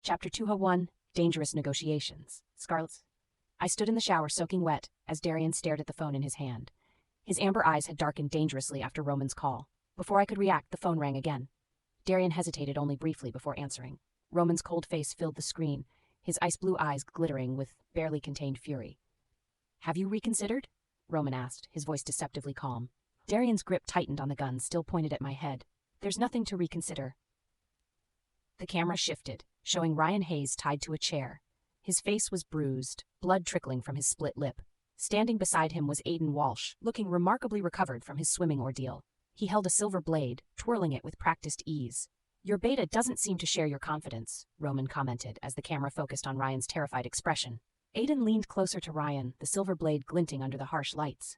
Chapter 201, Dangerous Negotiations. Scarlet's. I stood in the shower soaking wet as Darian stared at the phone in his hand. His amber eyes had darkened dangerously after Roman's call. Before I could react, the phone rang again. Darian hesitated only briefly before answering. Roman's cold face filled the screen, his ice-blue eyes glittering with barely contained fury. "Have you reconsidered?" Roman asked, his voice deceptively calm. Darian's grip tightened on the gun, still pointed at my head. "There's nothing to reconsider." The camera shifted, showing Ryan Hayes tied to a chair. His face was bruised, blood trickling from his split lip. Standing beside him was Aiden Walsh, looking remarkably recovered from his swimming ordeal. He held a silver blade, twirling it with practiced ease. "Your beta doesn't seem to share your confidence," Roman commented as the camera focused on Ryan's terrified expression. Aiden leaned closer to Ryan, the silver blade glinting under the harsh lights.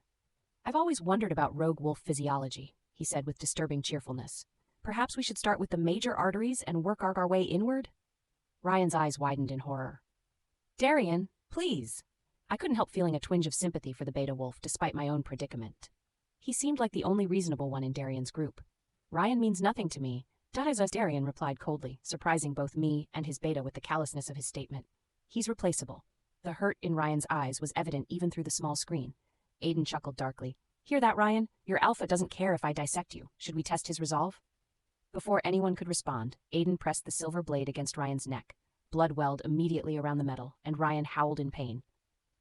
"I've always wondered about rogue wolf physiology," he said with disturbing cheerfulness. "Perhaps we should start with the major arteries and work our way inward?" Ryan's eyes widened in horror. "Darian, please." I couldn't help feeling a twinge of sympathy for the beta wolf despite my own predicament. He seemed like the only reasonable one in Darian's group. "Ryan means nothing to me," Darian replied coldly, surprising both me and his beta with the callousness of his statement. "He's replaceable." The hurt in Ryan's eyes was evident even through the small screen. Aiden chuckled darkly. "Hear that, Ryan? Your alpha doesn't care if I dissect you. Should we test his resolve?" Before anyone could respond, Aiden pressed the silver blade against Ryan's neck. Blood welled immediately around the metal, and Ryan howled in pain.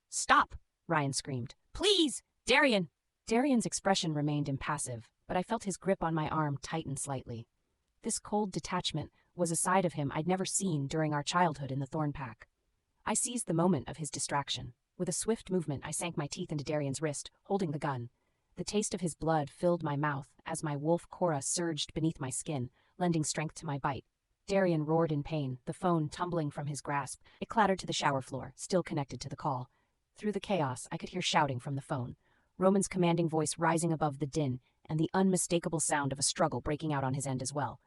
"Stop!" Ryan screamed. "Please! Darian!" Darian's expression remained impassive, but I felt his grip on my arm tighten slightly. This cold detachment was a side of him I'd never seen during our childhood in the Thornpack. I seized the moment of his distraction. With a swift movement, I sank my teeth into Darian's wrist, holding the gun. The taste of his blood filled my mouth as my wolf Cora surged beneath my skin, lending strength to my bite. Darian roared in pain, the phone tumbling from his grasp. It clattered to the shower floor, still connected to the call. Through the chaos, I could hear shouting from the phone, Roman's commanding voice rising above the din, and the unmistakable sound of a struggle breaking out on his end as well.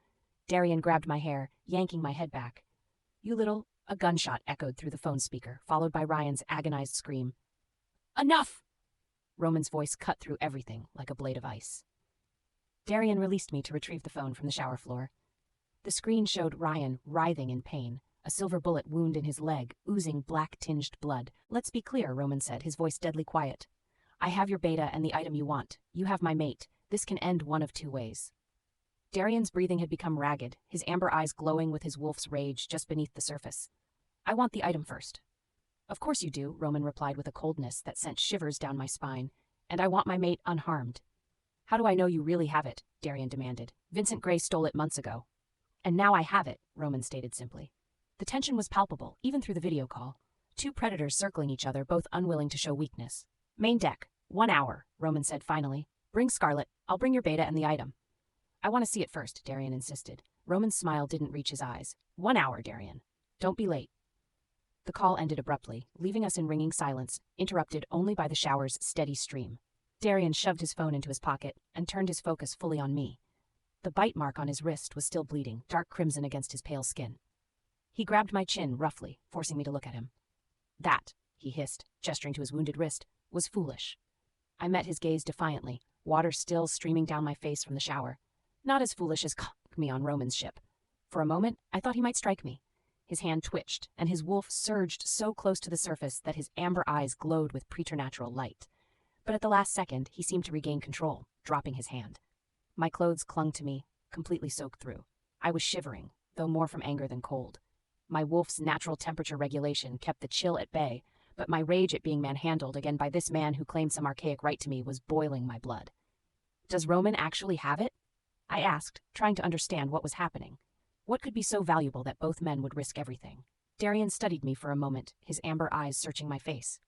Darian grabbed my hair, yanking my head back. "You little..." A gunshot echoed through the phone speaker, followed by Ryan's agonized scream. "Enough!" Roman's voice cut through everything like a blade of ice. Darian released me to retrieve the phone from the shower floor. The screen showed Ryan writhing in pain, a silver bullet wound in his leg, oozing black-tinged blood. "Let's be clear," Roman said, his voice deadly quiet. "I have your beta and the item you want. You have my mate. This can end one of two ways." Darian's breathing had become ragged, his amber eyes glowing with his wolf's rage just beneath the surface. "I want the item first." "Of course you do," Roman replied with a coldness that sent shivers down my spine. "And I want my mate unharmed." "How do I know you really have it?" Darian demanded. "Vincent Gray stole it months ago." "And now I have it," Roman stated simply. The tension was palpable, even through the video call. Two predators circling each other, both unwilling to show weakness. "Main deck, 1 hour," Roman said finally. "Bring Scarlet. I'll bring your beta and the item." "I want to see it first," Darian insisted. Roman's smile didn't reach his eyes. 1 hour, Darian. Don't be late." The call ended abruptly, leaving us in ringing silence, interrupted only by the shower's steady stream. Darian shoved his phone into his pocket and turned his focus fully on me. The bite mark on his wrist was still bleeding, dark crimson against his pale skin. He grabbed my chin roughly, forcing me to look at him. "That," he hissed, gesturing to his wounded wrist, "was foolish." I met his gaze defiantly, water still streaming down my face from the shower. Not as foolish as me on Roman's ship. For a moment, I thought he might strike me. His hand twitched, and his wolf surged so close to the surface that his amber eyes glowed with preternatural light. But at the last second, he seemed to regain control, dropping his hand. My clothes clung to me, completely soaked through. I was shivering, though more from anger than cold. My wolf's natural temperature regulation kept the chill at bay, but my rage at being manhandled again by this man who claimed some archaic right to me was boiling my blood. "Does Roman actually have it?" I asked, trying to understand what was happening. What could be so valuable that both men would risk everything? Darian studied me for a moment, his amber eyes searching my face.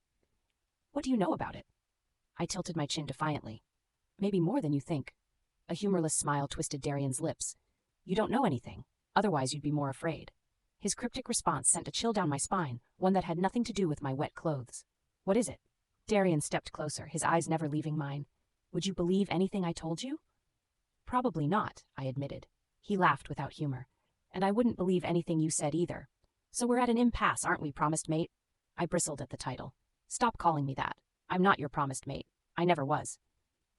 "What do you know about it?" I tilted my chin defiantly. "Maybe more than you think." A humorless smile twisted Darian's lips. "You don't know anything. Otherwise you'd be more afraid." His cryptic response sent a chill down my spine, one that had nothing to do with my wet clothes. "What is it?" Darian stepped closer, his eyes never leaving mine. "Would you believe anything I told you?" "Probably not," I admitted. He laughed without humor. "And I wouldn't believe anything you said either. So we're at an impasse, aren't we, promised mate?" I bristled at the title. "Stop calling me that. I'm not your promised mate. I never was."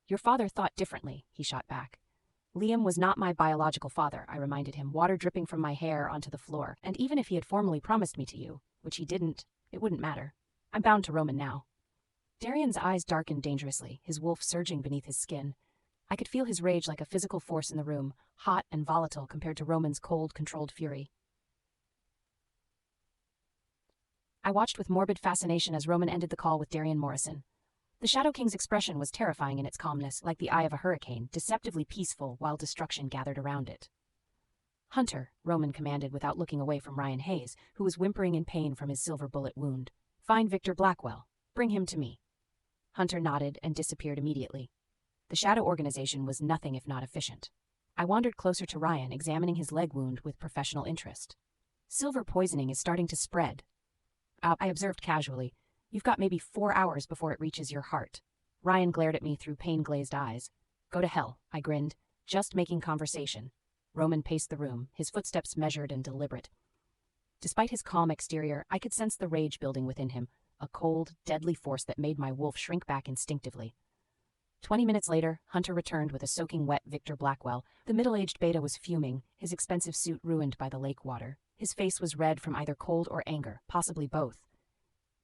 "Your father thought differently," he shot back. Liam was not my biological father, I reminded him, water dripping from my hair onto the floor, and even if he had formally promised me to you, which he didn't, it wouldn't matter. I'm bound to Roman now. Darian's eyes darkened dangerously, his wolf surging beneath his skin. I could feel his rage like a physical force in the room, hot and volatile compared to Roman's cold, controlled fury. I watched with morbid fascination as Roman ended the call with Darian Morrison. The Shadow King's expression was terrifying in its calmness, like the eye of a hurricane, deceptively peaceful while destruction gathered around it. "Hunter," Roman commanded without looking away from Ryan Hayes, who was whimpering in pain from his silver bullet wound. "Find Victor Blackwell. Bring him to me." Hunter nodded and disappeared immediately. The Shadow organization was nothing if not efficient. I wandered closer to Ryan, examining his leg wound with professional interest. "Silver poisoning is starting to spread," I observed casually. "You've got maybe 4 hours before it reaches your heart." Ryan glared at me through pain-glazed eyes. "Go to hell," I grinned. "Just making conversation." Roman paced the room, his footsteps measured and deliberate. Despite his calm exterior, I could sense the rage building within him, a cold, deadly force that made my wolf shrink back instinctively. 20 minutes later, Hunter returned with a soaking wet Victor Blackwell. The middle-aged beta was fuming, his expensive suit ruined by the lake water. His face was red from either cold or anger, possibly both.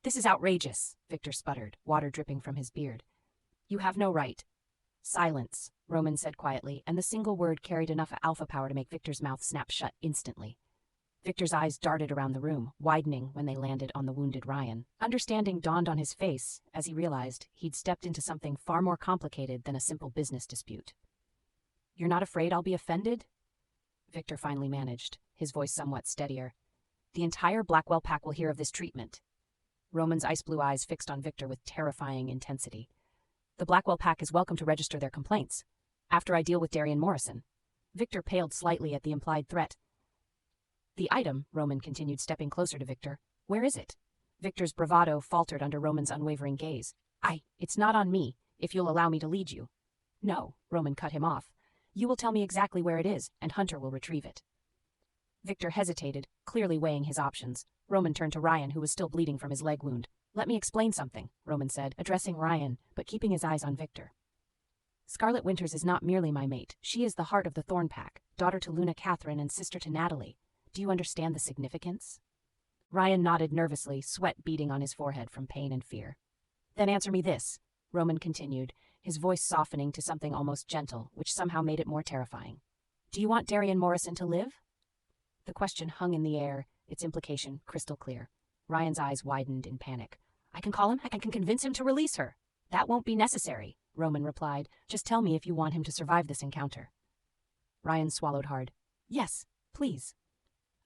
"This is outrageous," Victor sputtered, water dripping from his beard. "You have no right." "Silence," Roman said quietly, and the single word carried enough alpha power to make Victor's mouth snap shut instantly. Victor's eyes darted around the room, widening when they landed on the wounded Ryan. Understanding dawned on his face as he realized he'd stepped into something far more complicated than a simple business dispute. "You're not afraid I'll be offended?" Victor finally managed, his voice somewhat steadier. "The entire Blackwell pack will hear of this treatment." Roman's ice-blue eyes fixed on Victor with terrifying intensity. "The Blackwell pack is welcome to register their complaints. After I deal with Darian Morrison." Victor paled slightly at the implied threat. "The item," Roman continued, stepping closer to Victor. "Where is it?" Victor's bravado faltered under Roman's unwavering gaze. It's not on me, if you'll allow me to lead you." "No," Roman cut him off. "You will tell me exactly where it is, and Hunter will retrieve it." Victor hesitated, clearly weighing his options. Roman turned to Ryan, who was still bleeding from his leg wound. "Let me explain something," Roman said, addressing Ryan, but keeping his eyes on Victor. "Scarlet Winters is not merely my mate. She is the heart of the Thorn Pack, daughter to Luna Catherine and sister to Natalie. Do you understand the significance?" Ryan nodded nervously, sweat beading on his forehead from pain and fear. "Then answer me this," Roman continued, his voice softening to something almost gentle, which somehow made it more terrifying. "Do you want Darian Morrison to live?" The question hung in the air, its implication crystal clear. Ryan's eyes widened in panic. "I can call him. I can convince him to release her." "That won't be necessary," Roman replied. "Just tell me if you want him to survive this encounter." Ryan swallowed hard. "Yes, please."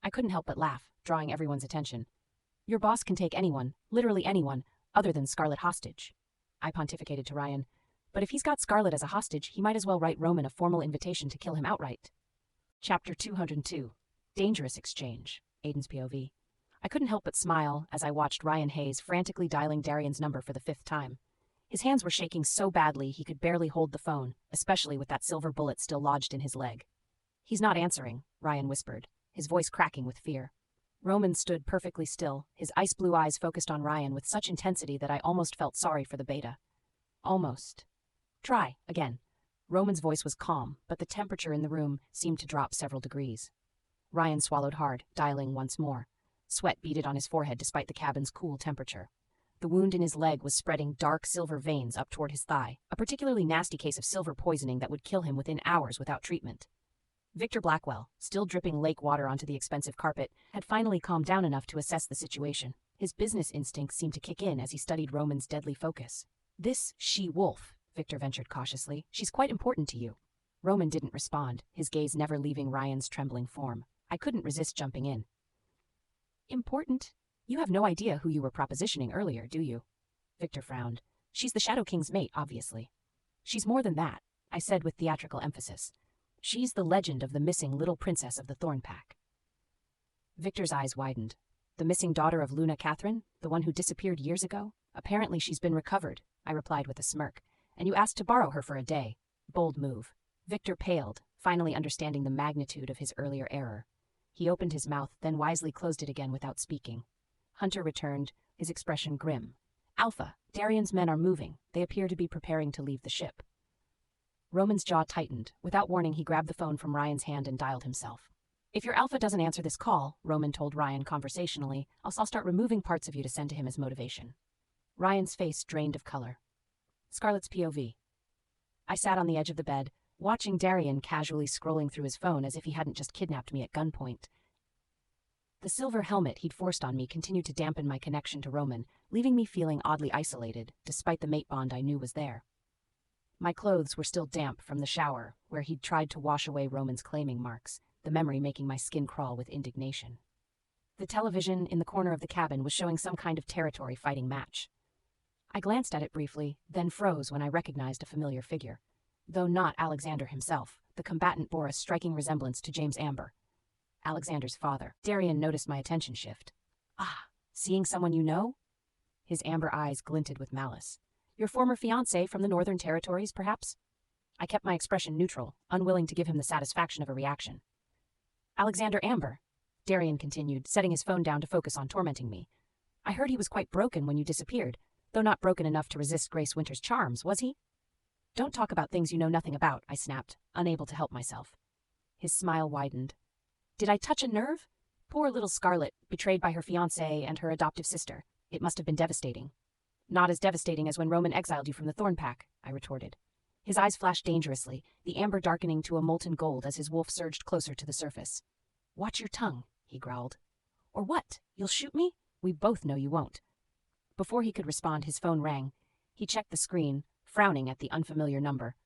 I couldn't help but laugh, drawing everyone's attention. "Your boss can take anyone, literally anyone, other than Scarlet hostage." I pontificated to Ryan. "But if he's got Scarlet as a hostage, he might as well write Roman a formal invitation to kill him outright." Chapter 202. Dangerous Exchange. Aiden's POV. I couldn't help but smile as I watched Ryan Hayes frantically dialing Darian's number for the 5th time. His hands were shaking so badly he could barely hold the phone, especially with that silver bullet still lodged in his leg. "He's not answering," Ryan whispered, his voice cracking with fear. Roman stood perfectly still, his ice-blue eyes focused on Ryan with such intensity that I almost felt sorry for the beta. "Almost. Try, again." Roman's voice was calm, but the temperature in the room seemed to drop several degrees. Ryan swallowed hard, dialing once more. Sweat beaded on his forehead despite the cabin's cool temperature. The wound in his leg was spreading dark silver veins up toward his thigh, a particularly nasty case of silver poisoning that would kill him within hours without treatment. Victor Blackwell, still dripping lake water onto the expensive carpet, had finally calmed down enough to assess the situation. His business instincts seemed to kick in as he studied Roman's deadly focus. "This she-wolf," Victor ventured cautiously. "She's quite important to you." Roman didn't respond, his gaze never leaving Ryan's trembling form. I couldn't resist jumping in. "Important? You have no idea who you were propositioning earlier, do you?" Victor frowned. "She's the Shadow King's mate, obviously." "She's more than that," I said with theatrical emphasis. "She's the legend of the missing little princess of the Thorn Pack." Victor's eyes widened. "The missing daughter of Luna Catherine? The one who disappeared years ago? Apparently she's been recovered," I replied with a smirk. "And you asked to borrow her for a day. Bold move." Victor paled, finally understanding the magnitude of his earlier error. He opened his mouth, then wisely closed it again without speaking. Hunter returned, his expression grim. "Alpha, Darian's men are moving. They appear to be preparing to leave the ship." Roman's jaw tightened. Without warning, he grabbed the phone from Ryan's hand and dialed himself. If your alpha doesn't answer this call, Roman told Ryan conversationally, I'll start removing parts of you to send to him as motivation. Ryan's face drained of color. Scarlett's POV. I sat on the edge of the bed, watching Darian casually scrolling through his phone as if he hadn't just kidnapped me at gunpoint. The silver helmet he'd forced on me continued to dampen my connection to Roman, leaving me feeling oddly isolated, despite the mate bond I knew was there. My clothes were still damp from the shower, where he'd tried to wash away Roman's claiming marks, the memory making my skin crawl with indignation. The television in the corner of the cabin was showing some kind of territory fighting match. I glanced at it briefly, then froze when I recognized a familiar figure. Though not Alexander himself, the combatant bore a striking resemblance to James Amber, Alexander's father. Darian noticed my attention shift. Ah, seeing someone you know? His amber eyes glinted with malice. Your former fiancé from the Northern Territories, perhaps? I kept my expression neutral, unwilling to give him the satisfaction of a reaction. Alexander Amber, Darian continued, setting his phone down to focus on tormenting me. I heard he was quite broken when you disappeared, though not broken enough to resist Grace Winter's charms, was he? Don't talk about things you know nothing about, I snapped, unable to help myself. His smile widened. Did I touch a nerve? Poor little Scarlett, betrayed by her fiancé and her adoptive sister. It must have been devastating. Not as devastating as when Roman exiled you from the Thorn Pack, I retorted. His eyes flashed dangerously, the amber darkening to a molten gold as his wolf surged closer to the surface. Watch your tongue, he growled. Or what? You'll shoot me? We both know you won't. Before he could respond, his phone rang. He checked the screen, frowning at the unfamiliar number.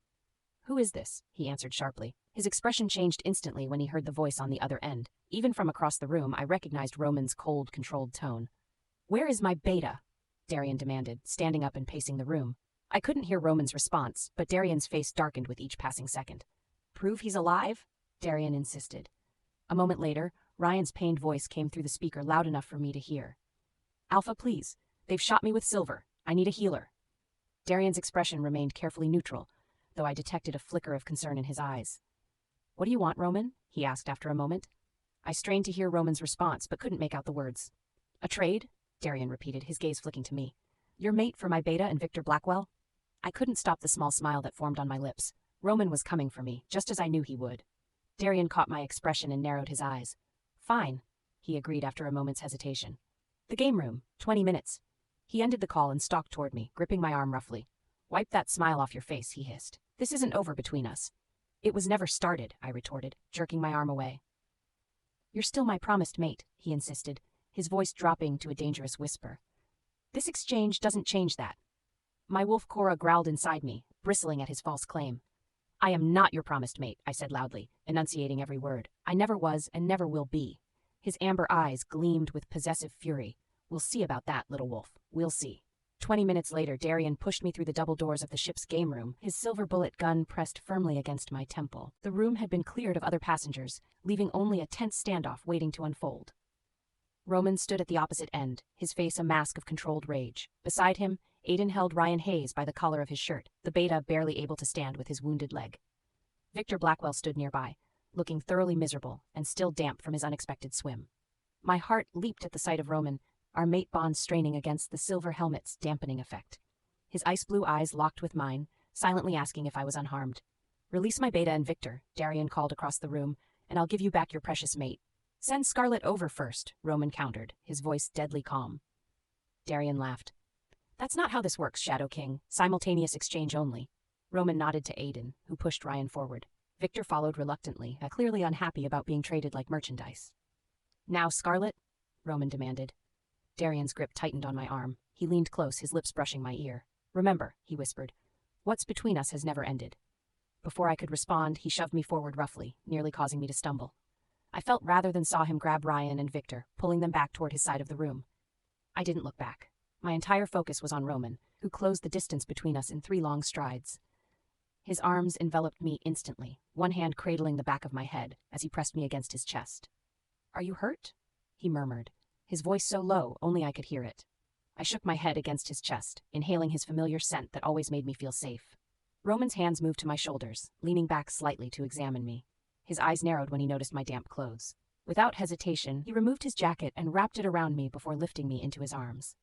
Who is this? He answered sharply. His expression changed instantly when he heard the voice on the other end. Even from across the room, I recognized Roman's cold, controlled tone. Where is my beta? Darian demanded, standing up and pacing the room. I couldn't hear Roman's response, but Darian's face darkened with each passing second. Prove he's alive? Darian insisted. A moment later, Ryan's pained voice came through the speaker loud enough for me to hear. Alpha, please. They've shot me with silver. I need a healer. Darian's expression remained carefully neutral, though I detected a flicker of concern in his eyes. What do you want, Roman? He asked after a moment. I strained to hear Roman's response, but couldn't make out the words. A trade? Darian repeated, his gaze flicking to me. Your mate for my beta and Victor Blackwell? I couldn't stop the small smile that formed on my lips. Roman was coming for me, just as I knew he would. Darian caught my expression and narrowed his eyes. Fine, he agreed after a moment's hesitation. The game room, 20 minutes. He ended the call and stalked toward me, gripping my arm roughly. Wipe that smile off your face, he hissed. This isn't over between us. It was never started, I retorted, jerking my arm away. You're still my promised mate, he insisted, his voice dropping to a dangerous whisper. This exchange doesn't change that. My wolf Cora growled inside me, bristling at his false claim. I am not your promised mate, I said loudly, enunciating every word. I never was and never will be. His amber eyes gleamed with possessive fury. We'll see about that, little wolf. We'll see. 20 minutes later, Darian pushed me through the double doors of the ship's game room, his silver bullet gun pressed firmly against my temple. The room had been cleared of other passengers, leaving only a tense standoff waiting to unfold. Roman stood at the opposite end, his face a mask of controlled rage. Beside him, Aiden held Ryan Hayes by the collar of his shirt, the beta barely able to stand with his wounded leg. Victor Blackwell stood nearby, looking thoroughly miserable and still damp from his unexpected swim. My heart leaped at the sight of Roman, our mate bond straining against the silver helmet's dampening effect. His ice-blue eyes locked with mine, silently asking if I was unharmed. Release my beta and Victor, Darian called across the room, and I'll give you back your precious mate. Send Scarlett over first, Roman countered, his voice deadly calm. Darian laughed. That's not how this works, Shadow King. Simultaneous exchange only. Roman nodded to Aiden, who pushed Ryan forward. Victor followed reluctantly, clearly unhappy about being traded like merchandise. Now, Scarlett? Roman demanded. Darian's grip tightened on my arm. He leaned close, his lips brushing my ear. Remember, he whispered, what's between us has never ended. Before I could respond, he shoved me forward roughly, nearly causing me to stumble. I felt rather than saw him grab Ryan and Victor, pulling them back toward his side of the room. I didn't look back. My entire focus was on Roman, who closed the distance between us in 3 long strides. His arms enveloped me instantly, one hand cradling the back of my head as he pressed me against his chest. Are you hurt? He murmured, his voice so low only I could hear it. I shook my head against his chest, inhaling his familiar scent that always made me feel safe. Roman's hands moved to my shoulders, leaning back slightly to examine me. His eyes narrowed when he noticed my damp clothes. Without hesitation, he removed his jacket and wrapped it around me before lifting me into his arms.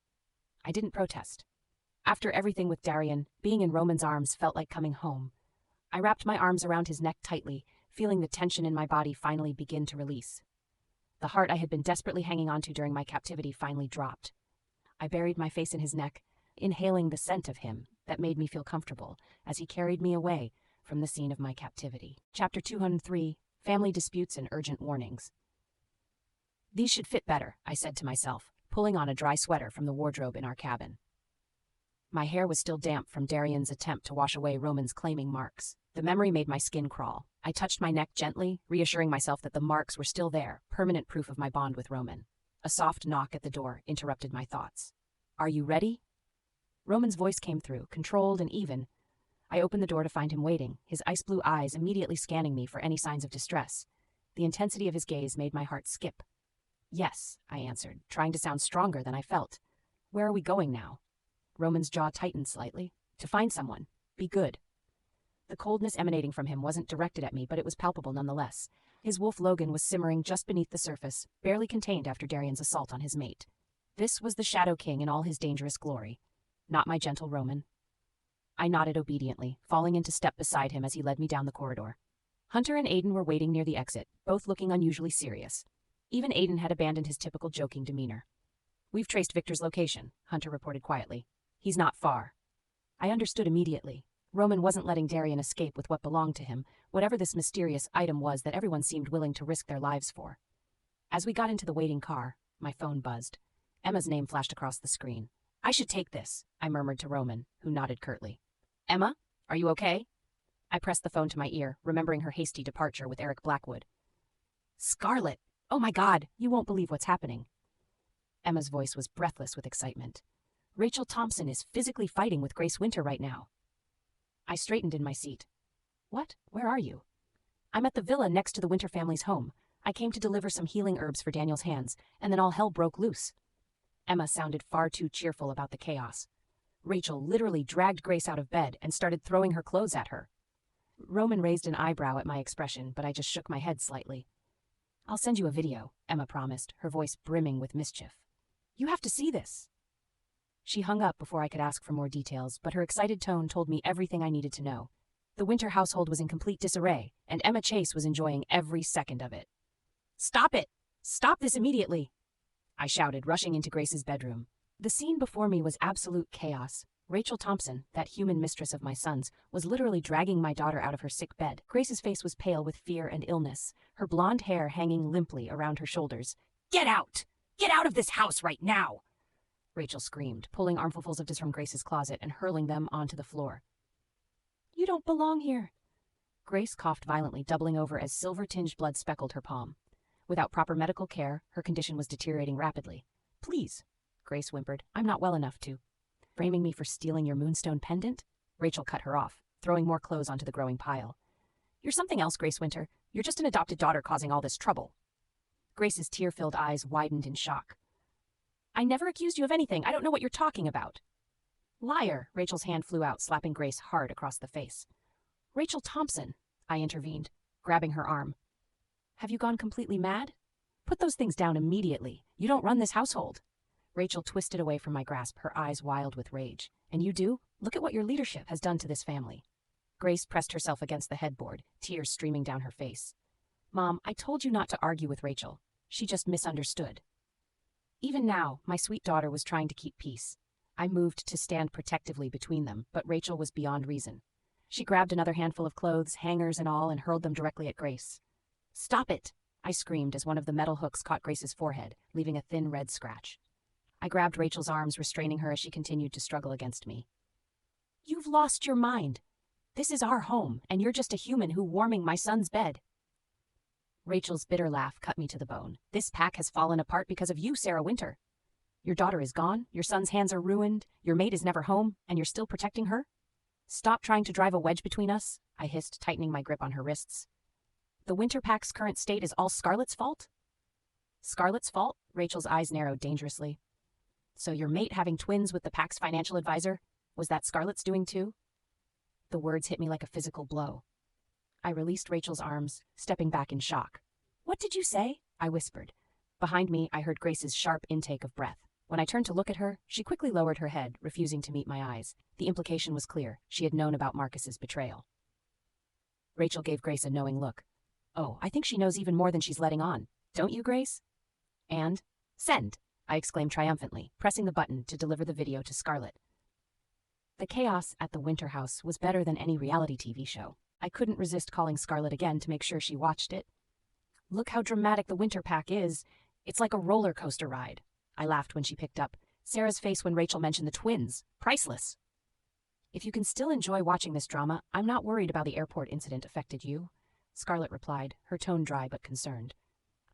I didn't protest. After everything with Darian, being in Roman's arms felt like coming home. I wrapped my arms around his neck tightly, feeling the tension in my body finally begin to release. The heart I had been desperately hanging onto during my captivity finally dropped. I buried my face in his neck, inhaling the scent of him that made me feel comfortable as he carried me away from the scene of my captivity. Chapter 203, Family Disputes and Urgent Warnings. These should fit better, I said to myself, pulling on a dry sweater from the wardrobe in our cabin. My hair was still damp from Darian's attempt to wash away Roman's claiming marks. The memory made my skin crawl. I touched my neck gently, reassuring myself that the marks were still there, permanent proof of my bond with Roman. A soft knock at the door interrupted my thoughts. "Are you ready?" Roman's voice came through, controlled and even. I opened the door to find him waiting, his ice-blue eyes immediately scanning me for any signs of distress. The intensity of his gaze made my heart skip. "Yes," I answered, trying to sound stronger than I felt. "Where are we going now?" Roman's jaw tightened slightly. "To find someone. Be good." The coldness emanating from him wasn't directed at me, but it was palpable nonetheless. His wolf Logan was simmering just beneath the surface, barely contained after Darian's assault on his mate. This was the Shadow King in all his dangerous glory, not my gentle Roman. I nodded obediently, falling into step beside him as he led me down the corridor. Hunter and Aiden were waiting near the exit, both looking unusually serious. Even Aiden had abandoned his typical joking demeanor. "We've traced Victor's location," Hunter reported quietly. "He's not far." I understood immediately. Roman wasn't letting Darian escape with what belonged to him, whatever this mysterious item was that everyone seemed willing to risk their lives for. As we got into the waiting car, my phone buzzed. Emma's name flashed across the screen. "I should take this," I murmured to Roman, who nodded curtly. "Emma, are you okay?" I pressed the phone to my ear, remembering her hasty departure with Eric Blackwood. "Scarlett! Oh my God, you won't believe what's happening." Emma's voice was breathless with excitement. "Rachel Thompson is physically fighting with Grace Winter right now." I straightened in my seat. "What? Where are you?" "I'm at the villa next to the Winter family's home. I came to deliver some healing herbs for Daniel's hands, and then all hell broke loose." Emma sounded far too cheerful about the chaos. "Rachel literally dragged Grace out of bed and started throwing her clothes at her." Roman raised an eyebrow at my expression, but I just shook my head slightly. "I'll send you a video," Emma promised, her voice brimming with mischief. "You have to see this." She hung up before I could ask for more details, but her excited tone told me everything I needed to know. The Winter household was in complete disarray, and Emma Chase was enjoying every second of it. "Stop it! Stop this immediately!" I shouted, rushing into Grace's bedroom. The scene before me was absolute chaos. Rachel Thompson, that human mistress of my sons, was literally dragging my daughter out of her sick bed. Grace's face was pale with fear and illness, her blonde hair hanging limply around her shoulders. "Get out! Get out of this house right now!" Rachel screamed, pulling armfuls of dishes from Grace's closet and hurling them onto the floor. "You don't belong here." Grace coughed violently, doubling over as silver-tinged blood speckled her palm. Without proper medical care, her condition was deteriorating rapidly. "Please," Grace whimpered, "I'm not well enough to." "Framing me for stealing your moonstone pendant?" Rachel cut her off, throwing more clothes onto the growing pile. "You're something else, Grace Winter. You're just an adopted daughter causing all this trouble." Grace's tear-filled eyes widened in shock. "I never accused you of anything. I don't know what you're talking about." "Liar!" Rachel's hand flew out, slapping Grace hard across the face. "Rachel Thompson," I intervened, grabbing her arm. "Have you gone completely mad? Put those things down immediately. You don't run this household." Rachel twisted away from my grasp, her eyes wild with rage. "And you do? Look at what your leadership has done to this family." Grace pressed herself against the headboard, tears streaming down her face. "Mom, I told you not to argue with Rachel. She just misunderstood." Even now, my sweet daughter was trying to keep peace. I moved to stand protectively between them, but Rachel was beyond reason. She grabbed another handful of clothes, hangers and all, and hurled them directly at Grace. "Stop it!" I screamed as one of the metal hooks caught Grace's forehead, leaving a thin red scratch. I grabbed Rachel's arms, restraining her as she continued to struggle against me. "You've lost your mind. This is our home, and you're just a human who warming my son's bed." Rachel's bitter laugh cut me to the bone. "This pack has fallen apart because of you, Sarah Winter. Your daughter is gone, your son's hands are ruined, your mate is never home, and you're still protecting her? Stop trying to drive a wedge between us," I hissed, tightening my grip on her wrists. "The Winter pack's current state is all Scarlett's fault?" "Scarlett's fault?" Rachel's eyes narrowed dangerously. "So your mate having twins with the pack's financial advisor, was that Scarlett's doing too?" The words hit me like a physical blow. I released Rachel's arms, stepping back in shock. "What did you say?" I whispered. Behind me, I heard Grace's sharp intake of breath. When I turned to look at her, she quickly lowered her head, refusing to meet my eyes. The implication was clear. She had known about Marcus's betrayal. Rachel gave Grace a knowing look. Oh, I think she knows even more than she's letting on. Don't you, Grace? And, send, I exclaimed triumphantly, pressing the button to deliver the video to Scarlett. The chaos at the Winter House was better than any reality TV show. I couldn't resist calling Scarlett again to make sure she watched it. Look how dramatic the Winter Pack is. It's like a roller coaster ride. I laughed when she picked up. Sarah's face when Rachel mentioned the twins. Priceless. If you can still enjoy watching this drama, I'm not worried about the airport incident affected you, Scarlett replied, her tone dry but concerned.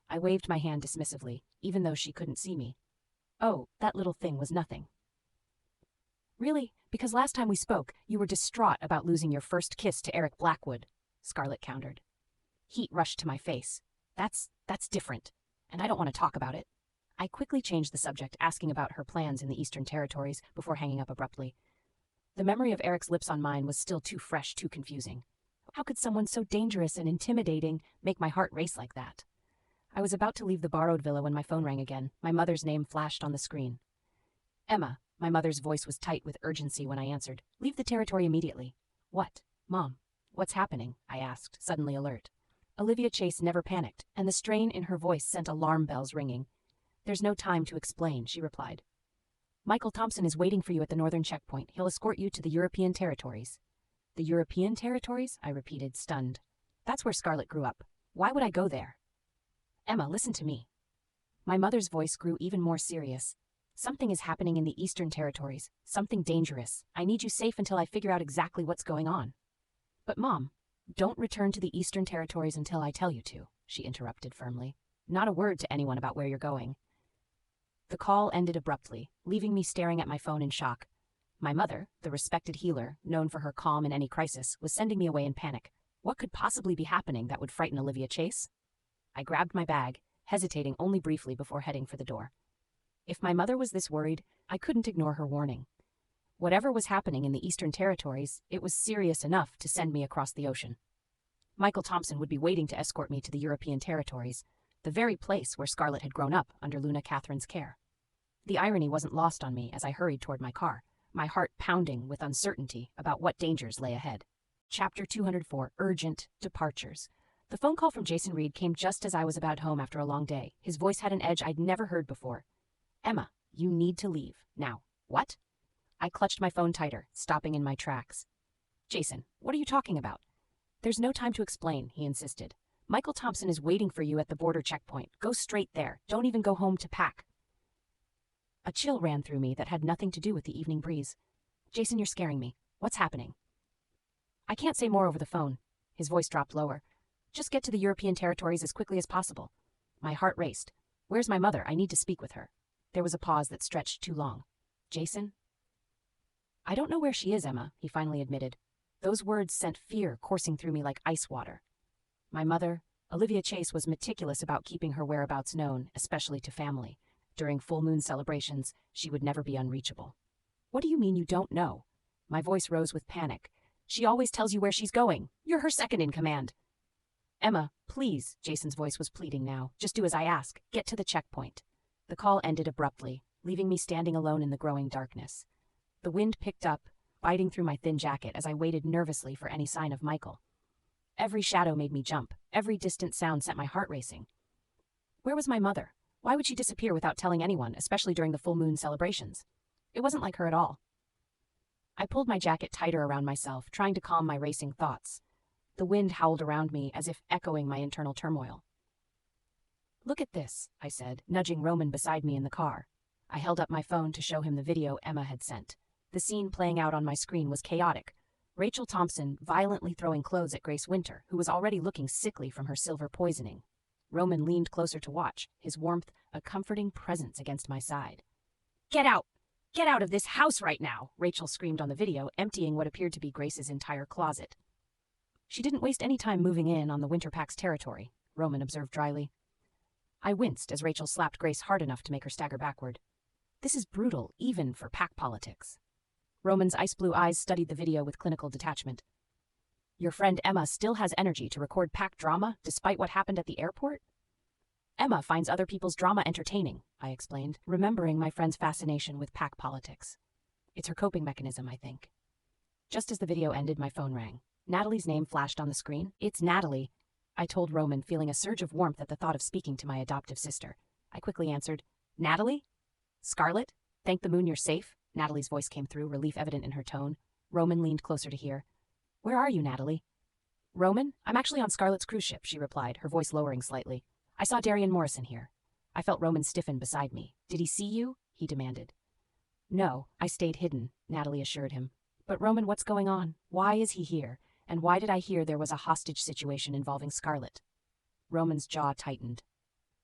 I waved my hand dismissively, even though she couldn't see me. Oh, that little thing was nothing. Really? Because last time we spoke, you were distraught about losing your first kiss to Eric Blackwood, Scarlett countered. Heat rushed to my face. That's different, and I don't want to talk about it. I quickly changed the subject, asking about her plans in the Eastern Territories before hanging up abruptly. The memory of Eric's lips on mine was still too fresh, too confusing. How could someone so dangerous and intimidating make my heart race like that? I was about to leave the borrowed villa when my phone rang again. My mother's name flashed on the screen. Emma. My mother's voice was tight with urgency when I answered. Leave the territory immediately. What? Mom, what's happening? I asked, suddenly alert. Olivia Chase never panicked, and the strain in her voice sent alarm bells ringing. There's no time to explain, she replied. Michael Thompson is waiting for you at the northern checkpoint. He'll escort you to the European territories. The European territories? I repeated, stunned. That's where Scarlett grew up. Why would I go there? Emma, listen to me. My mother's voice grew even more serious. Something is happening in the Eastern Territories. Something dangerous. I need you safe until I figure out exactly what's going on. But Mom, don't return to the Eastern Territories until I tell you to, she interrupted firmly. Not a word to anyone about where you're going. The call ended abruptly, leaving me staring at my phone in shock. My mother, the respected healer, known for her calm in any crisis, was sending me away in panic. What could possibly be happening that would frighten Olivia Chase? I grabbed my bag, hesitating only briefly before heading for the door. If my mother was this worried, I couldn't ignore her warning. Whatever was happening in the Eastern Territories, it was serious enough to send me across the ocean. Michael Thompson would be waiting to escort me to the European territories, the very place where Scarlett had grown up under Luna Catherine's care. The irony wasn't lost on me as I hurried toward my car, my heart pounding with uncertainty about what dangers lay ahead. Chapter 204, Urgent Departures. The phone call from Jason Reed came just as I was about home after a long day. His voice had an edge I'd never heard before. Emma, you need to leave. Now. What? I clutched my phone tighter, stopping in my tracks. Jason, what are you talking about? There's no time to explain, he insisted. Michael Thompson is waiting for you at the border checkpoint. Go straight there. Don't even go home to pack. A chill ran through me that had nothing to do with the evening breeze. Jason, you're scaring me. What's happening? I can't say more over the phone. His voice dropped lower. Just get to the European territories as quickly as possible. My heart raced. Where's my mother? I need to speak with her. There was a pause that stretched too long. Jason? I don't know where she is, Emma, he finally admitted. Those words sent fear coursing through me like ice water. My mother, Olivia Chase, was meticulous about keeping her whereabouts known, especially to family. During full moon celebrations, she would never be unreachable. What do you mean you don't know? My voice rose with panic. She always tells you where she's going. You're her second in command. Emma, please, Jason's voice was pleading now. Just do as I ask. Get to the checkpoint. The call ended abruptly, leaving me standing alone in the growing darkness. The wind picked up, biting through my thin jacket as I waited nervously for any sign of Michael. Every shadow made me jump. Every distant sound set my heart racing. Where was my mother? Why would she disappear without telling anyone, especially during the full moon celebrations? It wasn't like her at all. I pulled my jacket tighter around myself, trying to calm my racing thoughts. The wind howled around me as if echoing my internal turmoil. Look at this, I said, nudging Roman beside me in the car. I held up my phone to show him the video Emma had sent. The scene playing out on my screen was chaotic. Rachel Thompson violently throwing clothes at Grace Winter, who was already looking sickly from her silver poisoning. Roman leaned closer to watch, his warmth a comforting presence against my side. Get out! Get out of this house right now! Rachel screamed on the video, emptying what appeared to be Grace's entire closet. She didn't waste any time moving in on the Winter Pack's territory, Roman observed dryly. I winced as Rachel slapped Grace hard enough to make her stagger backward. This is brutal, even for pack politics. Roman's ice-blue eyes studied the video with clinical detachment. Your friend Emma still has energy to record pack drama, despite what happened at the airport? Emma finds other people's drama entertaining, I explained, remembering my friend's fascination with pack politics. It's her coping mechanism, I think. Just as the video ended, my phone rang. Natalie's name flashed on the screen. It's Natalie, I told Roman, feeling a surge of warmth at the thought of speaking to my adoptive sister. I quickly answered, Natalie? Scarlet? Thank the moon you're safe, Natalie's voice came through, relief evident in her tone. Roman leaned closer to hear. Where are you, Natalie? Roman, I'm actually on Scarlet's cruise ship, she replied, her voice lowering slightly. I saw Darian Morrison here. I felt Roman stiffen beside me. Did he see you? He demanded. No, I stayed hidden, Natalie assured him. But Roman, what's going on? Why is he here? And why did I hear there was a hostage situation involving Scarlet? Roman's jaw tightened.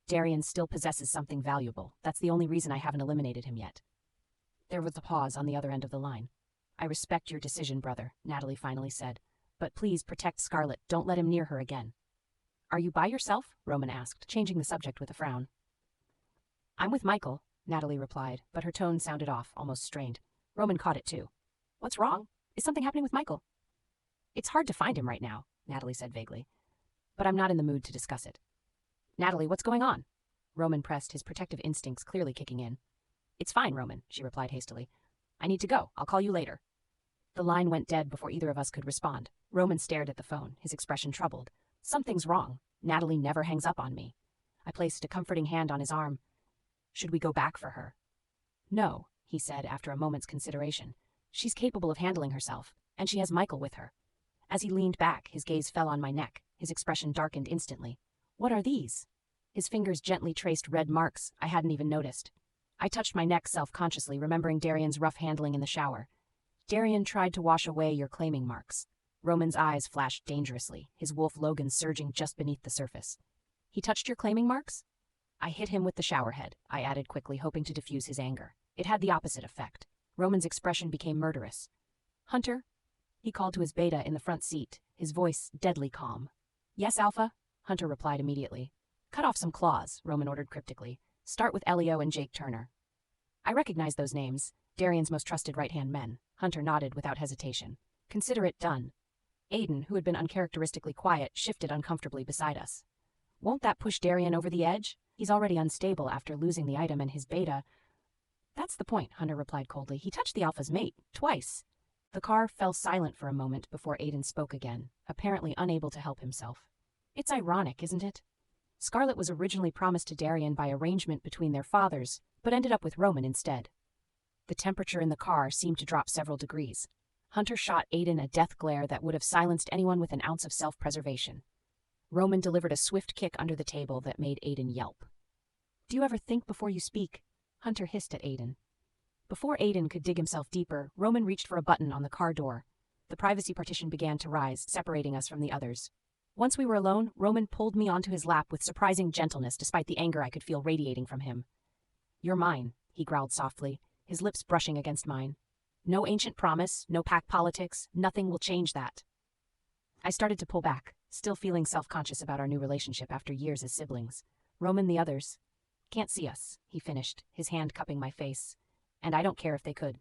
Darian still possesses something valuable. That's the only reason I haven't eliminated him yet. There was a pause on the other end of the line. I respect your decision, brother, Natalie finally said. But please protect Scarlet. Don't let him near her again. Are you by yourself? Roman asked, changing the subject with a frown. I'm with Michael, Natalie replied, but her tone sounded off, almost strained. Roman caught it too. What's wrong? Is something happening with Michael? It's hard to find him right now, Natalie said vaguely. But I'm not in the mood to discuss it. Natalie, what's going on? Roman pressed, his protective instincts clearly kicking in. It's fine, Roman, she replied hastily. I need to go. I'll call you later. The line went dead before either of us could respond. Roman stared at the phone, his expression troubled. Something's wrong. Natalie never hangs up on me. I placed a comforting hand on his arm. Should we go back for her? No, he said after a moment's consideration. She's capable of handling herself, and she has Michael with her. As he leaned back, his gaze fell on my neck. His expression darkened instantly. What are these? His fingers gently traced red marks I hadn't even noticed. I touched my neck self-consciously, remembering Darian's rough handling in the shower. Darian tried to wash away your claiming marks. Roman's eyes flashed dangerously, his wolf Logan surging just beneath the surface. He touched your claiming marks? I hit him with the shower head, I added quickly, hoping to diffuse his anger. It had the opposite effect. Roman's expression became murderous. Hunter? He called to his beta in the front seat, his voice deadly calm. Yes, Alpha? Hunter replied immediately. Cut off some claws, Roman ordered cryptically. Start with Elio and Jake Turner. I recognize those names, Darian's most trusted right-hand men. Hunter nodded without hesitation. Consider it done. Aiden, who had been uncharacteristically quiet, shifted uncomfortably beside us. Won't that push Darian over the edge? He's already unstable after losing the item and his beta. That's the point, Hunter replied coldly. He touched the Alpha's mate, twice. The car fell silent for a moment before Aiden spoke again, apparently unable to help himself. It's ironic, isn't it? Scarlet was originally promised to Darian by arrangement between their fathers, but ended up with Roman instead. The temperature in the car seemed to drop several degrees. Hunter shot Aiden a death glare that would have silenced anyone with an ounce of self-preservation. Roman delivered a swift kick under the table that made Aiden yelp. Do you ever think before you speak? Hunter hissed at Aiden. Before Aiden could dig himself deeper, Roman reached for a button on the car door. The privacy partition began to rise, separating us from the others. Once we were alone, Roman pulled me onto his lap with surprising gentleness despite the anger I could feel radiating from him. You're mine, he growled softly, his lips brushing against mine. No ancient promise, no pack politics, nothing will change that. I started to pull back, still feeling self-conscious about our new relationship after years as siblings. Roman, the others. Can't see us, he finished, his hand cupping my face. And I don't care if they could.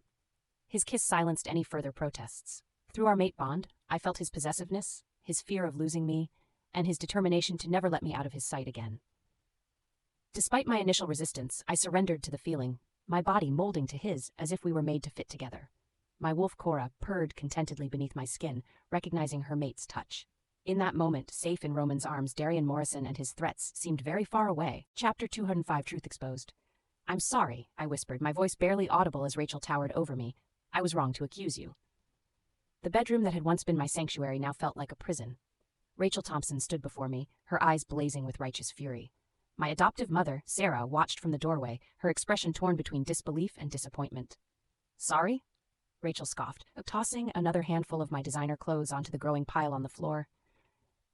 His kiss silenced any further protests. Through our mate bond, I felt his possessiveness, his fear of losing me, and his determination to never let me out of his sight again. Despite my initial resistance, I surrendered to the feeling, my body molding to his as if we were made to fit together. My wolf Cora purred contentedly beneath my skin, recognizing her mate's touch. In that moment, safe in Roman's arms, Darian Morrison and his threats seemed very far away. Chapter 205, Truth Exposed. I'm sorry, I whispered, my voice barely audible as Rachel towered over me. I was wrong to accuse you. The bedroom that had once been my sanctuary now felt like a prison. Rachel Thompson stood before me, her eyes blazing with righteous fury. My adoptive mother, Sarah, watched from the doorway, her expression torn between disbelief and disappointment. Sorry? Rachel scoffed, tossing another handful of my designer clothes onto the growing pile on the floor.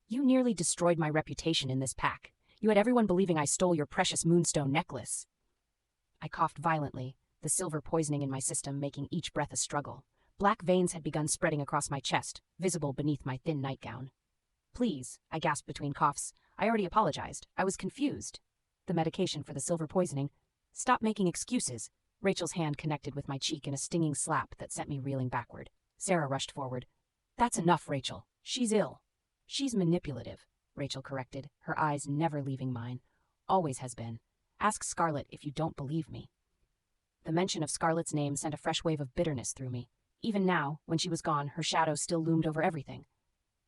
You nearly destroyed my reputation in this pack. You had everyone believing I stole your precious moonstone necklace. I coughed violently, the silver poisoning in my system making each breath a struggle. Black veins had begun spreading across my chest, visible beneath my thin nightgown. Please, I gasped between coughs. I already apologized. I was confused. The medication for the silver poisoning. Stop making excuses. Rachel's hand connected with my cheek in a stinging slap that sent me reeling backward. Sarah rushed forward. That's enough, Rachel. She's ill. She's manipulative, Rachel corrected, her eyes never leaving mine. Always has been. Ask Scarlet if you don't believe me. The mention of Scarlet's name sent a fresh wave of bitterness through me. Even now, when she was gone, her shadow still loomed over everything.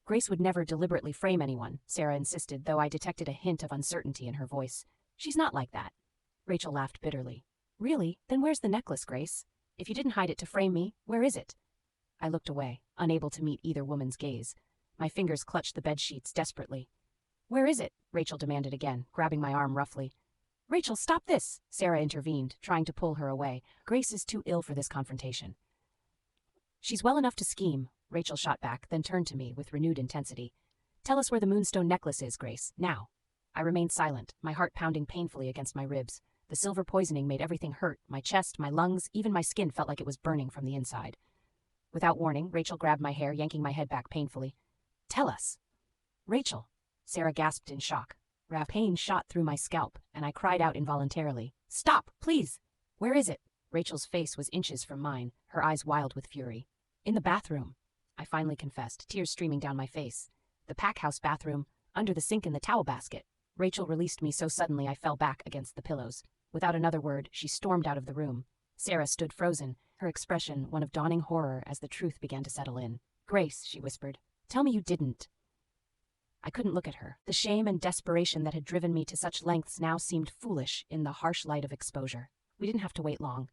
Grace would never deliberately frame anyone, Sarah insisted, though I detected a hint of uncertainty in her voice. She's not like that. Rachel laughed bitterly. Really? Then where's the necklace, Grace? If you didn't hide it to frame me, where is it? I looked away, unable to meet either woman's gaze. My fingers clutched the bedsheets desperately. Where is it? Rachel demanded again, grabbing my arm roughly. Rachel, stop this! Sarah intervened, trying to pull her away. Grace is too ill for this confrontation. She's well enough to scheme, Rachel shot back, then turned to me with renewed intensity. Tell us where the moonstone necklace is, Grace, now. I remained silent, my heart pounding painfully against my ribs. The silver poisoning made everything hurt, my chest, my lungs, even my skin felt like it was burning from the inside. Without warning, Rachel grabbed my hair, yanking my head back painfully. Tell us. Rachel. Sarah gasped in shock. Pain shot through my scalp, and I cried out involuntarily. Stop, please! Where is it? Rachel's face was inches from mine, her eyes wild with fury. In the bathroom, I finally confessed, tears streaming down my face. The pack house bathroom, under the sink in the towel basket. Rachel released me so suddenly I fell back against the pillows. Without another word, she stormed out of the room. Sarah stood frozen, her expression one of dawning horror as the truth began to settle in. Grace, she whispered, tell me you didn't. I couldn't look at her. The shame and desperation that had driven me to such lengths now seemed foolish in the harsh light of exposure. We didn't have to wait long.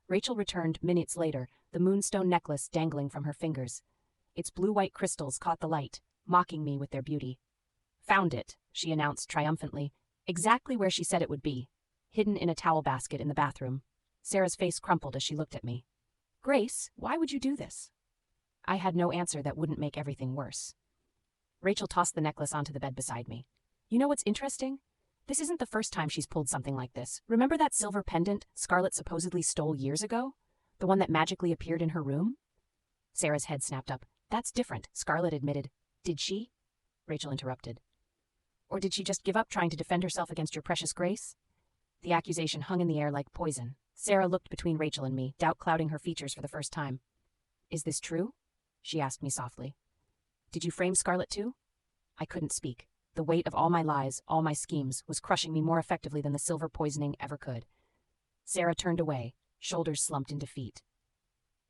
Rachel returned minutes later, the moonstone necklace dangling from her fingers. Its blue-white crystals caught the light, mocking me with their beauty. Found it, she announced triumphantly, exactly where she said it would be, hidden in a towel basket in the bathroom. Sarah's face crumpled as she looked at me. Grace, why would you do this? I had no answer that wouldn't make everything worse. Rachel tossed the necklace onto the bed beside me. You know what's interesting? This isn't the first time she's pulled something like this. Remember that silver pendant Scarlett supposedly stole years ago? The one that magically appeared in her room? Sarah's head snapped up. That's different, Scarlett admitted. Did she? Rachel interrupted. Or did she just give up trying to defend herself against your precious Grace? The accusation hung in the air like poison. Sarah looked between Rachel and me, doubt clouding her features for the first time. Is this true? She asked me softly. Did you frame Scarlett too? I couldn't speak. The weight of all my lies, all my schemes, was crushing me more effectively than the silver poisoning ever could. Sarah turned away, shoulders slumped in defeat.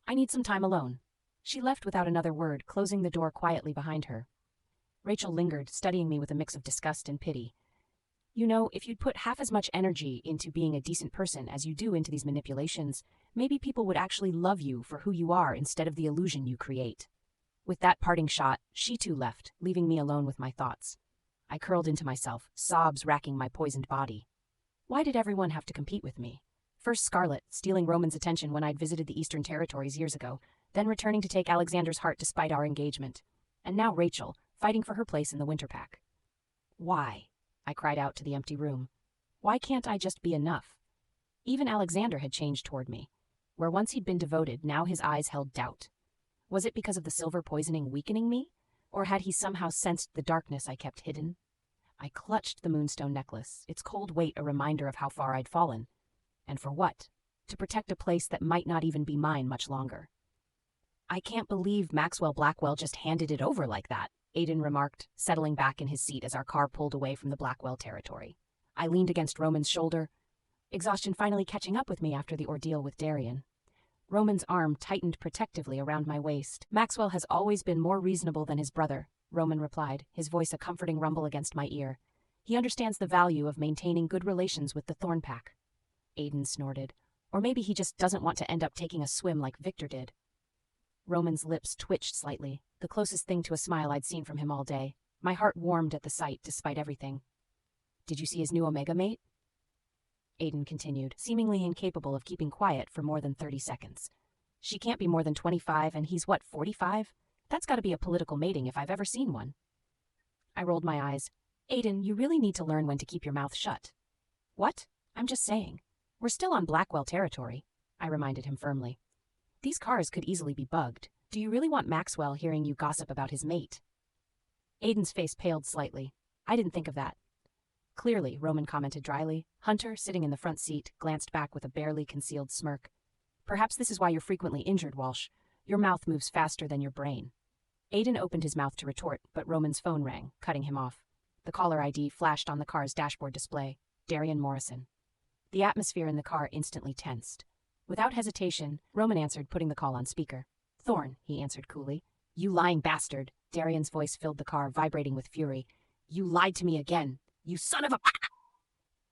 I need some time alone. She left without another word, closing the door quietly behind her. Rachel lingered, studying me with a mix of disgust and pity. You know, if you'd put half as much energy into being a decent person as you do into these manipulations, maybe people would actually love you for who you are instead of the illusion you create. With that parting shot, she too left, leaving me alone with my thoughts. I curled into myself, sobs racking my poisoned body. Why did everyone have to compete with me? First Scarlett, stealing Roman's attention when I'd visited the Eastern Territories years ago, then returning to take Alexander's heart despite our engagement. And now Rachel, fighting for her place in the winter pack. Why? I cried out to the empty room. Why can't I just be enough? Even Alexander had changed toward me. Where once he'd been devoted, now his eyes held doubt. Was it because of the silver poisoning weakening me? Or had he somehow sensed the darkness I kept hidden? I clutched the moonstone necklace, its cold weight a reminder of how far I'd fallen. And for what? To protect a place that might not even be mine much longer. I can't believe Maxwell Blackwell just handed it over like that, Aiden remarked, settling back in his seat as our car pulled away from the Blackwell territory. I leaned against Roman's shoulder, exhaustion finally catching up with me after the ordeal with Darian. Roman's arm tightened protectively around my waist. Maxwell has always been more reasonable than his brother, Roman replied, his voice a comforting rumble against my ear. He understands the value of maintaining good relations with the Thorn Pack. Aiden snorted. Or maybe he just doesn't want to end up taking a swim like Victor did. Roman's lips twitched slightly, the closest thing to a smile I'd seen from him all day. My heart warmed at the sight, despite everything. Did you see his new Omega mate? Aiden continued, seemingly incapable of keeping quiet for more than 30 seconds. She can't be more than 25, and he's what, 45? That's got to be a political mating if I've ever seen one. I rolled my eyes. Aiden, you really need to learn when to keep your mouth shut. What? I'm just saying. We're still on Blackwell territory, I reminded him firmly. These cars could easily be bugged. Do you really want Maxwell hearing you gossip about his mate? Aiden's face paled slightly. I didn't think of that. Clearly, Roman commented dryly. Hunter, sitting in the front seat, glanced back with a barely concealed smirk. Perhaps this is why you're frequently injured, Walsh. Your mouth moves faster than your brain. Aiden opened his mouth to retort, but Roman's phone rang, cutting him off. The caller ID flashed on the car's dashboard display. Darian Morrison. The atmosphere in the car instantly tensed. Without hesitation, Roman answered, putting the call on speaker. Thorn, he answered coolly. You lying bastard. Darian's voice filled the car, vibrating with fury. You lied to me again. You son of a...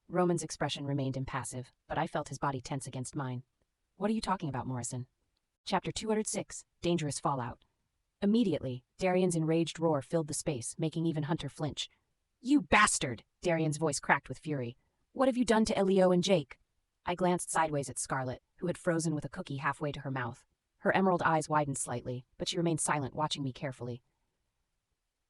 Roman's expression remained impassive, but I felt his body tense against mine. What are you talking about, Morrison? Chapter 206, Dangerous Fallout. Immediately, Darian's enraged roar filled the space, making even Hunter flinch. You bastard! Darian's voice cracked with fury. What have you done to Elio and Jake? I glanced sideways at Scarlett, who had frozen with a cookie halfway to her mouth. Her emerald eyes widened slightly, but she remained silent, watching me carefully.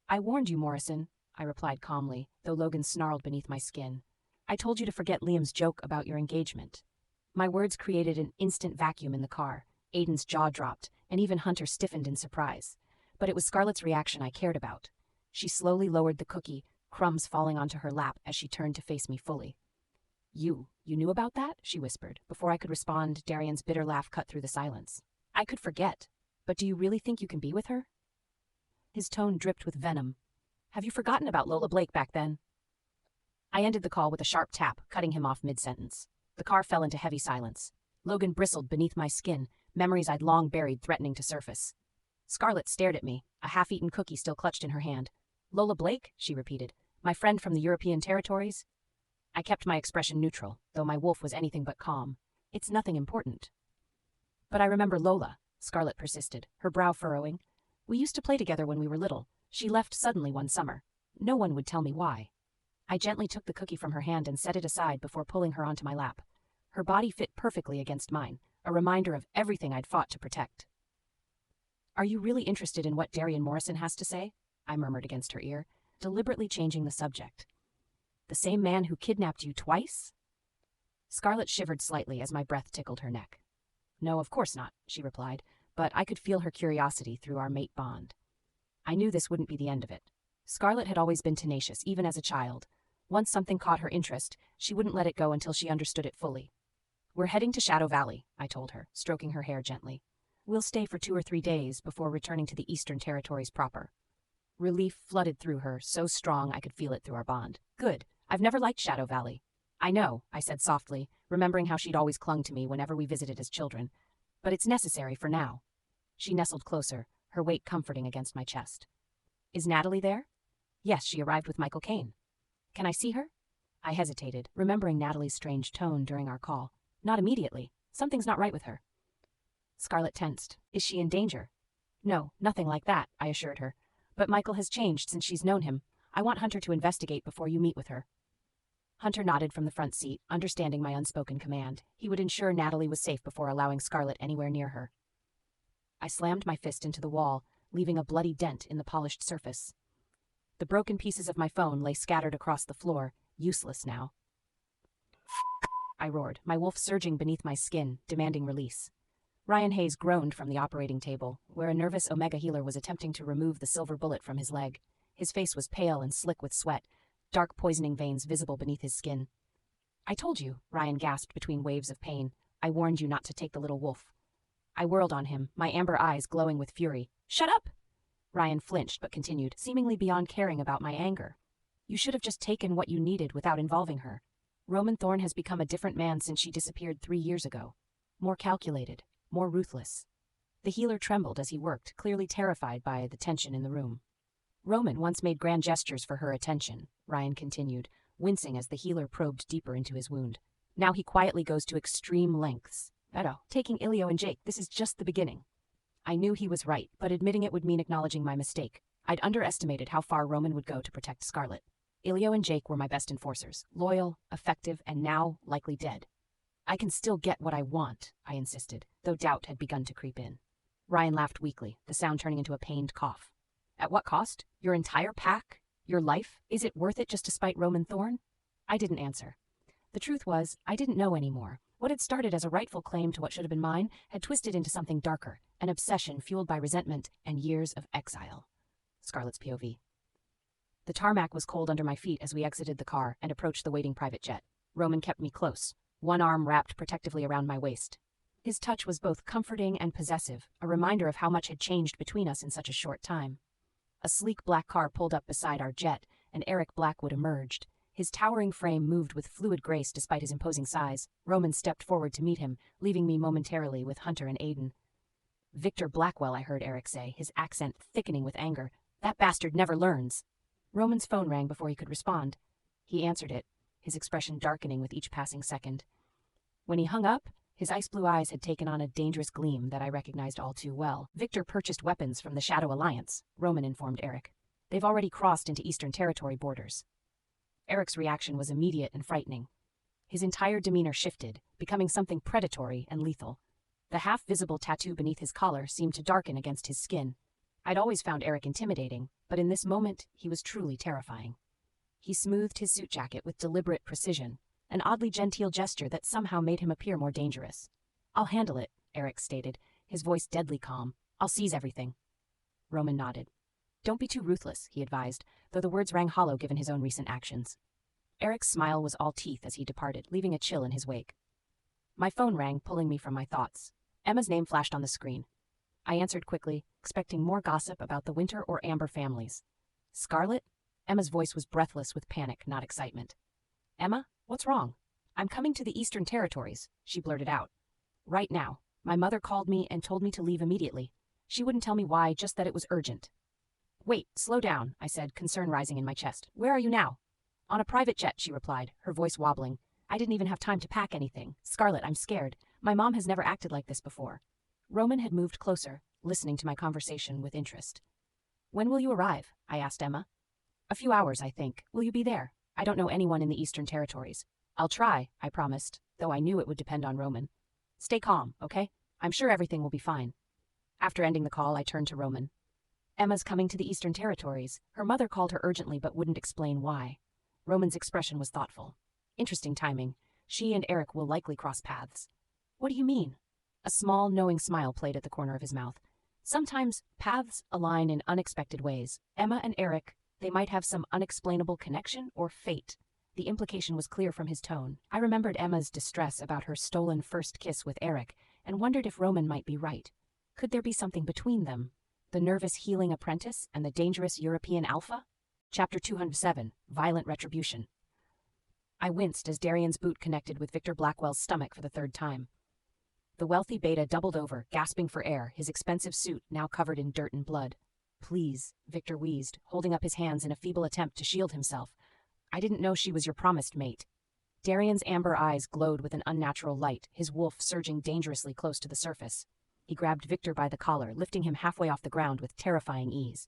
I warned you, Morrison, I replied calmly, though Logan snarled beneath my skin. I told you to forget Liam's joke about your engagement. My words created an instant vacuum in the car. Aiden's jaw dropped, and even Hunter stiffened in surprise. But it was Scarlett's reaction I cared about. She slowly lowered the cookie, crumbs falling onto her lap as she turned to face me fully. You knew about that? She whispered. Before I could respond, Darian's bitter laugh cut through the silence. I could forget, but do you really think you can be with her? His tone dripped with venom. Have you forgotten about Lola Blake back then? I ended the call with a sharp tap, cutting him off mid-sentence. The car fell into heavy silence. Logan bristled beneath my skin, memories I'd long buried threatening to surface. Scarlett stared at me, a half-eaten cookie still clutched in her hand. Lola Blake? She repeated. My friend from the European territories? I kept my expression neutral, though my wolf was anything but calm. It's nothing important. But I remember Lola, Scarlett persisted, her brow furrowing. We used to play together when we were little. She left suddenly one summer. No one would tell me why. I gently took the cookie from her hand and set it aside before pulling her onto my lap. Her body fit perfectly against mine, a reminder of everything I'd fought to protect. Are you really interested in what Darian Morrison has to say? I murmured against her ear, deliberately changing the subject. The same man who kidnapped you twice? Scarlett shivered slightly as my breath tickled her neck. No, of course not, she replied, but I could feel her curiosity through our mate bond. I knew this wouldn't be the end of it. Scarlett had always been tenacious, even as a child. Once something caught her interest, she wouldn't let it go until she understood it fully. We're heading to Shadow Valley, I told her, stroking her hair gently. We'll stay for 2 or 3 days before returning to the Eastern Territories proper. Relief flooded through her, so strong I could feel it through our bond. Good. I've never liked Shadow Valley. I know, I said softly, remembering how she'd always clung to me whenever we visited as children. But it's necessary for now. She nestled closer, her weight comforting against my chest. Is Natalie there? Yes, she arrived with Michael Caine. Can I see her? I hesitated, remembering Natalie's strange tone during our call. Not immediately. Something's not right with her. Scarlett tensed. Is she in danger? No, nothing like that, I assured her. But Michael has changed since she's known him. I want Hunter to investigate before you meet with her. Hunter nodded from the front seat, understanding my unspoken command. He would ensure Natalie was safe before allowing Scarlett anywhere near her. I slammed my fist into the wall, leaving a bloody dent in the polished surface. The broken pieces of my phone lay scattered across the floor, useless now. I roared, my wolf surging beneath my skin, demanding release. Ryan Hayes groaned from the operating table, where a nervous Omega healer was attempting to remove the silver bullet from his leg. His face was pale and slick with sweat, dark poisoning veins visible beneath his skin. I told you, Ryan gasped between waves of pain. I warned you not to take the little wolf. I whirled on him, my amber eyes glowing with fury. Shut up! Ryan flinched but continued, seemingly beyond caring about my anger. You should have just taken what you needed without involving her. Roman Thorne has become a different man since she disappeared 3 years ago. More calculated, more ruthless. The healer trembled as he worked, clearly terrified by the tension in the room. Roman once made grand gestures for her attention, Ryan continued, wincing as the healer probed deeper into his wound. Now he quietly goes to extreme lengths. Taking Elio and Jake, this is just the beginning. I knew he was right, but admitting it would mean acknowledging my mistake. I'd underestimated how far Roman would go to protect Scarlett. Elio and Jake were my best enforcers, loyal, effective, and now likely dead. I can still get what I want, I insisted, though doubt had begun to creep in. Ryan laughed weakly, the sound turning into a pained cough. At what cost? Your entire pack? Your life? Is it worth it just to spite Roman Thorne? I didn't answer. The truth was, I didn't know anymore. What had started as a rightful claim to what should have been mine had twisted into something darker, an obsession fueled by resentment and years of exile. Scarlett's POV. The tarmac was cold under my feet as we exited the car and approached the waiting private jet. Roman kept me close, one arm wrapped protectively around my waist. His touch was both comforting and possessive, a reminder of how much had changed between us in such a short time. A sleek black car pulled up beside our jet, and Eric Blackwood emerged. His towering frame moved with fluid grace despite his imposing size. Roman stepped forward to meet him, leaving me momentarily with Hunter and Aiden. Victor Blackwell, I heard Eric say, his accent thickening with anger. That bastard never learns. Roman's phone rang before he could respond. He answered it, his expression darkening with each passing second. When he hung up, his ice-blue eyes had taken on a dangerous gleam that I recognized all too well. Victor purchased weapons from the Shadow Alliance, Roman informed Eric. They've already crossed into Eastern Territory borders. Eric's reaction was immediate and frightening. His entire demeanor shifted, becoming something predatory and lethal. The half-visible tattoo beneath his collar seemed to darken against his skin. I'd always found Eric intimidating, but in this moment, he was truly terrifying. He smoothed his suit jacket with deliberate precision, an oddly genteel gesture that somehow made him appear more dangerous. I'll handle it, Eric stated, his voice deadly calm. I'll seize everything. Roman nodded. Don't be too ruthless, he advised, though the words rang hollow given his own recent actions. Eric's smile was all teeth as he departed, leaving a chill in his wake. My phone rang, pulling me from my thoughts. Emma's name flashed on the screen. I answered quickly, expecting more gossip about the Winter or Amber families. Scarlet? Emma's voice was breathless with panic, not excitement. Emma, what's wrong? I'm coming to the Eastern Territories, she blurted out. Right now. My mother called me and told me to leave immediately. She wouldn't tell me why, just that it was urgent. Wait, slow down, I said, concern rising in my chest. Where are you now? On a private jet, she replied, her voice wobbling. I didn't even have time to pack anything. Scarlet, I'm scared. My mom has never acted like this before. Roman had moved closer, listening to my conversation with interest. When will you arrive? I asked Emma. A few hours, I think. Will you be there? I don't know anyone in the Eastern Territories. I'll try, I promised, though I knew it would depend on Roman. Stay calm, okay? I'm sure everything will be fine. After ending the call, I turned to Roman. Emma's coming to the Eastern Territories. Her mother called her urgently but wouldn't explain why. Roman's expression was thoughtful. Interesting timing. She and Eric will likely cross paths. What do you mean? A small, knowing smile played at the corner of his mouth. Sometimes paths align in unexpected ways. Emma and Eric, they might have some unexplainable connection or fate. The implication was clear from his tone. I remembered Emma's distress about her stolen first kiss with Eric and wondered if Roman might be right. Could there be something between them? The nervous healing apprentice and the dangerous European alpha? Chapter 207, Violent Retribution. I winced as Darian's boot connected with Victor Blackwell's stomach for the third time. The wealthy beta doubled over, gasping for air, his expensive suit now covered in dirt and blood. Please, Victor wheezed, holding up his hands in a feeble attempt to shield himself. I didn't know she was your promised mate. Darian's amber eyes glowed with an unnatural light, his wolf surging dangerously close to the surface. He grabbed Victor by the collar, lifting him halfway off the ground with terrifying ease.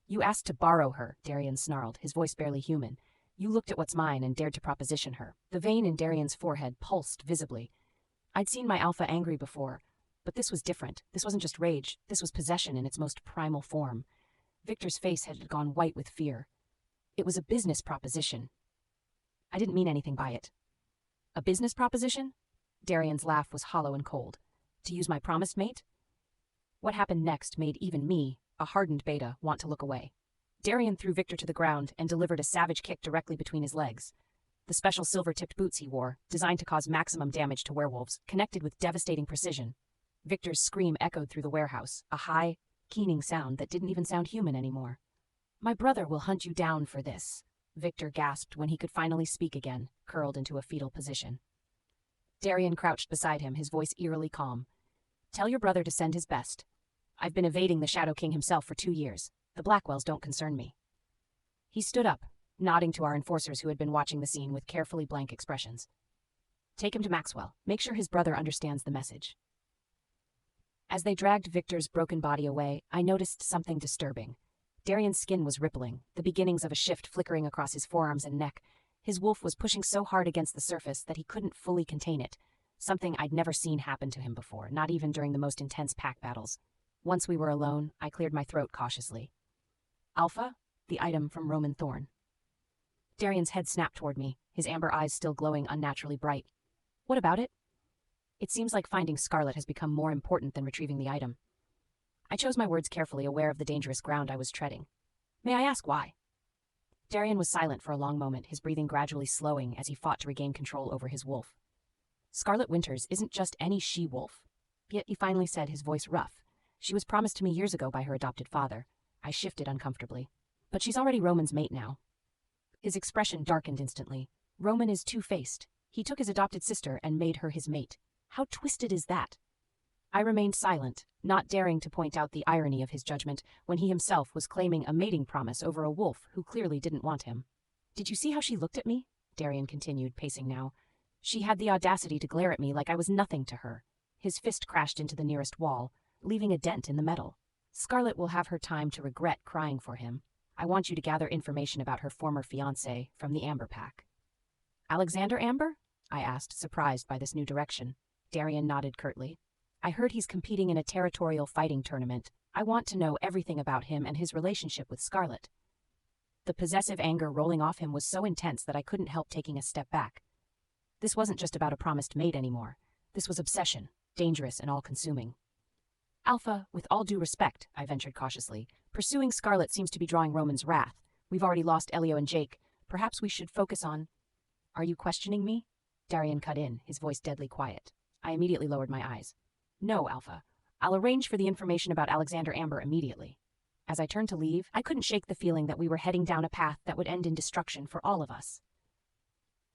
You asked to borrow her, Darian snarled, his voice barely human. You looked at what's mine and dared to proposition her. The vein in Darian's forehead pulsed visibly. I'd seen my alpha angry before, but this was different. This wasn't just rage, this was possession in its most primal form. Victor's face had gone white with fear. It was a business proposition. I didn't mean anything by it. A business proposition? Darian's laugh was hollow and cold. To use my promised mate? What happened next made even me, a hardened beta, want to look away. Darian threw Victor to the ground and delivered a savage kick directly between his legs. The special silver-tipped boots he wore, designed to cause maximum damage to werewolves, connected with devastating precision. Victor's scream echoed through the warehouse, a high, keening sound that didn't even sound human anymore. My brother will hunt you down for this, Victor gasped when he could finally speak again, curled into a fetal position. Darian crouched beside him, his voice eerily calm. Tell your brother to send his best. I've been evading the Shadow King himself for 2 years. The Blackwells don't concern me. He stood up, nodding to our enforcers who had been watching the scene with carefully blank expressions. Take him to Maxwell. Make sure his brother understands the message. As they dragged Victor's broken body away, I noticed something disturbing. Darian's skin was rippling, the beginnings of a shift flickering across his forearms and neck. His wolf was pushing so hard against the surface that he couldn't fully contain it, something I'd never seen happen to him before, not even during the most intense pack battles. Once we were alone, I cleared my throat cautiously. Alpha, the item from Roman Thorn. Darian's head snapped toward me, his amber eyes still glowing unnaturally bright. What about it? It seems like finding Scarlet has become more important than retrieving the item. I chose my words carefully, aware of the dangerous ground I was treading. May I ask why? Darian was silent for a long moment, his breathing gradually slowing as he fought to regain control over his wolf. Scarlet Winters isn't just any she-wolf. Yet he finally said, his voice rough. She was promised to me years ago by her adopted father. I shifted uncomfortably. But she's already Roman's mate now. His expression darkened instantly. Roman is two-faced. He took his adopted sister and made her his mate. How twisted is that? I remained silent, not daring to point out the irony of his judgment when he himself was claiming a mating promise over a wolf who clearly didn't want him. "Did you see how she looked at me?" Darian continued, pacing now. "She had the audacity to glare at me like I was nothing to her." His fist crashed into the nearest wall, leaving a dent in the metal. "Scarlet will have her time to regret crying for him. I want you to gather information about her former fiancé from the Amber Pack." "Alexander Amber?" I asked, surprised by this new direction. Darian nodded curtly. "I heard he's competing in a territorial fighting tournament. I want to know everything about him and his relationship with Scarlet." The possessive anger rolling off him was so intense that I couldn't help taking a step back. This wasn't just about a promised mate anymore. This was obsession, dangerous and all-consuming. "Alpha, with all due respect," I ventured cautiously, "pursuing Scarlet seems to be drawing Roman's wrath. We've already lost Elio and Jake. Perhaps we should focus on—" "Are you questioning me?" Darian cut in, his voice deadly quiet. I immediately lowered my eyes. "No, Alpha. I'll arrange for the information about Alexander Amber immediately." As I turned to leave, I couldn't shake the feeling that we were heading down a path that would end in destruction for all of us.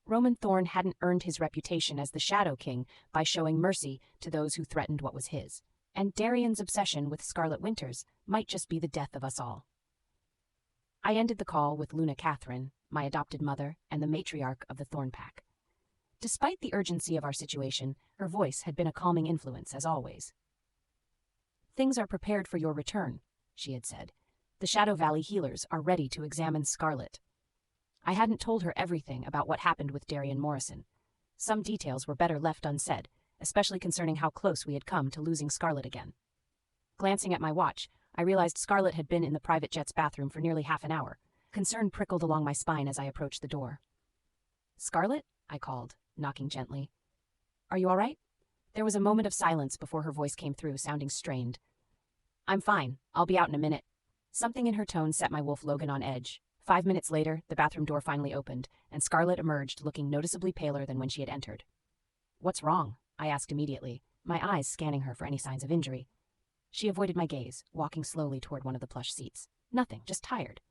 Roman Thorne hadn't earned his reputation as the Shadow King by showing mercy to those who threatened what was his, and Darian's obsession with Scarlet Winters might just be the death of us all. I ended the call with Luna Catherine, my adopted mother, and the matriarch of the Thorn Pack. Despite the urgency of our situation, her voice had been a calming influence, as always. "Things are prepared for your return," she had said. "The Shadow Valley healers are ready to examine Scarlet." I hadn't told her everything about what happened with Darian Morrison. Some details were better left unsaid, especially concerning how close we had come to losing Scarlet again. Glancing at my watch, I realized Scarlet had been in the private jet's bathroom for nearly half an hour. Concern prickled along my spine as I approached the door. "Scarlet?" I called, knocking gently. "Are you all right?" There was a moment of silence before her voice came through, sounding strained. "I'm fine. I'll be out in a minute." Something in her tone set my wolf Logan on edge. 5 minutes later, the bathroom door finally opened, and Scarlet emerged, looking noticeably paler than when she had entered. "What's wrong?" I asked immediately, my eyes scanning her for any signs of injury. She avoided my gaze, walking slowly toward one of the plush seats. "Nothing, just tired."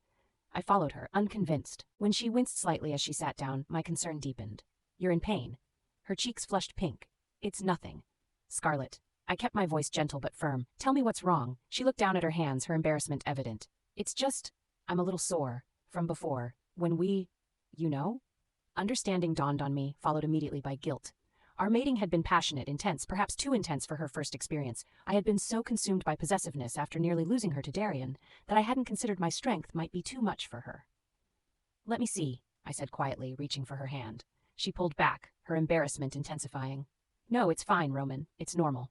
I followed her, unconvinced. When she winced slightly as she sat down, my concern deepened. "You're in pain." Her cheeks flushed pink. "It's nothing." "Scarlet." I kept my voice gentle but firm. "Tell me what's wrong." She looked down at her hands, her embarrassment evident. "It's just, I'm a little sore. From before. When we, you know?" Understanding dawned on me, followed immediately by guilt. Our mating had been passionate, intense, perhaps too intense for her first experience. I had been so consumed by possessiveness after nearly losing her to Darian that I hadn't considered my strength might be too much for her. "Let me see," I said quietly, reaching for her hand. She pulled back, her embarrassment intensifying. "No, it's fine, Roman. It's normal."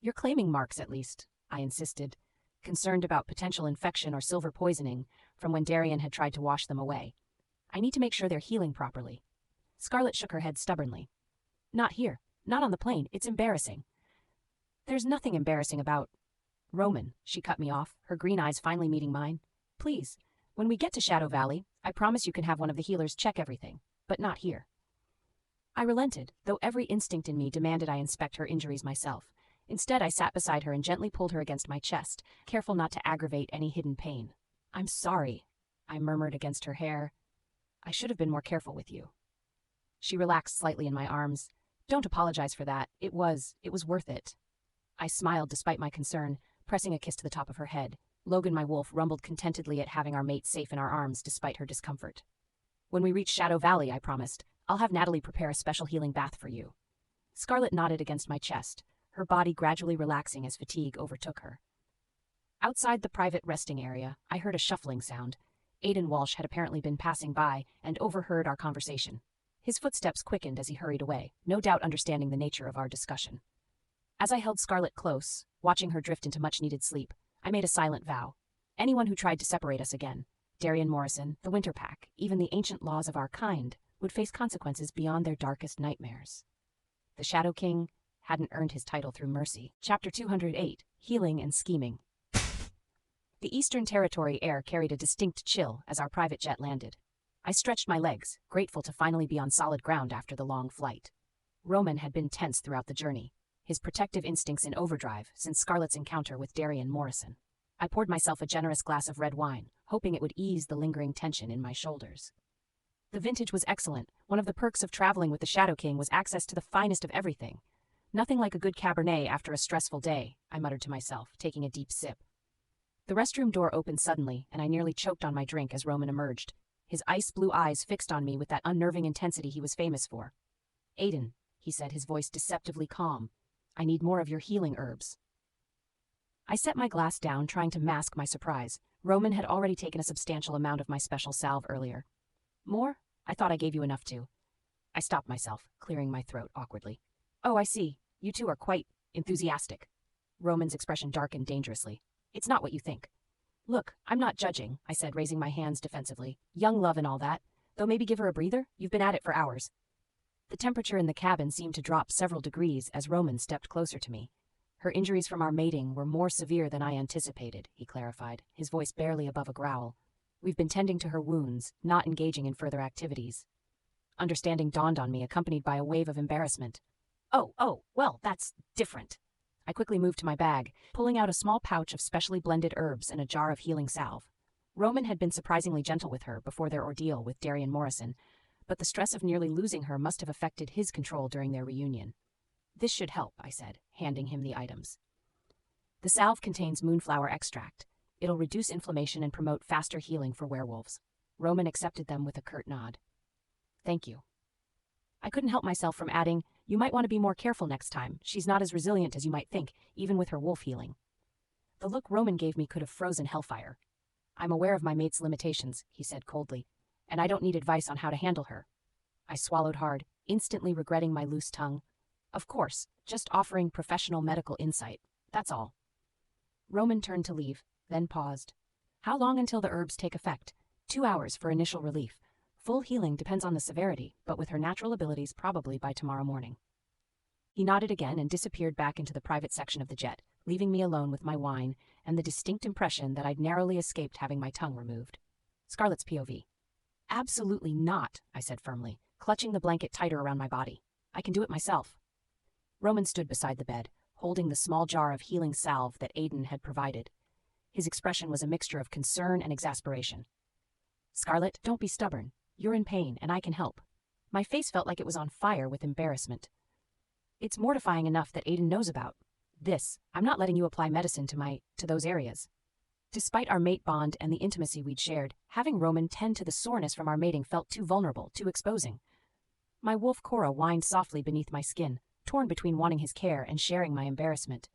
"You're claiming marks, at least," I insisted, concerned about potential infection or silver poisoning from when Darian had tried to wash them away. "I need to make sure they're healing properly." Scarlet shook her head stubbornly. "Not here. Not on the plane. It's embarrassing." "There's nothing embarrassing about—" "Roman," she cut me off, her green eyes finally meeting mine. "Please, when we get to Shadow Valley, I promise you can have one of the healers check everything, but not here." I relented, though every instinct in me demanded I inspect her injuries myself. Instead, I sat beside her and gently pulled her against my chest, careful not to aggravate any hidden pain. "I'm sorry," I murmured against her hair. "I should have been more careful with you." She relaxed slightly in my arms. "Don't apologize for that. It was worth it." I smiled despite my concern, pressing a kiss to the top of her head. Logan, my wolf, rumbled contentedly at having our mate safe in our arms despite her discomfort. "When we reach Shadow Valley," I promised, "I'll have Natalie prepare a special healing bath for you." Scarlet nodded against my chest, her body gradually relaxing as fatigue overtook her. Outside the private resting area, I heard a shuffling sound. Aidan Walsh had apparently been passing by and overheard our conversation. His footsteps quickened as he hurried away, no doubt understanding the nature of our discussion. As I held Scarlet close, watching her drift into much-needed sleep, I made a silent vow. Anyone who tried to separate us again, Darian Morrison, the Winter Pack, even the ancient laws of our kind, would face consequences beyond their darkest nightmares. The Shadow King hadn't earned his title through mercy. Chapter 208, Healing and Scheming. The Eastern Territory air carried a distinct chill as our private jet landed. I stretched my legs, grateful to finally be on solid ground after the long flight. Roman had been tense throughout the journey, his protective instincts in overdrive since Scarlet's encounter with Darian Morrison. I poured myself a generous glass of red wine, hoping it would ease the lingering tension in my shoulders. The vintage was excellent. One of the perks of traveling with the Shadow King was access to the finest of everything. Nothing like a good Cabernet after a stressful day, I muttered to myself, taking a deep sip. The restroom door opened suddenly, and I nearly choked on my drink as Roman emerged, his ice-blue eyes fixed on me with that unnerving intensity he was famous for. "Aiden," he said, his voice deceptively calm, "I need more of your healing herbs." I set my glass down, trying to mask my surprise. Roman had already taken a substantial amount of my special salve earlier. "More? I thought I gave you enough to." I stopped myself, clearing my throat awkwardly. "Oh, I see. You two are quite enthusiastic." Roman's expression darkened dangerously. "It's not what you think." "Look, I'm not judging," I said, raising my hands defensively. "Young love and all that. Though maybe give her a breather? You've been at it for hours." The temperature in the cabin seemed to drop several degrees as Roman stepped closer to me. "Her injuries from our mating were more severe than I anticipated," he clarified, his voice barely above a growl. "We've been tending to her wounds, not engaging in further activities." Understanding dawned on me, accompanied by a wave of embarrassment. Oh, well, that's different." I quickly moved to my bag, pulling out a small pouch of specially blended herbs and a jar of healing salve. Roman had been surprisingly gentle with her before their ordeal with Darian Morrison, but the stress of nearly losing her must have affected his control during their reunion. "This should help," I said, handing him the items. "The salve contains moonflower extract. It'll reduce inflammation and promote faster healing for werewolves." Roman accepted them with a curt nod. "Thank you." I couldn't help myself from adding, "You might want to be more careful next time. She's not as resilient as you might think, even with her wolf healing." The look Roman gave me could have frozen hellfire. "I'm aware of my mate's limitations," he said coldly, "and I don't need advice on how to handle her." I swallowed hard, instantly regretting my loose tongue. "Of course, just offering professional medical insight. That's all." Roman turned to leave, then paused. "How long until the herbs take effect?" 2 hours for initial relief. Full healing depends on the severity, but with her natural abilities, probably by tomorrow morning." He nodded again and disappeared back into the private section of the jet, leaving me alone with my wine and the distinct impression that I'd narrowly escaped having my tongue removed. Scarlett's POV. "Absolutely not," I said firmly, clutching the blanket tighter around my body. "I can do it myself." Roman stood beside the bed, holding the small jar of healing salve that Aiden had provided. His expression was a mixture of concern and exasperation. "Scarlett, don't be stubborn. You're in pain, and I can help." My face felt like it was on fire with embarrassment. "It's mortifying enough that Aiden knows about this. I'm not letting you apply medicine to those areas." Despite our mate bond and the intimacy we'd shared, having Roman tend to the soreness from our mating felt too vulnerable, too exposing. My wolf Cora whined softly beneath my skin, torn between wanting his care and sharing my embarrassment.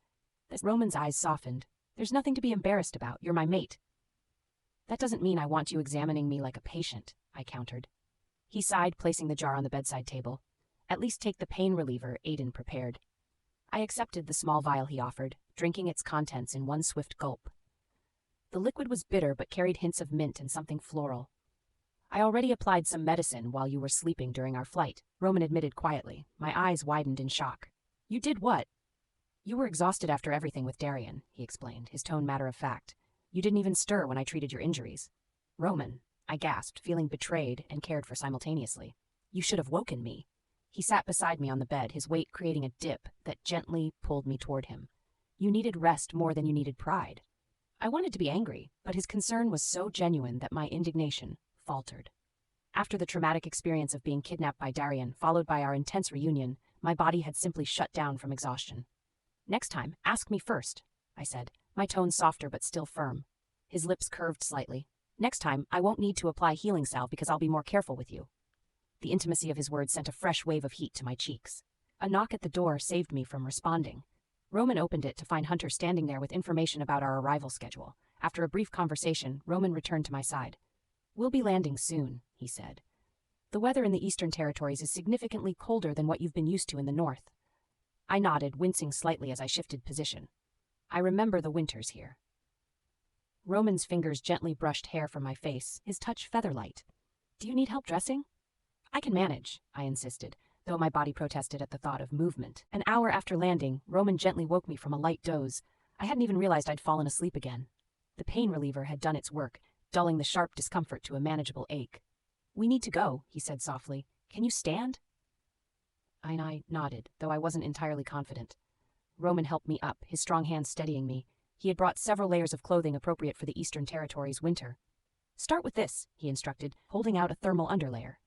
Roman's eyes softened. "There's nothing to be embarrassed about. You're my mate." "That doesn't mean I want you examining me like a patient," I countered. He sighed, placing the jar on the bedside table. "At least take the pain reliever Aiden prepared." I accepted the small vial he offered, drinking its contents in one swift gulp. The liquid was bitter but carried hints of mint and something floral. "I already applied some medicine while you were sleeping during our flight," Roman admitted quietly. My eyes widened in shock. "You did what?" "You were exhausted after everything with Darian," he explained, his tone matter of fact. "You didn't even stir when I treated your injuries." "Roman," I gasped, feeling betrayed and cared for simultaneously. "You should have woken me." He sat beside me on the bed, his weight creating a dip that gently pulled me toward him. "You needed rest more than you needed pride." I wanted to be angry, but his concern was so genuine that my indignation faltered. After the traumatic experience of being kidnapped by Darian, followed by our intense reunion, my body had simply shut down from exhaustion. "Next time, ask me first," I said, my tone softer but still firm. His lips curved slightly. "Next time, I won't need to apply healing salve because I'll be more careful with you." The intimacy of his words sent a fresh wave of heat to my cheeks. A knock at the door saved me from responding. Roman opened it to find Hunter standing there with information about our arrival schedule. After a brief conversation, Roman returned to my side. "We'll be landing soon," he said. "The weather in the Eastern Territories is significantly colder than what you've been used to in the North." I nodded, wincing slightly as I shifted position. "I remember the winters here." Roman's fingers gently brushed hair from my face, his touch feather-light. "Do you need help dressing?" "I can manage," I insisted, though my body protested at the thought of movement. An hour after landing, Roman gently woke me from a light doze. I hadn't even realized I'd fallen asleep again. The pain reliever had done its work, dulling the sharp discomfort to a manageable ache. "We need to go," he said softly. "Can you stand?" I nodded, though I wasn't entirely confident. Roman helped me up, his strong hands steadying me. He had brought several layers of clothing appropriate for the Eastern Territories' winter. "Start with this," he instructed, holding out a thermal underlayer.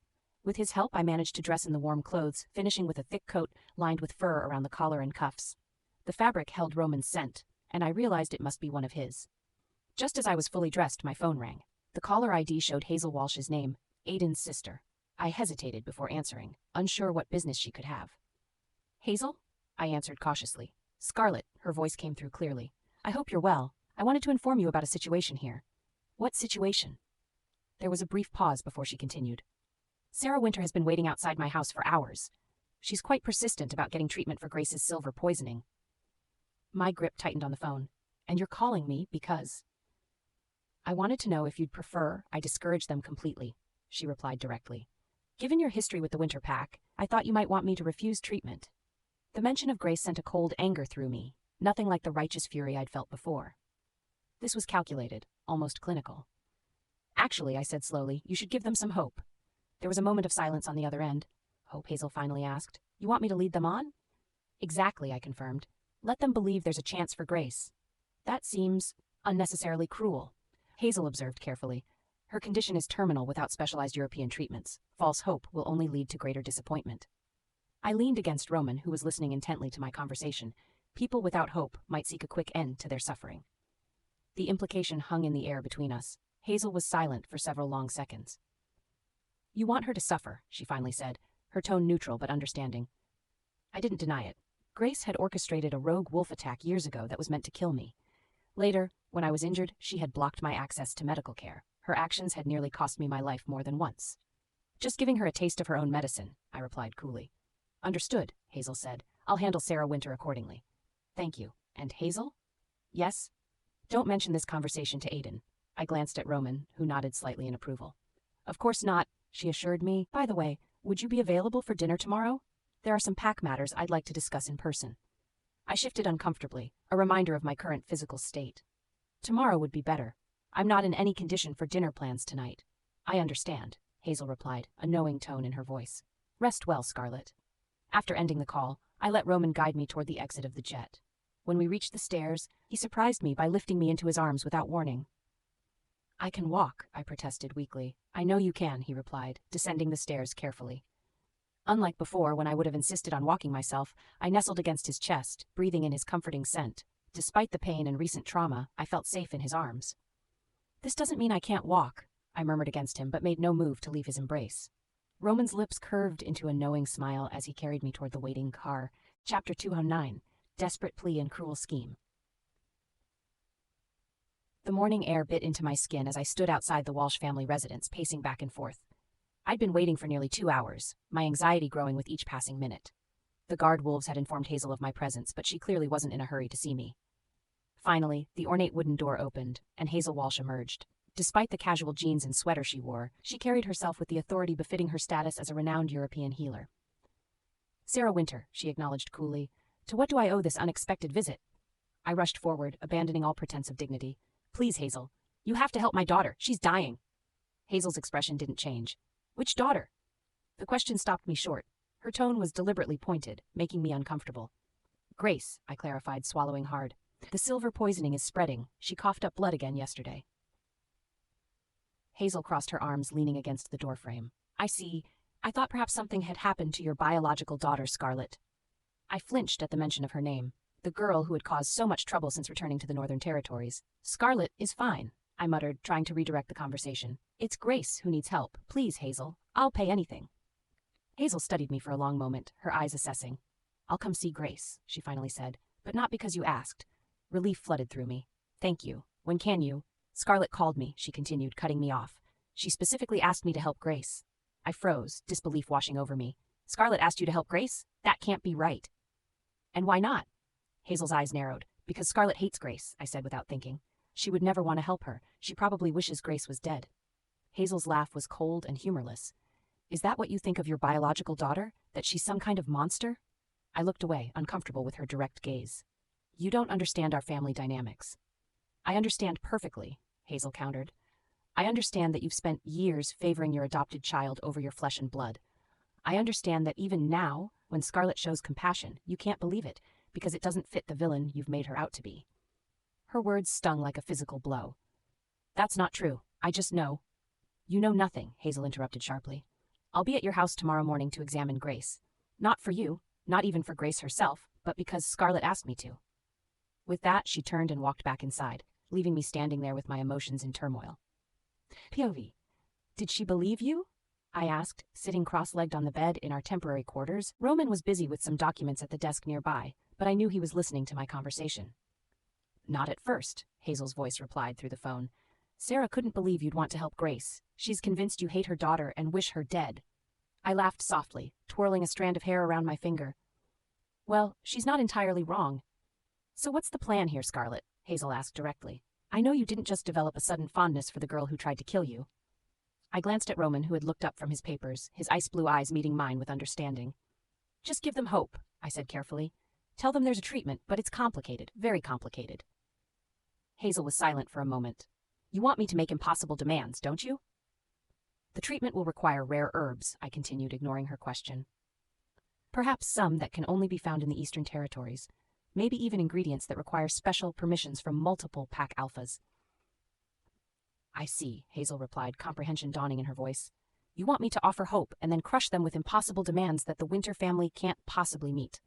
With his help, I managed to dress in the warm clothes, finishing with a thick coat lined with fur around the collar and cuffs. The fabric held Roman's scent, and I realized it must be one of his. Just as I was fully dressed, my phone rang. The caller ID showed Hazel Walsh's name, Aiden's sister. I hesitated before answering, unsure what business she could have. Hazel? I answered cautiously. Scarlett, her voice came through clearly. I hope you're well. I wanted to inform you about a situation here. What situation? There was a brief pause before she continued. Sarah Winter has been waiting outside my house for hours. She's quite persistent about getting treatment for Grace's silver poisoning. My grip tightened on the phone. And you're calling me because... I wanted to know if you'd prefer I discourage them completely, she replied directly. Given your history with the Winter Pack, I thought you might want me to refuse treatment. The mention of Grace sent a cold anger through me, nothing like the righteous fury I'd felt before. This was calculated, almost clinical. Actually, I said slowly, you should give them some hope. There was a moment of silence on the other end. Hope, Hazel finally asked. You want me to lead them on? Exactly, I confirmed. Let them believe there's a chance for Grace. That seems unnecessarily cruel, Hazel observed carefully. Her condition is terminal without specialized European treatments. False hope will only lead to greater disappointment. I leaned against Roman, who was listening intently to my conversation. People without hope might seek a quick end to their suffering. The implication hung in the air between us. Hazel was silent for several long seconds. You want her to suffer, she finally said, her tone neutral but understanding. I didn't deny it. Grace had orchestrated a rogue wolf attack years ago that was meant to kill me. Later, when I was injured, she had blocked my access to medical care. Her actions had nearly cost me my life more than once. Just giving her a taste of her own medicine, I replied coolly. Understood, Hazel said. I'll handle Sarah Winter accordingly. Thank you. And Hazel? Yes? Don't mention this conversation to Aiden. I glanced at Roman, who nodded slightly in approval. Of course not, she assured me. By the way, would you be available for dinner tomorrow? There are some pack matters I'd like to discuss in person. I shifted uncomfortably, a reminder of my current physical state. Tomorrow would be better. I'm not in any condition for dinner plans tonight. I understand, Hazel replied, a knowing tone in her voice. Rest well, Scarlett. After ending the call, I let Roman guide me toward the exit of the jet. When we reached the stairs, he surprised me by lifting me into his arms without warning. I can walk, I protested weakly. I know you can, he replied, descending the stairs carefully. Unlike before, when I would have insisted on walking myself, I nestled against his chest, breathing in his comforting scent. Despite the pain and recent trauma, I felt safe in his arms. This doesn't mean I can't walk, I murmured against him, but made no move to leave his embrace. Roman's lips curved into a knowing smile as he carried me toward the waiting car. Chapter 209, Desperate Plea and Cruel Scheme. The morning air bit into my skin as I stood outside the Walsh family residence, pacing back and forth. I'd been waiting for nearly 2 hours, my anxiety growing with each passing minute. The guard wolves had informed Hazel of my presence, but she clearly wasn't in a hurry to see me. Finally, the ornate wooden door opened, and Hazel Walsh emerged. Despite the casual jeans and sweater she wore, she carried herself with the authority befitting her status as a renowned European healer. Sarah Winter, she acknowledged coolly. To what do I owe this unexpected visit? I rushed forward, abandoning all pretense of dignity. Please, Hazel. You have to help my daughter. She's dying. Hazel's expression didn't change. Which daughter? The question stopped me short. Her tone was deliberately pointed, making me uncomfortable. Grace, I clarified, swallowing hard. The silver poisoning is spreading. She coughed up blood again yesterday. Hazel crossed her arms, leaning against the doorframe. I see. I thought perhaps something had happened to your biological daughter, Scarlett. I flinched at the mention of her name, the girl who had caused so much trouble since returning to the Northern Territories. Scarlett is fine, I muttered, trying to redirect the conversation. It's Grace who needs help. Please, Hazel. I'll pay anything. Hazel studied me for a long moment, her eyes assessing. I'll come see Grace, she finally said, but not because you asked. Relief flooded through me. Thank you. When can you? Scarlett called me, she continued, cutting me off. She specifically asked me to help Grace. I froze, disbelief washing over me. Scarlett asked you to help Grace? That can't be right. And why not? Hazel's eyes narrowed. Because Scarlett hates Grace, I said without thinking. She would never want to help her. She probably wishes Grace was dead. Hazel's laugh was cold and humorless. Is that what you think of your biological daughter? That she's some kind of monster? I looked away, uncomfortable with her direct gaze. You don't understand our family dynamics. I understand perfectly, Hazel countered. I understand that you've spent years favoring your adopted child over your flesh and blood. I understand that even now, when Scarlett shows compassion, you can't believe it, because it doesn't fit the villain you've made her out to be. Her words stung like a physical blow. That's not true. I just know. You know nothing, Hazel interrupted sharply. I'll be at your house tomorrow morning to examine Grace. Not for you, not even for Grace herself, but because Scarlett asked me to." With that, she turned and walked back inside, leaving me standing there with my emotions in turmoil. POV. Did she believe you? I asked, sitting cross-legged on the bed in our temporary quarters. Roman was busy with some documents at the desk nearby, but I knew he was listening to my conversation. "Not at first," Hazel's voice replied through the phone. "Sarah couldn't believe you'd want to help Grace. She's convinced you hate her daughter and wish her dead." I laughed softly, twirling a strand of hair around my finger. "Well, she's not entirely wrong." "So what's the plan here, Scarlett?" Hazel asked directly. "I know you didn't just develop a sudden fondness for the girl who tried to kill you." I glanced at Roman, who had looked up from his papers, his ice-blue eyes meeting mine with understanding. "Just give them hope," I said carefully. "Tell them there's a treatment, but it's complicated, very complicated." Hazel was silent for a moment. "You want me to make impossible demands, don't you?" "The treatment will require rare herbs," I continued, ignoring her question. "Perhaps some that can only be found in the Eastern Territories. Maybe even ingredients that require special permissions from multiple pack alphas." "I see," Hazel replied, comprehension dawning in her voice. "You want me to offer hope and then crush them with impossible demands that the Winter family can't possibly meet."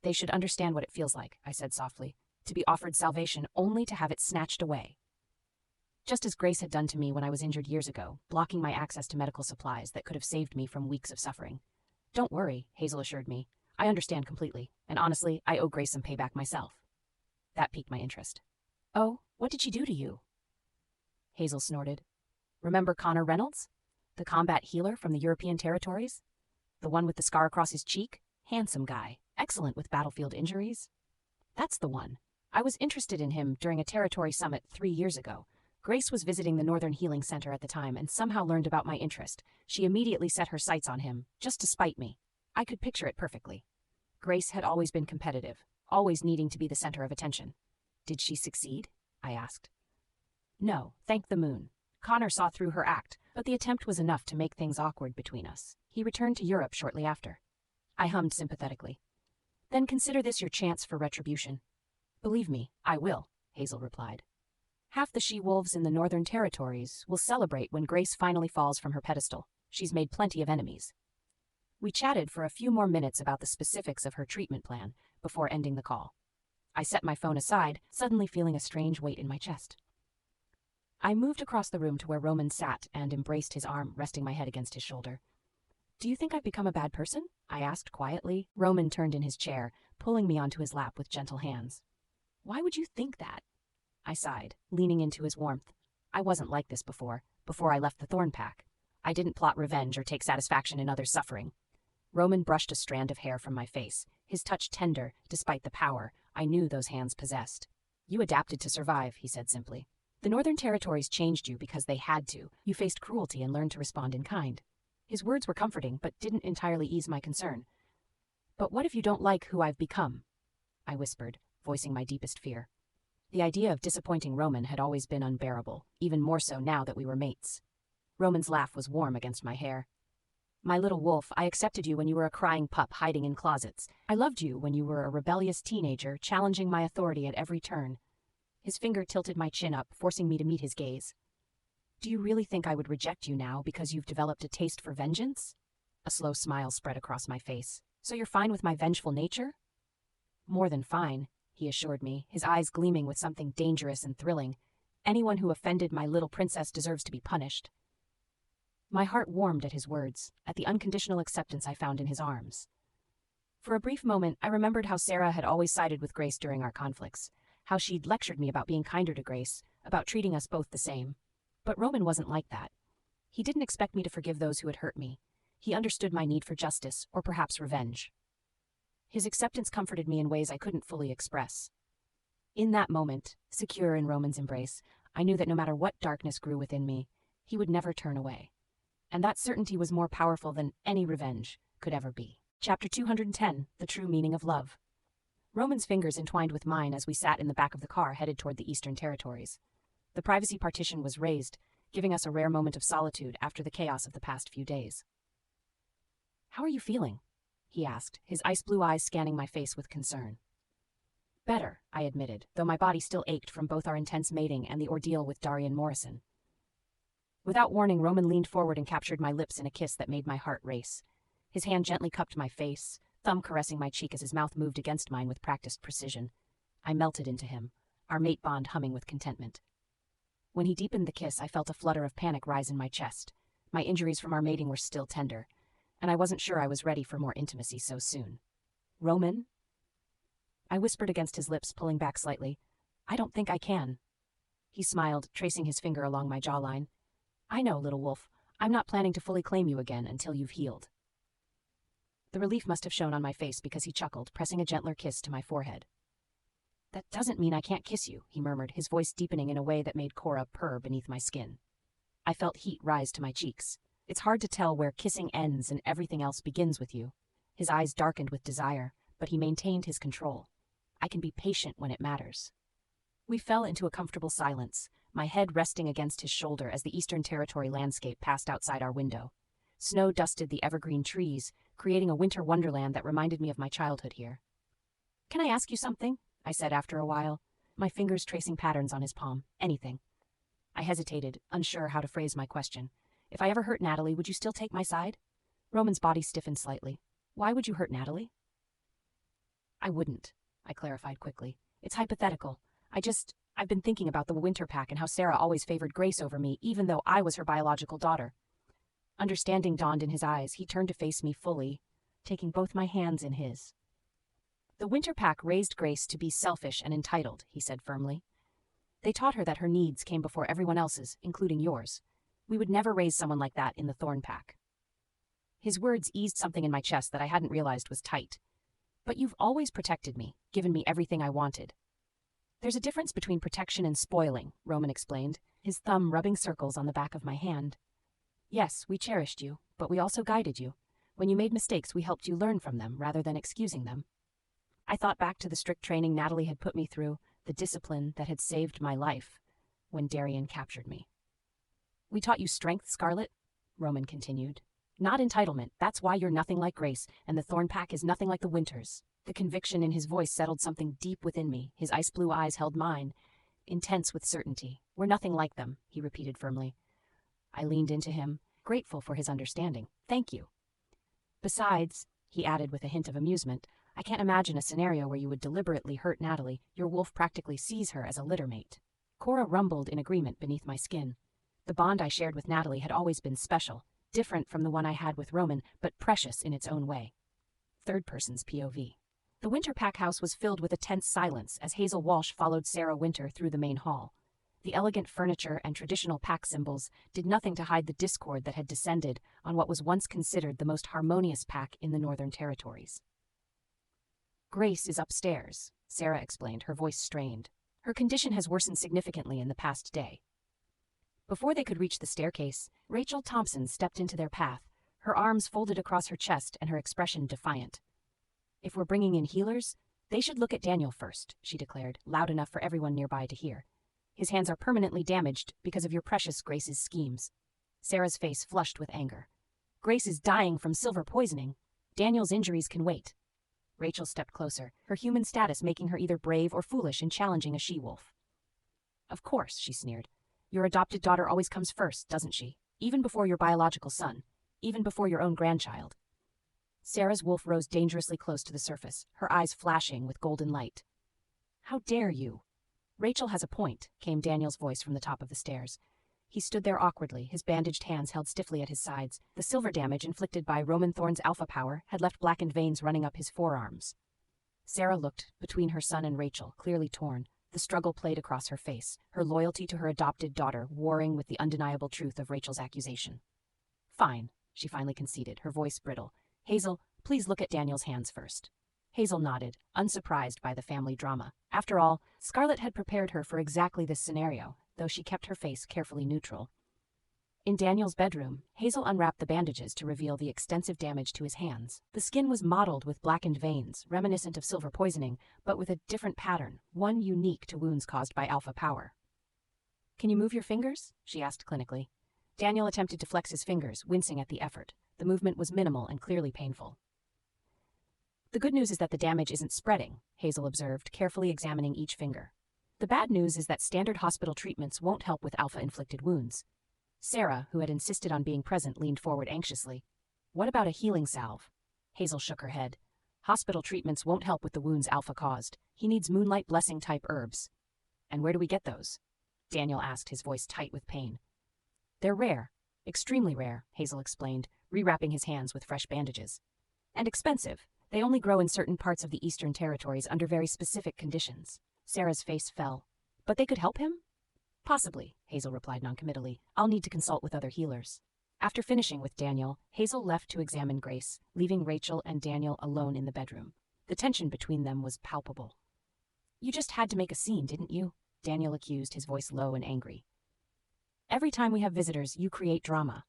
"They should understand what it feels like," I said softly, "to be offered salvation only to have it snatched away. Just as Grace had done to me when I was injured years ago, blocking my access to medical supplies that could have saved me from weeks of suffering." "Don't worry," Hazel assured me. "I understand completely, and honestly, I owe Grace some payback myself." That piqued my interest. "Oh, what did she do to you?" Hazel snorted. "Remember Connor Reynolds? The combat healer from the European territories? The one with the scar across his cheek? Handsome guy, excellent with battlefield injuries? That's the one. I was interested in him during a territory summit 3 years ago. Grace was visiting the Northern Healing Center at the time and somehow learned about my interest. She immediately set her sights on him, just to spite me. I could picture it perfectly. Grace had always been competitive, always needing to be the center of attention. Did she succeed? I asked. No, thank the moon. Connor saw through her act, but the attempt was enough to make things awkward between us. He returned to Europe shortly after. I hummed sympathetically. Then consider this your chance for retribution. Believe me, I will, Hazel replied. Half the she-wolves in the Northern Territories will celebrate when Grace finally falls from her pedestal. She's made plenty of enemies. We chatted for a few more minutes about the specifics of her treatment plan before ending the call. I set my phone aside, suddenly feeling a strange weight in my chest. I moved across the room to where Roman sat and embraced his arm, resting my head against his shoulder. Do you think I've become a bad person? I asked quietly. Roman turned in his chair, pulling me onto his lap with gentle hands. Why would you think that? I sighed, leaning into his warmth. I wasn't like this before I left the Thorn Pack. I didn't plot revenge or take satisfaction in others' suffering. Roman brushed a strand of hair from my face, his touch tender, despite the power I knew those hands possessed. You adapted to survive, he said simply. The Northern Territories changed you because they had to. You faced cruelty and learned to respond in kind. His words were comforting, but didn't entirely ease my concern. But what if you don't like who I've become? I whispered, voicing my deepest fear. The idea of disappointing Roman had always been unbearable, even more so now that we were mates. Roman's laugh was warm against my hair. My little wolf, I accepted you when you were a crying pup hiding in closets. I loved you when you were a rebellious teenager, challenging my authority at every turn. His finger tilted my chin up, forcing me to meet his gaze. Do you really think I would reject you now because you've developed a taste for vengeance? A slow smile spread across my face. So you're fine with my vengeful nature? More than fine, he assured me, his eyes gleaming with something dangerous and thrilling. Anyone who offended my little princess deserves to be punished. My heart warmed at his words, at the unconditional acceptance I found in his arms. For a brief moment, I remembered how Sarah had always sided with Grace during our conflicts, how she'd lectured me about being kinder to Grace, about treating us both the same. But Roman wasn't like that. He didn't expect me to forgive those who had hurt me. He understood my need for justice, or perhaps revenge. His acceptance comforted me in ways I couldn't fully express. In that moment, secure in Roman's embrace, I knew that no matter what darkness grew within me, he would never turn away. And that certainty was more powerful than any revenge could ever be. Chapter 210, The True Meaning of Love. Roman's fingers entwined with mine as we sat in the back of the car headed toward the Eastern Territories. The privacy partition was raised, giving us a rare moment of solitude after the chaos of the past few days. How are you feeling? He asked, his ice-blue eyes scanning my face with concern. Better, I admitted, though my body still ached from both our intense mating and the ordeal with Darian Morrison. Without warning, Roman leaned forward and captured my lips in a kiss that made my heart race. His hand gently cupped my face, thumb caressing my cheek as his mouth moved against mine with practiced precision. I melted into him, our mate bond humming with contentment. When he deepened the kiss, I felt a flutter of panic rise in my chest. My injuries from our mating were still tender, and I wasn't sure I was ready for more intimacy so soon. "Roman?" I whispered against his lips, pulling back slightly. "I don't think I can." He smiled, tracing his finger along my jawline. "I know, little wolf. I'm not planning to fully claim you again until you've healed." The relief must have shown on my face because he chuckled, pressing a gentler kiss to my forehead. "That doesn't mean I can't kiss you," he murmured, his voice deepening in a way that made Cora purr beneath my skin. I felt heat rise to my cheeks. "It's hard to tell where kissing ends and everything else begins with you." His eyes darkened with desire, but he maintained his control. "I can be patient when it matters." We fell into a comfortable silence, my head resting against his shoulder as the Eastern Territory landscape passed outside our window. Snow dusted the evergreen trees, creating a winter wonderland that reminded me of my childhood here. "Can I ask you something?" I said after a while, my fingers tracing patterns on his palm. "Anything." I hesitated, unsure how to phrase my question. "If I ever hurt Natalie, would you still take my side?" Roman's body stiffened slightly. "Why would you hurt Natalie?" "I wouldn't," I clarified quickly. "It's hypothetical. I've been thinking about the winter pack and how Sarah always favored Grace over me, even though I was her biological daughter." Understanding dawned in his eyes. He turned to face me fully, taking both my hands in his. "The winter pack raised Grace to be selfish and entitled," he said firmly. "They taught her that her needs came before everyone else's, including yours. We would never raise someone like that in the Thorn Pack." His words eased something in my chest that I hadn't realized was tight. "But you've always protected me, given me everything I wanted." "There's a difference between protection and spoiling," Roman explained, his thumb rubbing circles on the back of my hand. "Yes, we cherished you, but we also guided you. When you made mistakes, we helped you learn from them rather than excusing them." I thought back to the strict training Natalie had put me through, the discipline that had saved my life when Darian captured me. "We taught you strength, Scarlet," Roman continued. "Not entitlement. That's why you're nothing like Grace, and the Thorn Pack is nothing like the Winters." The conviction in his voice settled something deep within me. His ice blue eyes held mine, intense with certainty. "We're nothing like them," he repeated firmly. I leaned into him, grateful for his understanding. "Thank you. Besides," he added with a hint of amusement, "I can't imagine a scenario where you would deliberately hurt Natalie. Your wolf practically sees her as a litter mate." Cora rumbled in agreement beneath my skin. The bond I shared with Natalie had always been special, different from the one I had with Roman, but precious in its own way. Third person's POV. The Winter Pack house was filled with a tense silence as Hazel Walsh followed Sarah Winter through the main hall. The elegant furniture and traditional pack symbols did nothing to hide the discord that had descended on what was once considered the most harmonious pack in the Northern Territories. "Grace is upstairs," Sarah explained, her voice strained. "Her condition has worsened significantly in the past day." Before they could reach the staircase, Rachel Thompson stepped into their path, her arms folded across her chest and her expression defiant. "If we're bringing in healers, they should look at Daniel first," she declared, loud enough for everyone nearby to hear. "His hands are permanently damaged because of your precious Grace's schemes." Sarah's face flushed with anger. "Grace is dying from silver poisoning. Daniel's injuries can wait." Rachel stepped closer, her human status making her either brave or foolish in challenging a she-wolf. "Of course," she sneered. "Your adopted daughter always comes first, doesn't she? Even before your biological son. Even before your own grandchild." Sarah's wolf rose dangerously close to the surface, her eyes flashing with golden light. "How dare you?" "Rachel has a point," came Daniel's voice from the top of the stairs. He stood there awkwardly, his bandaged hands held stiffly at his sides. The silver damage inflicted by Roman Thorn's alpha power had left blackened veins running up his forearms. Sarah looked between her son and Rachel, clearly torn. The struggle played across her face, her loyalty to her adopted daughter warring with the undeniable truth of Rachel's accusation. "Fine," she finally conceded, her voice brittle. "Hazel, please look at Daniel's hands first." Hazel nodded, unsurprised by the family drama. After all, Scarlett had prepared her for exactly this scenario, though she kept her face carefully neutral. In Daniel's bedroom, Hazel unwrapped the bandages to reveal the extensive damage to his hands. The skin was mottled with blackened veins, reminiscent of silver poisoning, but with a different pattern, one unique to wounds caused by alpha power. "Can you move your fingers?" she asked clinically. Daniel attempted to flex his fingers, wincing at the effort. The movement was minimal and clearly painful. "The good news is that the damage isn't spreading," Hazel observed, carefully examining each finger. "The bad news is that standard hospital treatments won't help with alpha-inflicted wounds." Sarah, who had insisted on being present, leaned forward anxiously. What about a healing salve? Hazel shook her head. Hospital treatments won't help with the wounds Alpha caused. He needs moonlight blessing type herbs. And where do we get those? Daniel asked, his voice tight with pain. They're rare. Extremely rare, Hazel explained, rewrapping his hands with fresh bandages. And expensive. They only grow in certain parts of the Eastern Territories under very specific conditions. Sarah's face fell. But they could help him? Possibly, Hazel replied noncommittally. I'll need to consult with other healers. After finishing with Daniel, Hazel left to examine Grace, leaving Rachel and Daniel alone in the bedroom. The tension between them was palpable. You just had to make a scene, didn't you? Daniel accused, his voice low and angry. Every time we have visitors, you create drama.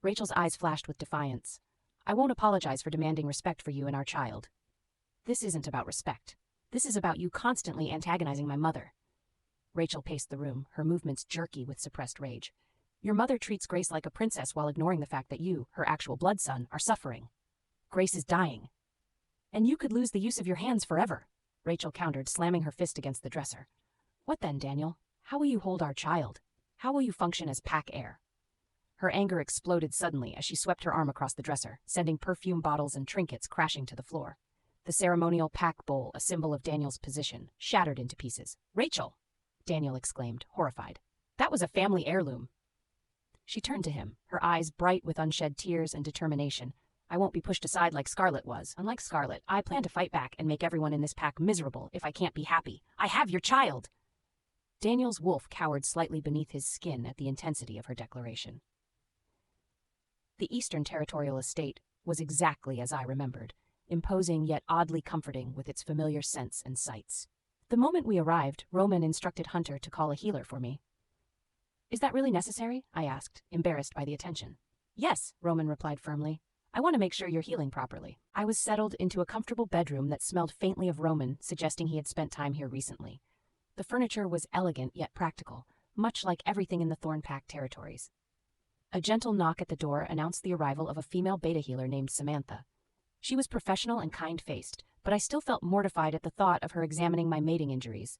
Rachel's eyes flashed with defiance. I won't apologize for demanding respect for you and our child. This isn't about respect. This is about you constantly antagonizing my mother. Rachel paced the room, her movements jerky with suppressed rage. Your mother treats Grace like a princess while ignoring the fact that you, her actual blood son, are suffering. Grace is dying. And you could lose the use of your hands forever, Rachel countered, slamming her fist against the dresser. What then, Daniel? How will you hold our child? How will you function as pack heir? Her anger exploded suddenly as she swept her arm across the dresser, sending perfume bottles and trinkets crashing to the floor. The ceremonial pack bowl, a symbol of Daniel's position, shattered into pieces. Rachel! Daniel exclaimed, horrified. That was a family heirloom. She turned to him, her eyes bright with unshed tears and determination. I won't be pushed aside like Scarlet was. Unlike Scarlet, I plan to fight back and make everyone in this pack miserable if I can't be happy. I have your child! Daniel's wolf cowered slightly beneath his skin at the intensity of her declaration. The Eastern Territorial Estate was exactly as I remembered, imposing yet oddly comforting with its familiar scents and sights. The moment we arrived, Roman instructed Hunter to call a healer for me. Is that really necessary? I asked, embarrassed by the attention. Yes, Roman replied firmly. I want to make sure you're healing properly. I was settled into a comfortable bedroom that smelled faintly of Roman, suggesting he had spent time here recently. The furniture was elegant yet practical, much like everything in the Thornpack territories. A gentle knock at the door announced the arrival of a female beta healer named Samantha. She was professional and kind-faced, but I still felt mortified at the thought of her examining my mating injuries.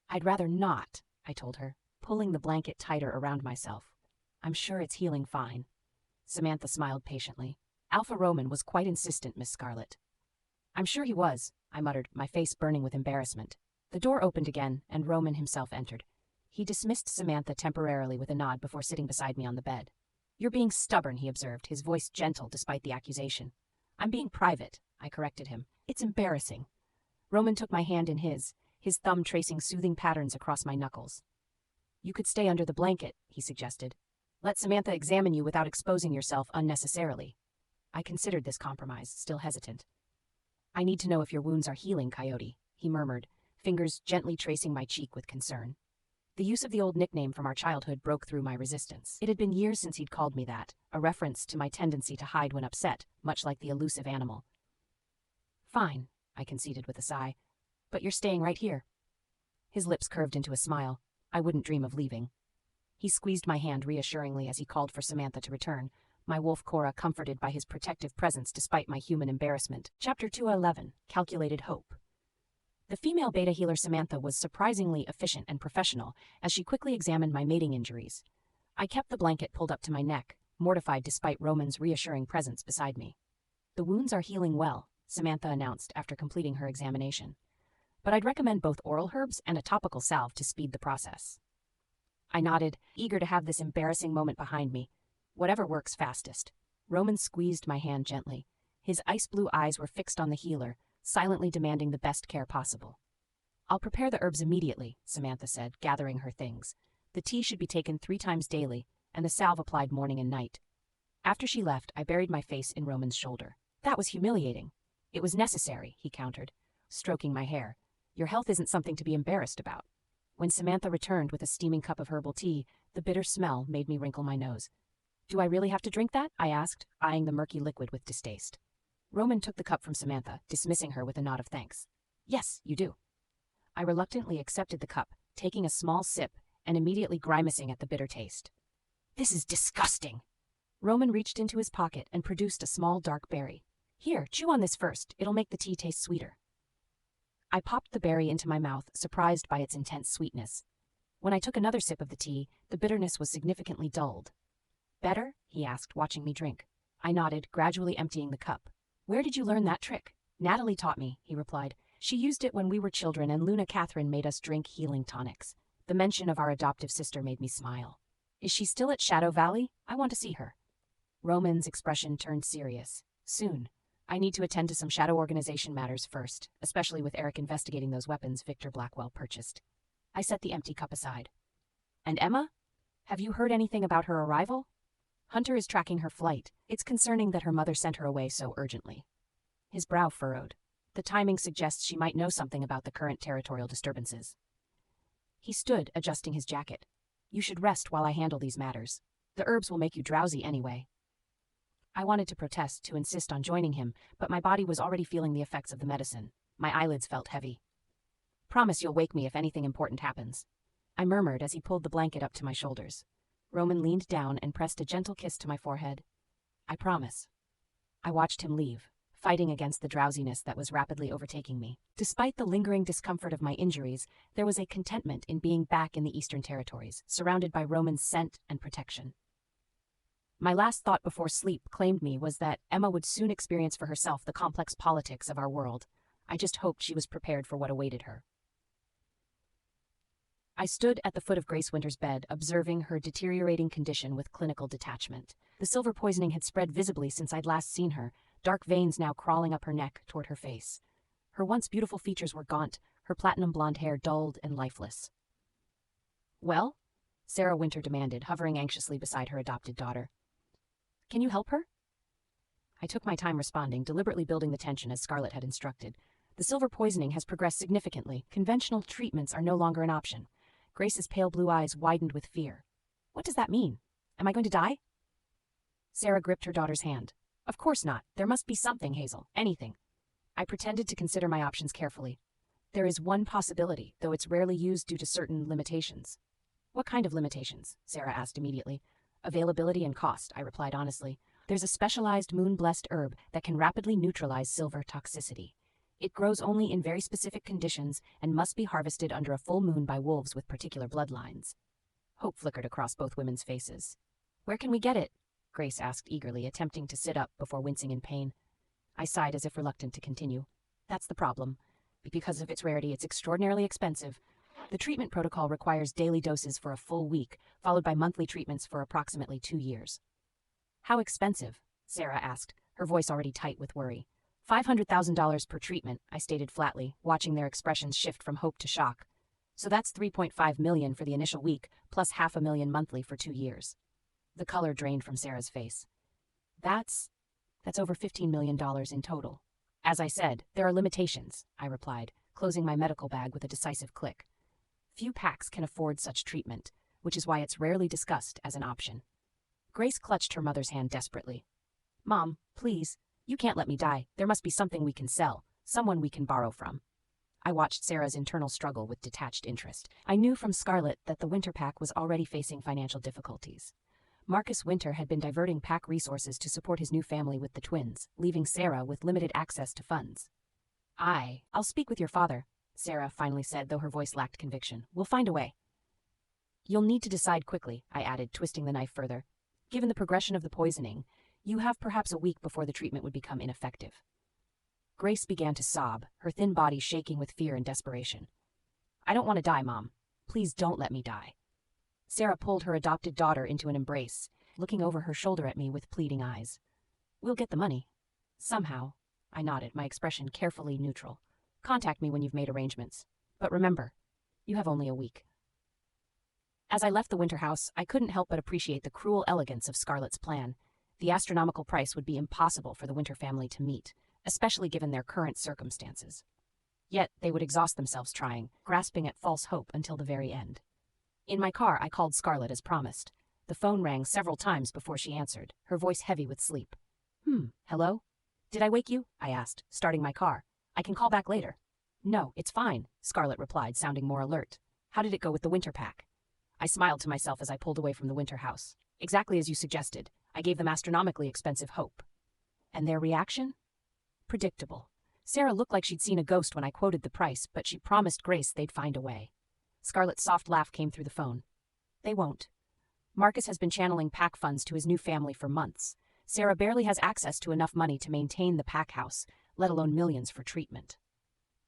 I'd rather not, I told her, pulling the blanket tighter around myself. I'm sure it's healing fine. Samantha smiled patiently. Alpha Roman was quite insistent, Miss Scarlet. I'm sure he was, I muttered, my face burning with embarrassment. The door opened again, and Roman himself entered. He dismissed Samantha temporarily with a nod before sitting beside me on the bed. You're being stubborn, he observed, his voice gentle despite the accusation. I'm being private, I corrected him. It's embarrassing. Roman took my hand in his thumb tracing soothing patterns across my knuckles. You could stay under the blanket, he suggested. Let Samantha examine you without exposing yourself unnecessarily. I considered this compromise, still hesitant. I need to know if your wounds are healing, Coyote, he murmured, fingers gently tracing my cheek with concern. The use of the old nickname from our childhood broke through my resistance. It had been years since he'd called me that, a reference to my tendency to hide when upset, much like the elusive animal. Fine, I conceded with a sigh, but you're staying right here. His lips curved into a smile. I wouldn't dream of leaving. He squeezed my hand reassuringly as he called for Samantha to return, my wolf Cora comforted by his protective presence despite my human embarrassment. Chapter 211, Calculated Hope. The female beta healer Samantha was surprisingly efficient and professional as she quickly examined my mating injuries. I kept the blanket pulled up to my neck, mortified despite Roman's reassuring presence beside me. The wounds are healing well, Samantha announced after completing her examination. But I'd recommend both oral herbs and a topical salve to speed the process. I nodded, eager to have this embarrassing moment behind me. Whatever works fastest. Roman squeezed my hand gently. His ice blue eyes were fixed on the healer, silently demanding the best care possible. I'll prepare the herbs immediately, Samantha said, gathering her things. The tea should be taken 3 times daily, and the salve applied morning and night. After she left, I buried my face in Roman's shoulder. That was humiliating. It was necessary, he countered, stroking my hair. Your health isn't something to be embarrassed about. When Samantha returned with a steaming cup of herbal tea, the bitter smell made me wrinkle my nose. Do I really have to drink that? I asked, eyeing the murky liquid with distaste. Roman took the cup from Samantha, dismissing her with a nod of thanks. Yes, you do. I reluctantly accepted the cup, taking a small sip and immediately grimacing at the bitter taste. This is disgusting. Roman reached into his pocket and produced a small dark berry. Here, chew on this first. It'll make the tea taste sweeter. I popped the berry into my mouth, surprised by its intense sweetness. When I took another sip of the tea, the bitterness was significantly dulled. "Better?" he asked, watching me drink. I nodded, gradually emptying the cup. "Where did you learn that trick?" "Natalie taught me," he replied. "She used it when we were children and Luna Catherine made us drink healing tonics." The mention of our adoptive sister made me smile. "Is she still at Shadow Valley? I want to see her." Roman's expression turned serious. "Soon. I need to attend to some Shadow Organization matters first, especially with Eric investigating those weapons Victor Blackwell purchased." I set the empty cup aside. "And Emma? Have you heard anything about her arrival?" "Hunter is tracking her flight. It's concerning that her mother sent her away so urgently." His brow furrowed. "The timing suggests she might know something about the current territorial disturbances." He stood, adjusting his jacket. "You should rest while I handle these matters. The herbs will make you drowsy anyway." I wanted to protest, to insist on joining him, but my body was already feeling the effects of the medicine. My eyelids felt heavy. "Promise you'll wake me if anything important happens," I murmured as he pulled the blanket up to my shoulders. Roman leaned down and pressed a gentle kiss to my forehead. "I promise." I watched him leave, fighting against the drowsiness that was rapidly overtaking me. Despite the lingering discomfort of my injuries, there was a contentment in being back in the Eastern Territories, surrounded by Roman's scent and protection. My last thought before sleep claimed me was that Emma would soon experience for herself the complex politics of our world. I just hoped she was prepared for what awaited her. I stood at the foot of Grace Winter's bed, observing her deteriorating condition with clinical detachment. The silver poisoning had spread visibly since I'd last seen her, dark veins now crawling up her neck toward her face. Her once beautiful features were gaunt, her platinum blonde hair dulled and lifeless. "Well?" Sarah Winter demanded, hovering anxiously beside her adopted daughter. "Can you help her?" I took my time responding, deliberately building the tension as Scarlett had instructed. "The silver poisoning has progressed significantly. Conventional treatments are no longer an option." Grace's pale blue eyes widened with fear. "What does that mean? Am I going to die?" Sarah gripped her daughter's hand. "Of course not. There must be something, Hazel. Anything." I pretended to consider my options carefully. "There is one possibility, though it's rarely used due to certain limitations." "What kind of limitations?" Sarah asked immediately. "Availability and cost," I replied honestly. "There's a specialized moon-blessed herb that can rapidly neutralize silver toxicity. It grows only in very specific conditions and must be harvested under a full moon by wolves with particular bloodlines." Hope flickered across both women's faces. "Where can we get it?" Grace asked eagerly, attempting to sit up before wincing in pain. I sighed as if reluctant to continue. "That's the problem. Because of its rarity, it's extraordinarily expensive. The treatment protocol requires daily doses for a full week, followed by monthly treatments for approximately 2 years. "How expensive?" Sarah asked, her voice already tight with worry. $500,000 per treatment, I stated flatly, watching their expressions shift from hope to shock. "So that's $3.5 million for the initial week, plus $500,000 monthly for 2 years. The color drained from Sarah's face. That's over $15 million in total." "As I said, there are limitations," I replied, closing my medical bag with a decisive click. "Few packs can afford such treatment, which is why it's rarely discussed as an option." Grace clutched her mother's hand desperately. "Mom, please. You can't let me die. There must be something we can sell, someone we can borrow from." I watched Sarah's internal struggle with detached interest. I knew from Scarlett that the Winter Pack was already facing financial difficulties. Marcus Winter had been diverting pack resources to support his new family with the twins, leaving Sarah with limited access to funds. I'll speak with your father," Sarah finally said, though her voice lacked conviction. "We'll find a way." "You'll need to decide quickly," I added, twisting the knife further. "Given the progression of the poisoning, you have perhaps a week before the treatment would become ineffective." Grace began to sob, her thin body shaking with fear and desperation. "I don't want to die, Mom. Please don't let me die." Sarah pulled her adopted daughter into an embrace, looking over her shoulder at me with pleading eyes. "We'll get the money. Somehow." I nodded, my expression carefully neutral. "Contact me when you've made arrangements. But remember, you have only a week." As I left the Winter house, I couldn't help but appreciate the cruel elegance of Scarlett's plan. The astronomical price would be impossible for the Winter family to meet, especially given their current circumstances. Yet they would exhaust themselves trying, grasping at false hope until the very end. In my car, I called Scarlett as promised. The phone rang several times before she answered, her voice heavy with sleep. Hello? Did I wake you?" I asked, starting my car. "I can call back later." "No, it's fine," Scarlett replied, sounding more alert. "How did it go with the Winter Pack?" I smiled to myself as I pulled away from the Winter house. "Exactly as you suggested. I gave them astronomically expensive hope." "And their reaction?" "Predictable. Sarah looked like she'd seen a ghost when I quoted the price, but she promised Grace they'd find a way." Scarlett's soft laugh came through the phone. They won't. Marcus has been channeling pack funds to his new family for months. Sarah barely has access to enough money to maintain the pack house, let alone millions for treatment.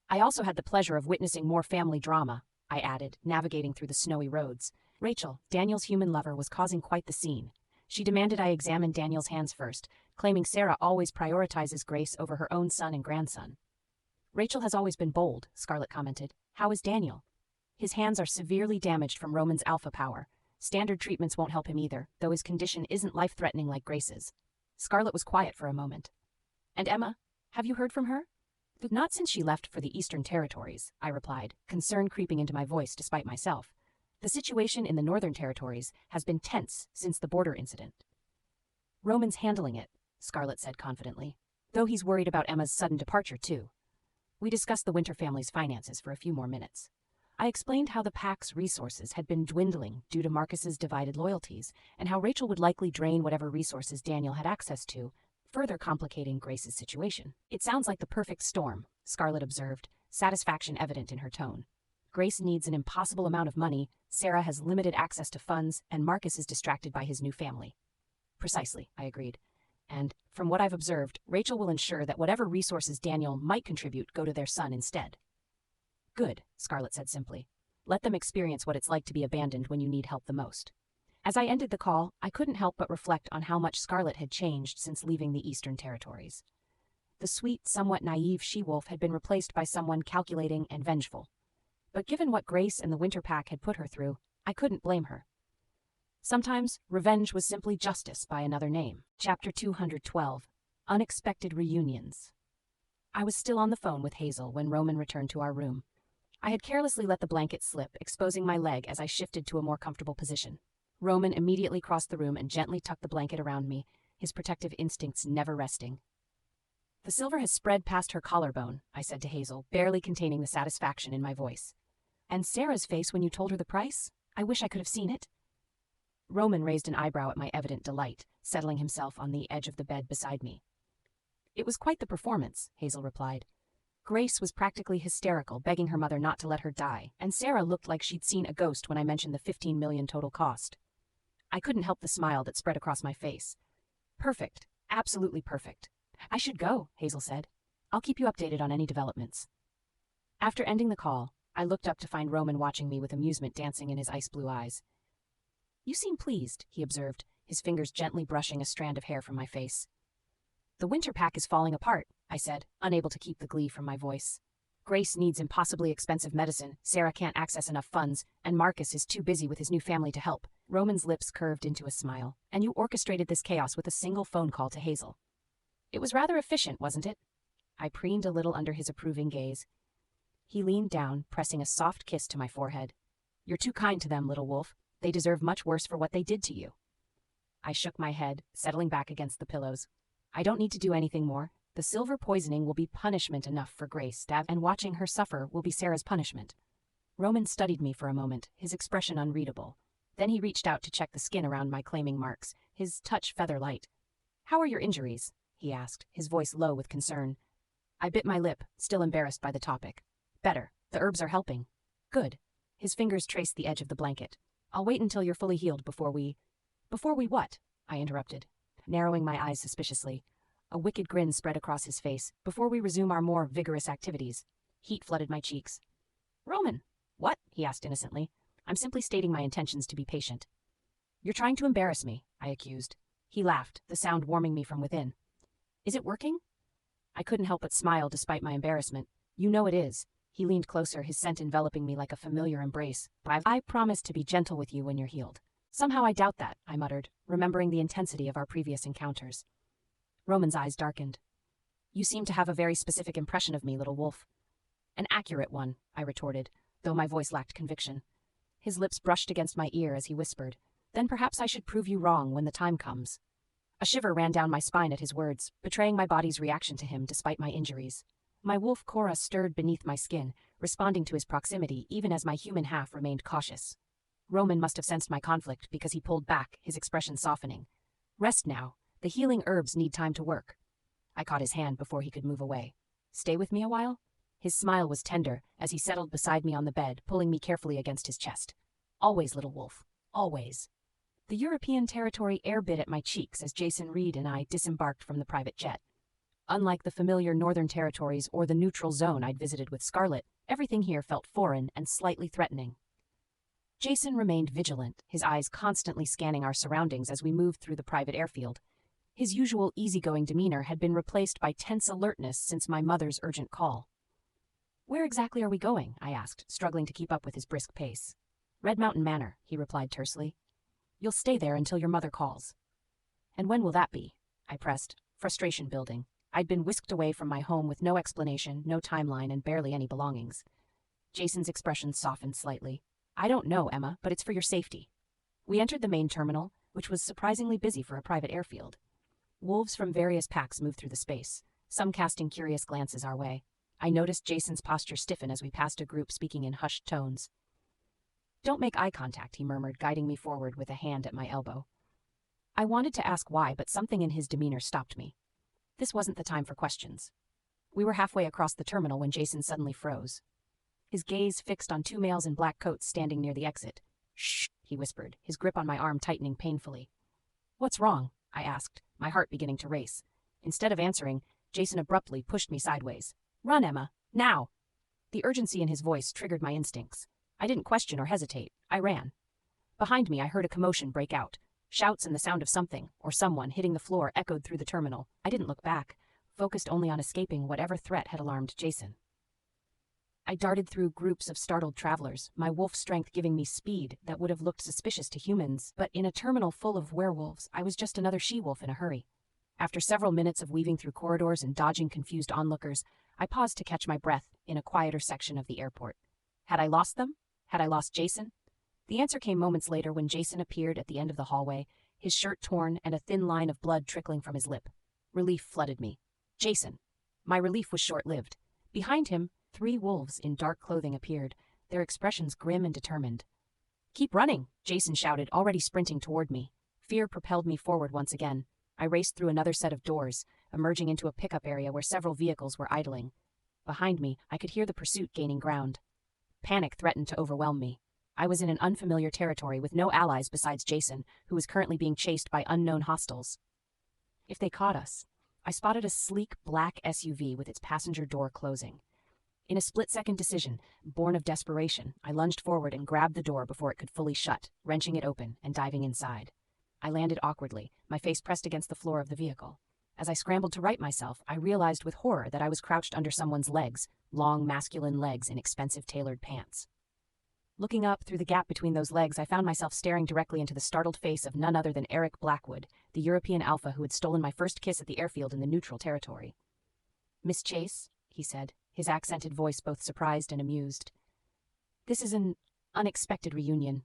I also had the pleasure of witnessing more family drama, I added, navigating through the snowy roads. Rachel, Daniel's human lover, was causing quite the scene. She demanded I examine Daniel's hands first, claiming Sarah always prioritizes Grace over her own son and grandson. Rachel has always been bold, Scarlett commented. How is Daniel? His hands are severely damaged from Roman's alpha power. Standard treatments won't help him either, though his condition isn't life-threatening like Grace's. Scarlett was quiet for a moment. And Emma? Have you heard from her? Not since she left for the Eastern Territories, I replied, concern creeping into my voice despite myself. The situation in the Northern Territories has been tense since the border incident. Roman's handling it, Scarlett said confidently, though he's worried about Emma's sudden departure too. We discussed the Winter family's finances for a few more minutes. I explained how the pack's resources had been dwindling due to Marcus's divided loyalties, and how Rachel would likely drain whatever resources Daniel had access to, further complicating Grace's situation. It sounds like the perfect storm, Scarlett observed, satisfaction evident in her tone. Grace needs an impossible amount of money, Sarah has limited access to funds, and Marcus is distracted by his new family. Precisely, I agreed. And, from what I've observed, Rachel will ensure that whatever resources Daniel might contribute go to their son instead. Good, Scarlett said simply. Let them experience what it's like to be abandoned when you need help the most. As I ended the call, I couldn't help but reflect on how much Scarlett had changed since leaving the Eastern Territories. The sweet, somewhat naive she-wolf had been replaced by someone calculating and vengeful. But given what Grace and the Winter Pack had put her through, I couldn't blame her. Sometimes, revenge was simply justice by another name. Chapter 212. Unexpected Reunions. I was still on the phone with Hazel when Roman returned to our room. I had carelessly let the blanket slip, exposing my leg as I shifted to a more comfortable position. Roman immediately crossed the room and gently tucked the blanket around me, his protective instincts never resting. The silver has spread past her collarbone, I said to Hazel, barely containing the satisfaction in my voice. And Sarah's face when you told her the price? I wish I could have seen it. Roman raised an eyebrow at my evident delight, settling himself on the edge of the bed beside me. It was quite the performance, Hazel replied. Grace was practically hysterical, begging her mother not to let her die, and Sarah looked like she'd seen a ghost when I mentioned the $15 million total cost. I couldn't help the smile that spread across my face. Perfect. Absolutely perfect. I should go, Hazel said. I'll keep you updated on any developments. After ending the call, I looked up to find Roman watching me with amusement dancing in his ice-blue eyes. You seem pleased, he observed, his fingers gently brushing a strand of hair from my face. The Winter Pack is falling apart, I said, unable to keep the glee from my voice. Grace needs impossibly expensive medicine, Sarah can't access enough funds, and Marcus is too busy with his new family to help. Roman's lips curved into a smile. And you orchestrated this chaos with a single phone call to Hazel. It was rather efficient, wasn't it? I preened a little under his approving gaze. He leaned down, pressing a soft kiss to my forehead. You're too kind to them, little wolf. They deserve much worse for what they did to you. I shook my head, settling back against the pillows. I don't need to do anything more. The silver poisoning will be punishment enough for Grace, and watching her suffer will be Sarah's punishment. Roman studied me for a moment, his expression unreadable. Then he reached out to check the skin around my claiming marks, his touch feather-light. How are your injuries? He asked, his voice low with concern. I bit my lip, still embarrassed by the topic. Better. The herbs are helping. Good. His fingers traced the edge of the blanket. I'll wait until you're fully healed before we... Before we what? I interrupted, narrowing my eyes suspiciously. A wicked grin spread across his face. Before we resume our more vigorous activities. Heat flooded my cheeks. Roman! What? He asked innocently. I'm simply stating my intentions to be patient. You're trying to embarrass me, I accused. He laughed, the sound warming me from within. Is it working? I couldn't help but smile despite my embarrassment. You know it is. He leaned closer, his scent enveloping me like a familiar embrace. I promise to be gentle with you when you're healed. Somehow I doubt that, I muttered, remembering the intensity of our previous encounters. Roman's eyes darkened. You seem to have a very specific impression of me, little wolf. An accurate one, I retorted, though my voice lacked conviction. His lips brushed against my ear as he whispered, Then perhaps I should prove you wrong when the time comes. A shiver ran down my spine at his words, betraying my body's reaction to him despite my injuries. My wolf Cora stirred beneath my skin, responding to his proximity even as my human half remained cautious. Roman must have sensed my conflict because he pulled back, his expression softening. Rest now. The healing herbs need time to work. I caught his hand before he could move away. Stay with me a while? His smile was tender as he settled beside me on the bed, pulling me carefully against his chest. Always, little wolf. Always. The European territory air bit at my cheeks as Jason Reed and I disembarked from the private jet. Unlike the familiar northern territories or the neutral zone I'd visited with Scarlett, everything here felt foreign and slightly threatening. Jason remained vigilant, his eyes constantly scanning our surroundings as we moved through the private airfield. His usual easygoing demeanor had been replaced by tense alertness since my mother's urgent call. "Where exactly are we going?" I asked, struggling to keep up with his brisk pace. "Red Mountain Manor," he replied tersely. "You'll stay there until your mother calls." "And when will that be?" I pressed, frustration building. I'd been whisked away from my home with no explanation, no timeline, and barely any belongings. Jason's expression softened slightly. "I don't know, Emma, but it's for your safety." We entered the main terminal, which was surprisingly busy for a private airfield. Wolves from various packs moved through the space, some casting curious glances our way. I noticed Jason's posture stiffen as we passed a group speaking in hushed tones. "Don't make eye contact," he murmured, guiding me forward with a hand at my elbow. I wanted to ask why, but something in his demeanor stopped me. This wasn't the time for questions. We were halfway across the terminal when Jason suddenly froze. His gaze fixed on two males in black coats standing near the exit. "Shh," he whispered, his grip on my arm tightening painfully. "What's wrong?" I asked, my heart beginning to race. Instead of answering, Jason abruptly pushed me sideways. "Run, Emma! Now!" The urgency in his voice triggered my instincts. I didn't question or hesitate. I ran. Behind me, I heard a commotion break out. Shouts and the sound of something, or someone, hitting the floor echoed through the terminal. I didn't look back, focused only on escaping whatever threat had alarmed Jason. I darted through groups of startled travelers, my wolf strength giving me speed that would have looked suspicious to humans, but in a terminal full of werewolves, I was just another she-wolf in a hurry. After several minutes of weaving through corridors and dodging confused onlookers, I paused to catch my breath in a quieter section of the airport. Had I lost them? Had I lost Jason? The answer came moments later when Jason appeared at the end of the hallway, his shirt torn and a thin line of blood trickling from his lip. Relief flooded me. Jason. My relief was short-lived. Behind him, 3 wolves in dark clothing appeared, their expressions grim and determined. "Keep running," Jason shouted, already sprinting toward me. Fear propelled me forward once again. I raced through another set of doors, emerging into a pickup area where several vehicles were idling. Behind me, I could hear the pursuit gaining ground. Panic threatened to overwhelm me. I was in an unfamiliar territory with no allies besides Jason, who was currently being chased by unknown hostiles. If they caught us, I spotted a sleek black SUV with its passenger door closing. In a split-second decision, born of desperation, I lunged forward and grabbed the door before it could fully shut, wrenching it open and diving inside. I landed awkwardly, my face pressed against the floor of the vehicle. As I scrambled to right myself, I realized with horror that I was crouched under someone's legs, long, masculine legs in expensive tailored pants. Looking up through the gap between those legs, I found myself staring directly into the startled face of none other than Eric Blackwood, the European alpha who had stolen my first kiss at the airfield in the neutral territory. "Miss Chase," he said, his accented voice both surprised and amused. "This is an unexpected reunion."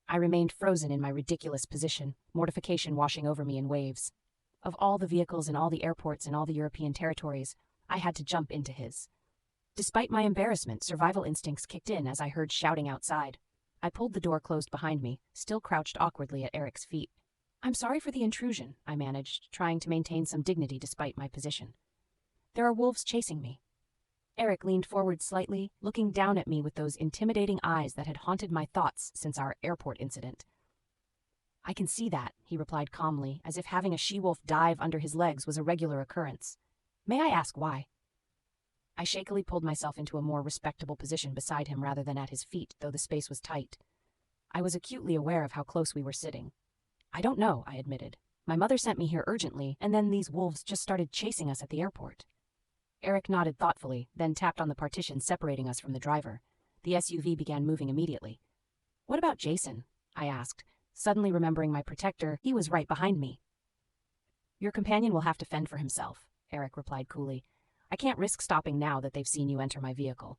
I remained frozen in my ridiculous position, mortification washing over me in waves. Of all the vehicles in all the airports in all the European territories, I had to jump into his. Despite my embarrassment, survival instincts kicked in as I heard shouting outside. I pulled the door closed behind me, still crouched awkwardly at Eric's feet. "I'm sorry for the intrusion," I managed, trying to maintain some dignity despite my position. "There are wolves chasing me." Eric leaned forward slightly, looking down at me with those intimidating eyes that had haunted my thoughts since our airport incident. "I can see that," he replied calmly, as if having a she-wolf dive under his legs was a regular occurrence. "May I ask why?" I shakily pulled myself into a more respectable position beside him rather than at his feet, though the space was tight. I was acutely aware of how close we were sitting. "I don't know," I admitted. "My mother sent me here urgently, and then these wolves just started chasing us at the airport." Eric nodded thoughtfully, then tapped on the partition separating us from the driver. The SUV began moving immediately. "What about Jason?" I asked, suddenly remembering my protector. He was right behind me. "Your companion will have to fend for himself," Eric replied coolly. "I can't risk stopping now that they've seen you enter my vehicle."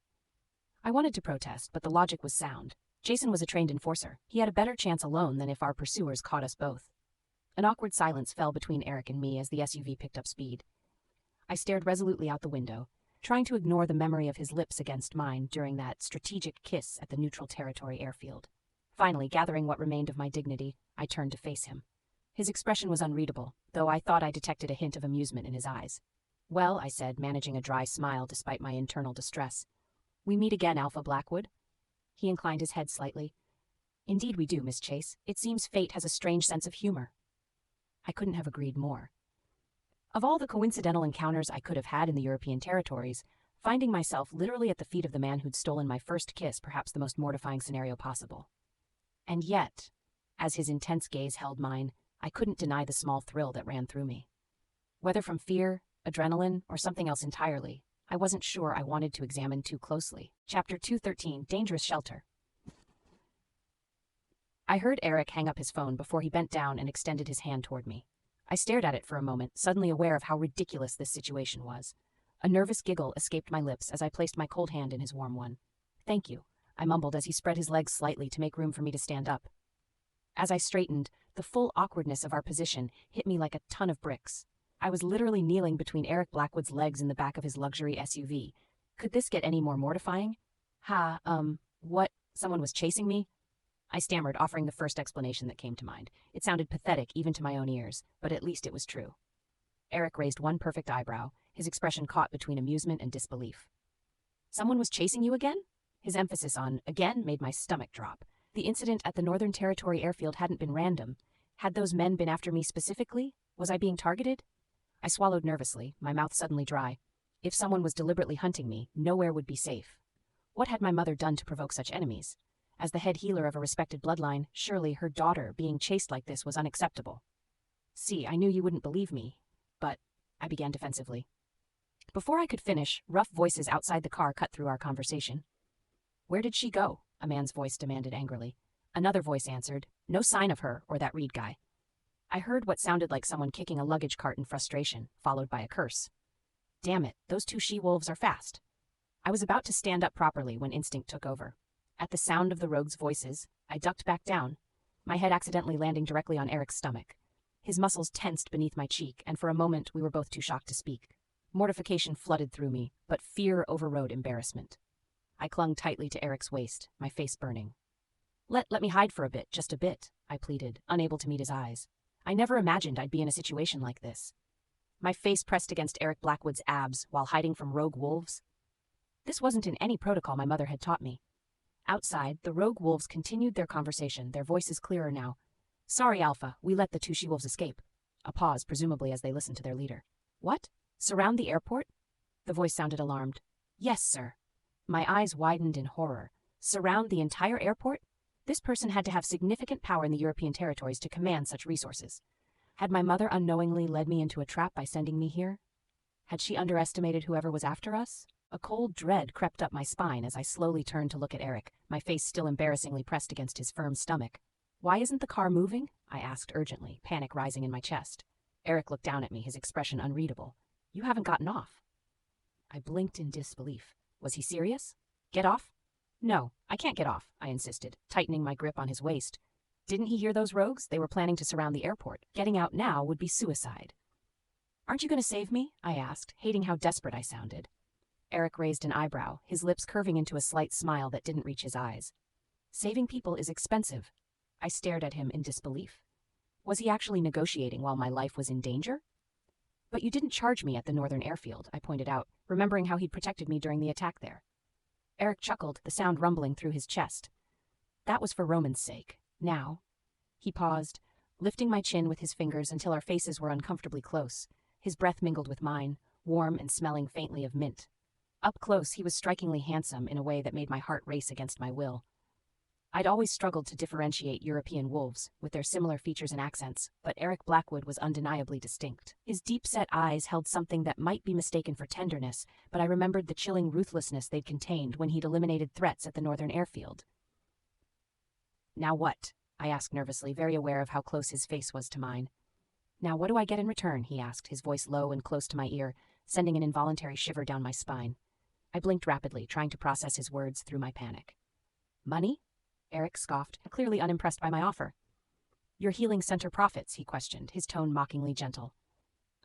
I wanted to protest, but the logic was sound. Jason was a trained enforcer. He had a better chance alone than if our pursuers caught us both. An awkward silence fell between Eric and me as the SUV picked up speed. I stared resolutely out the window, trying to ignore the memory of his lips against mine during that strategic kiss at the neutral territory airfield. Finally, gathering what remained of my dignity, I turned to face him. His expression was unreadable, though I thought I detected a hint of amusement in his eyes. Well, I said, managing a dry smile despite my internal distress. We meet again, Alpha Blackwood? He inclined his head slightly. Indeed we do, Miss Chase. It seems fate has a strange sense of humor. I couldn't have agreed more. Of all the coincidental encounters I could have had in the European territories, finding myself literally at the feet of the man who'd stolen my first kiss, perhaps the most mortifying scenario possible. And yet, as his intense gaze held mine, I couldn't deny the small thrill that ran through me. Whether from fear, adrenaline, or something else entirely, I wasn't sure I wanted to examine too closely. Chapter 213, Dangerous Shelter. I heard Eric hang up his phone before he bent down and extended his hand toward me. I stared at it for a moment, suddenly aware of how ridiculous this situation was. A nervous giggle escaped my lips as I placed my cold hand in his warm one. Thank you, I mumbled as he spread his legs slightly to make room for me to stand up. As I straightened, the full awkwardness of our position hit me like a ton of bricks. I was literally kneeling between Eric Blackwood's legs in the back of his luxury SUV. Could this get any more mortifying? What? Someone was chasing me? I stammered, offering the first explanation that came to mind. It sounded pathetic even to my own ears, but at least it was true. Eric raised one perfect eyebrow, his expression caught between amusement and disbelief. Someone was chasing you again? His emphasis on again made my stomach drop. The incident at the Northern Territory airfield hadn't been random. Had those men been after me specifically? Was I being targeted? I swallowed nervously, my mouth suddenly dry. If someone was deliberately hunting me, nowhere would be safe. What had my mother done to provoke such enemies? As the head healer of a respected bloodline, surely her daughter being chased like this was unacceptable. See, I knew you wouldn't believe me, but I began defensively. Before I could finish, rough voices outside the car cut through our conversation. Where did she go? A man's voice demanded angrily. Another voice answered, no sign of her or that Reed guy. I heard what sounded like someone kicking a luggage cart in frustration, followed by a curse. Damn it, those two she-wolves are fast. I was about to stand up properly when instinct took over. At the sound of the rogues' voices, I ducked back down, my head accidentally landing directly on Eric's stomach. His muscles tensed beneath my cheek, and for a moment we were both too shocked to speak. Mortification flooded through me, but fear overrode embarrassment. I clung tightly to Eric's waist, my face burning. Let me hide for a bit, just a bit, I pleaded, unable to meet his eyes. I never imagined I'd be in a situation like this. My face pressed against Eric Blackwood's abs while hiding from rogue wolves. This wasn't in any protocol my mother had taught me. Outside, the rogue wolves continued their conversation, their voices clearer now. Sorry, Alpha, we let the two she-wolves escape. A pause, presumably as they listened to their leader. What? Surround the airport? The voice sounded alarmed. Yes, sir. My eyes widened in horror. Surround the entire airport? This person had to have significant power in the European territories to command such resources. Had my mother unknowingly led me into a trap by sending me here? Had she underestimated whoever was after us? A cold dread crept up my spine as I slowly turned to look at Eric, my face still embarrassingly pressed against his firm stomach. Why isn't the car moving? I asked urgently, panic rising in my chest. Eric looked down at me, his expression unreadable. You haven't gotten off. I blinked in disbelief. Was he serious? Get off? No, I can't get off, I insisted, tightening my grip on his waist. Didn't he hear those rogues? They were planning to surround the airport. Getting out now would be suicide. Aren't you going to save me? I asked, hating how desperate I sounded. Eric raised an eyebrow, his lips curving into a slight smile that didn't reach his eyes. Saving people is expensive. I stared at him in disbelief. Was he actually negotiating while my life was in danger? But you didn't charge me at the Northern Airfield, I pointed out, remembering how he'd protected me during the attack there. Eric chuckled, the sound rumbling through his chest. That was for Roman's sake. Now. He paused, lifting my chin with his fingers until our faces were uncomfortably close. His breath mingled with mine, warm and smelling faintly of mint. Up close, he was strikingly handsome in a way that made my heart race against my will. I'd always struggled to differentiate European wolves, with their similar features and accents, but Eric Blackwood was undeniably distinct. His deep-set eyes held something that might be mistaken for tenderness, but I remembered the chilling ruthlessness they'd contained when he'd eliminated threats at the Northern Airfield. Now what? I asked nervously, very aware of how close his face was to mine. Now what do I get in return? He asked, his voice low and close to my ear, sending an involuntary shiver down my spine. I blinked rapidly, trying to process his words through my panic. Money? Eric scoffed, clearly unimpressed by my offer. Your healing center profits, he questioned, his tone mockingly gentle.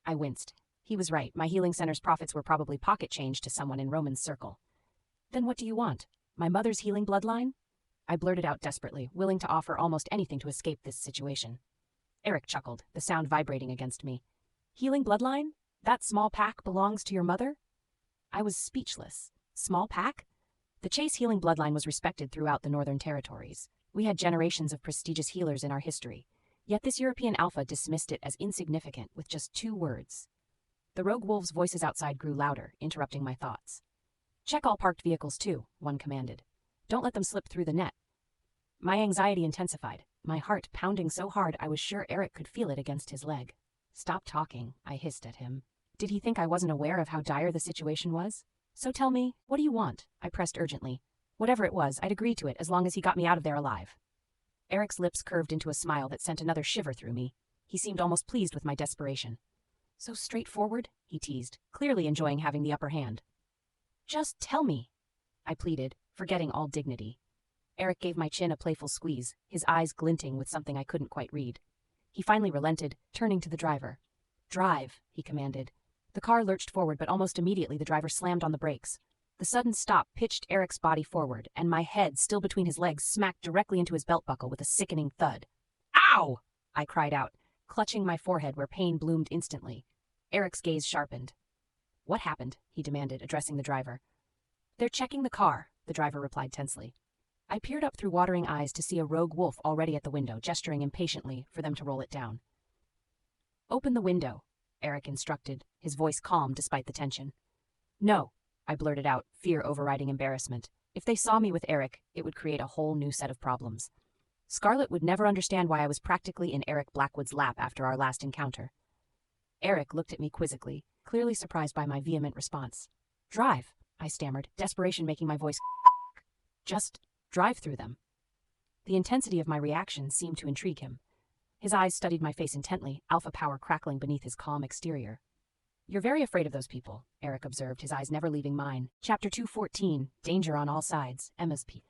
I winced. He was right. My healing center's profits were probably pocket change to someone in Roman's circle. Then what do you want? My mother's healing bloodline? I blurted out desperately, willing to offer almost anything to escape this situation. Eric chuckled, the sound vibrating against me. Healing bloodline? That small pack belongs to your mother? I was speechless. Small pack? The Chase healing bloodline was respected throughout the Northern Territories. We had generations of prestigious healers in our history. Yet this European alpha dismissed it as insignificant with just 2 words. The rogue wolves' voices outside grew louder, interrupting my thoughts. Check all parked vehicles too, one commanded. Don't let them slip through the net. My anxiety intensified, my heart pounding so hard I was sure Eric could feel it against his leg. Stop talking, I hissed at him. Did he think I wasn't aware of how dire the situation was? So tell me, what do you want? I pressed urgently. Whatever it was, I'd agree to it as long as he got me out of there alive. Eric's lips curved into a smile that sent another shiver through me. He seemed almost pleased with my desperation. So straightforward, he teased, clearly enjoying having the upper hand. Just tell me, I pleaded, forgetting all dignity. Eric gave my chin a playful squeeze, his eyes glinting with something I couldn't quite read. He finally relented, turning to the driver. Drive, he commanded. The car lurched forward, but almost immediately the driver slammed on the brakes. The sudden stop pitched Eric's body forward, and my head, still between his legs, smacked directly into his belt buckle with a sickening thud. Ow! I cried out, clutching my forehead where pain bloomed instantly. Eric's gaze sharpened. What happened? He demanded, addressing the driver. They're checking the car, the driver replied tensely. I peered up through watering eyes to see a rogue wolf already at the window, gesturing impatiently for them to roll it down. Open the window, Eric instructed, his voice calm despite the tension. No, I blurted out, fear overriding embarrassment. If they saw me with Eric, it would create a whole new set of problems. Scarlett would never understand why I was practically in Eric Blackwood's lap after our last encounter. Eric looked at me quizzically, clearly surprised by my vehement response. Drive, I stammered, desperation making my voice just drive through them. The intensity of my reaction seemed to intrigue him. His eyes studied my face intently, alpha power crackling beneath his calm exterior. You're very afraid of those people, Eric observed, his eyes never leaving mine. Chapter 214, Danger on All Sides, Emma's P.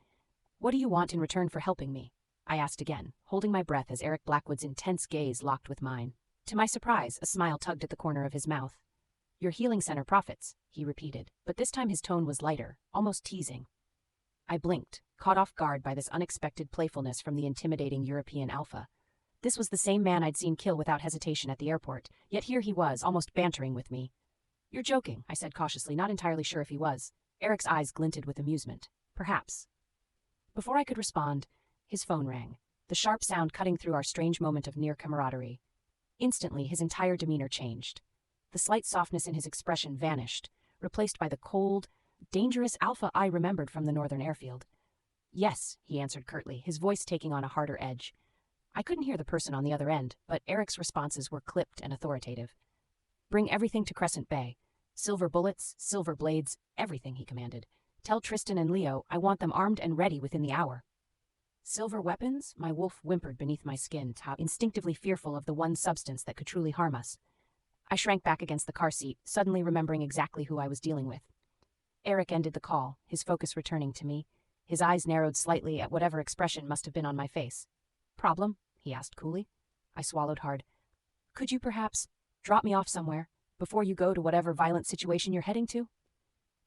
What do you want in return for helping me? I asked again, holding my breath as Eric Blackwood's intense gaze locked with mine. To my surprise, a smile tugged at the corner of his mouth. Your healing center profits, he repeated, but this time his tone was lighter, almost teasing. I blinked, caught off guard by this unexpected playfulness from the intimidating European alpha. This was the same man I'd seen kill without hesitation at the airport, yet here he was, almost bantering with me. You're joking, I said cautiously, not entirely sure if he was. Eric's eyes glinted with amusement. Perhaps. Before I could respond, his phone rang, the sharp sound cutting through our strange moment of near camaraderie. Instantly, his entire demeanor changed. The slight softness in his expression vanished, replaced by the cold, dangerous alpha I remembered from the northern airfield. Yes, he answered curtly, his voice taking on a harder edge. I couldn't hear the person on the other end, but Eric's responses were clipped and authoritative. Bring everything to Crescent Bay. Silver bullets, silver blades, everything, he commanded. Tell Tristan and Leo I want them armed and ready within the hour. Silver weapons? My wolf whimpered beneath my skin, instinctively fearful of the one substance that could truly harm us. I shrank back against the car seat, suddenly remembering exactly who I was dealing with. Eric ended the call, his focus returning to me. His eyes narrowed slightly at whatever expression must have been on my face. Problem? He asked coolly. I swallowed hard. Could you perhaps drop me off somewhere before you go to whatever violent situation you're heading to?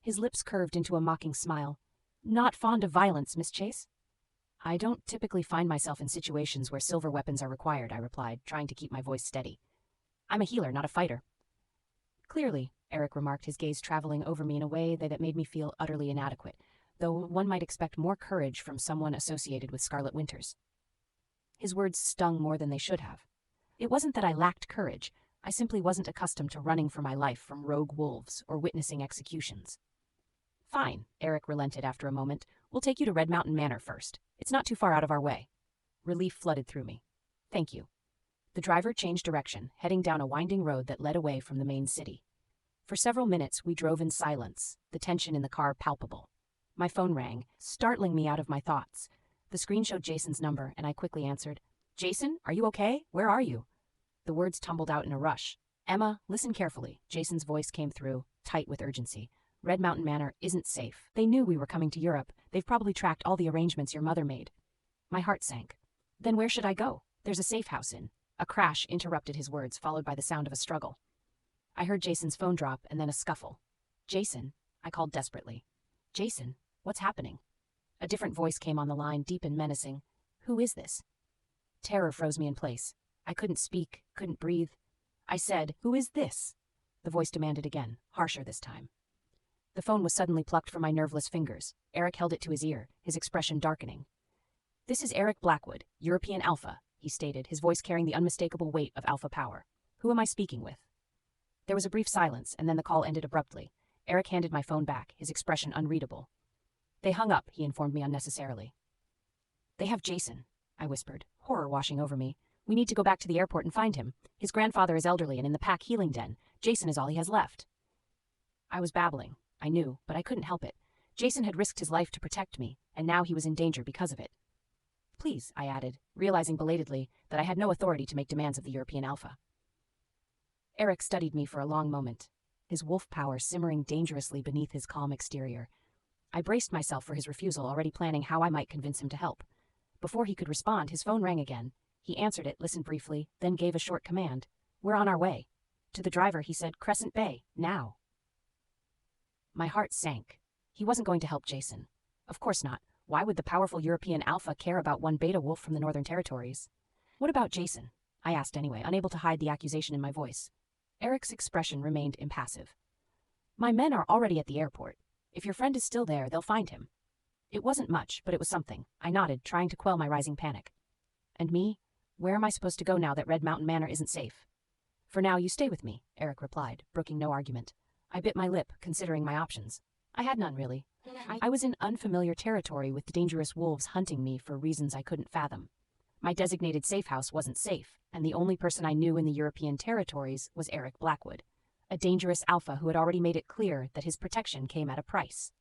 His lips curved into a mocking smile. Not fond of violence, Miss Chase? I don't typically find myself in situations where silver weapons are required, I replied, trying to keep my voice steady. I'm a healer, not a fighter. Clearly, Eric remarked, his gaze traveling over me in a way that made me feel utterly inadequate, though one might expect more courage from someone associated with Scarlet Winters. His words stung more than they should have. It wasn't that I lacked courage, I simply wasn't accustomed to running for my life from rogue wolves or witnessing executions. Fine, Eric relented after a moment. We'll take you to Red Mountain Manor first. It's not too far out of our way. Relief flooded through me. Thank you. The driver changed direction, heading down a winding road that led away from the main city. For several minutes, we drove in silence, the tension in the car palpable. My phone rang, startling me out of my thoughts. The screen showed Jason's number, and I quickly answered. Jason, are you okay? Where are you? The words tumbled out in a rush. Emma, listen carefully. Jason's voice came through, tight with urgency. Red Mountain Manor isn't safe. They knew we were coming to Europe. They've probably tracked all the arrangements your mother made. My heart sank. Then where should I go? There's a safe house in. A crash interrupted his words, followed by the sound of a struggle. I heard Jason's phone drop and then a scuffle. Jason, I called desperately. Jason, what's happening? A different voice came on the line, deep and menacing. Who is this? Terror froze me in place. I couldn't speak, couldn't breathe. I said, who is this? the voice demanded again, harsher this time. The phone was suddenly plucked from my nerveless fingers. Eric held it to his ear, his expression darkening. "This is Eric Blackwood, European Alpha," he stated, his voice carrying the unmistakable weight of alpha power. "Who am I speaking with?" There was a brief silence, and then the call ended abruptly. Eric handed my phone back, his expression unreadable. "They hung up," he informed me unnecessarily. "They have Jason," I whispered, horror washing over me. "We need to go back to the airport and find him. His grandfather is elderly and in the Pack healing den. Jason is all he has left." I was babbling. I knew, but I couldn't help it. Jason had risked his life to protect me, and now he was in danger because of it. "Please," I added, realizing belatedly that I had no authority to make demands of the European Alpha. Eric studied me for a long moment, his wolf power simmering dangerously beneath his calm exterior. I braced myself for his refusal, already planning how I might convince him to help. Before he could respond, his phone rang again. He answered it, listened briefly, then gave a short command. "We're on our way." To the driver, he said, "Crescent Bay, now." My heart sank. He wasn't going to help Jason. Of course not. Why would the powerful European Alpha care about one beta wolf from the Northern Territories? "What about Jason?" I asked anyway, unable to hide the accusation in my voice. Eric's expression remained impassive. "My men are already at the airport. If your friend is still there, they'll find him." It wasn't much, but it was something. I nodded, trying to quell my rising panic. "And me? Where am I supposed to go now that Red Mountain Manor isn't safe?" "For now, you stay with me," Eric replied, brooking no argument. I bit my lip, considering my options. I had none, really. I was in unfamiliar territory with dangerous wolves hunting me for reasons I couldn't fathom. My designated safe house wasn't safe, and the only person I knew in the European territories was Eric Blackwood, a dangerous alpha who had already made it clear that his protection came at a price.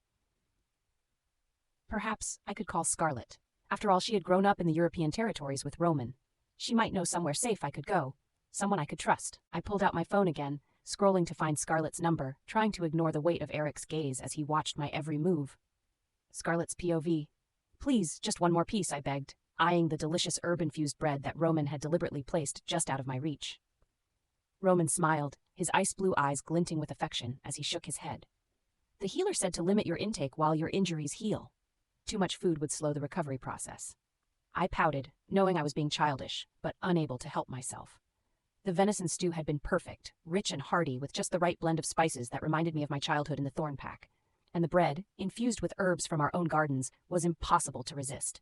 Perhaps I could call Scarlet. After all, she had grown up in the European territories with Roman. She might know somewhere safe I could go, someone I could trust. I pulled out my phone again, scrolling to find Scarlet's number, trying to ignore the weight of Eric's gaze as he watched my every move. Scarlet's POV. "Please, just one more piece," I begged, eyeing the delicious herb-infused bread that Roman had deliberately placed just out of my reach. Roman smiled, his ice-blue eyes glinting with affection as he shook his head. "The healer said to limit your intake while your injuries heal. Too much food would slow the recovery process." I pouted, knowing I was being childish, but unable to help myself. The venison stew had been perfect, rich and hearty with just the right blend of spices that reminded me of my childhood in the thorn pack. And the bread, infused with herbs from our own gardens, was impossible to resist.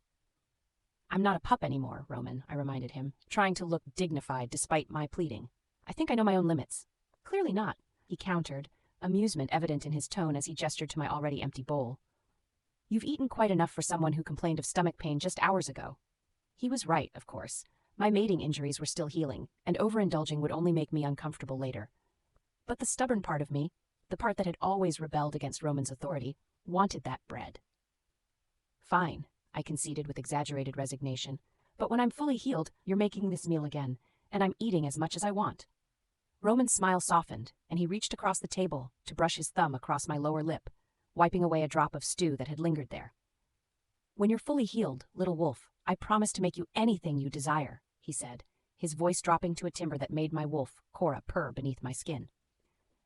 "I'm not a pup anymore, Roman," I reminded him, trying to look dignified despite my pleading. "I think I know my own limits." "Clearly not," he countered, amusement evident in his tone as he gestured to my already empty bowl. "You've eaten quite enough for someone who complained of stomach pain just hours ago." He was right, of course. My mating injuries were still healing, and overindulging would only make me uncomfortable later. But the stubborn part of me, the part that had always rebelled against Roman's authority, wanted that bread. "Fine," I conceded with exaggerated resignation. "But when I'm fully healed, you're making this meal again, and I'm eating as much as I want." Roman's smile softened, and he reached across the table to brush his thumb across my lower lip, wiping away a drop of stew that had lingered there. "When you're fully healed, little wolf, I promise to make you anything you desire," he said, his voice dropping to a timbre that made my wolf, Cora, purr beneath my skin.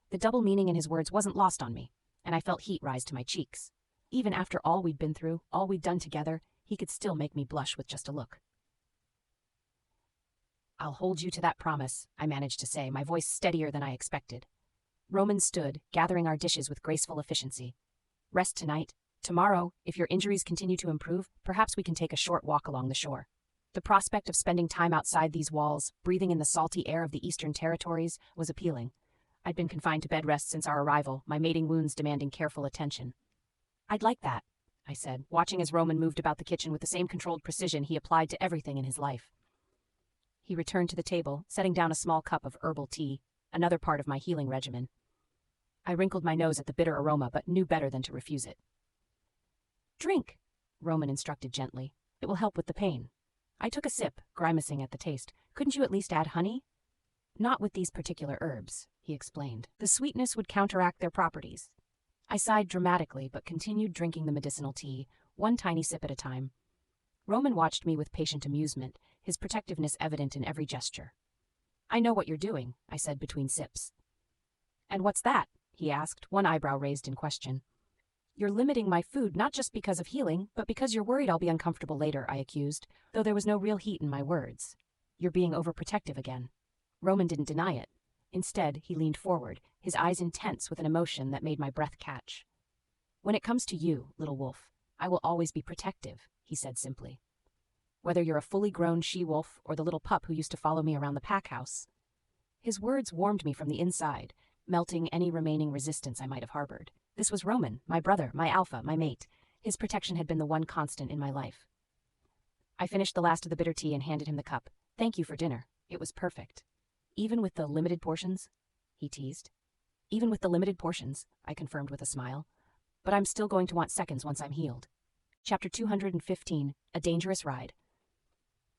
The double meaning in his words wasn't lost on me, and I felt heat rise to my cheeks. Even after all we'd been through, all we'd done together, he could still make me blush with just a look. "I'll hold you to that promise," I managed to say, my voice steadier than I expected. Roman stood, gathering our dishes with graceful efficiency. "Rest tonight. Tomorrow, if your injuries continue to improve, perhaps we can take a short walk along the shore." The prospect of spending time outside these walls, breathing in the salty air of the Eastern Territories, was appealing. I'd been confined to bed rest since our arrival, my mating wounds demanding careful attention. "I'd like that," I said, watching as Roman moved about the kitchen with the same controlled precision he applied to everything in his life. He returned to the table, setting down a small cup of herbal tea, another part of my healing regimen. I wrinkled my nose at the bitter aroma, but knew better than to refuse it. "Drink," Roman instructed gently. "It will help with the pain." I took a sip, grimacing at the taste. "Couldn't you at least add honey?" "Not with these particular herbs," he explained. "The sweetness would counteract their properties." I sighed dramatically, but continued drinking the medicinal tea, one tiny sip at a time. Roman watched me with patient amusement, his protectiveness evident in every gesture. "I know what you're doing," I said between sips. "And what's that?" he asked, one eyebrow raised in question. "You're limiting my food not just because of healing, but because you're worried I'll be uncomfortable later," I accused, though there was no real heat in my words. "You're being overprotective again." Roman didn't deny it. Instead, he leaned forward, his eyes intense with an emotion that made my breath catch. "When it comes to you, little wolf, I will always be protective," he said simply. "Whether you're a fully grown she-wolf or the little pup who used to follow me around the pack house." His words warmed me from the inside, melting any remaining resistance I might have harbored. This was Roman, my brother, my alpha, my mate. His protection had been the one constant in my life. I finished the last of the bitter tea and handed him the cup. "Thank you for dinner. It was perfect." "Even with the limited portions?" he teased. "Even with the limited portions," I confirmed with a smile. "But I'm still going to want seconds once I'm healed." Chapter 215, A Dangerous Ride.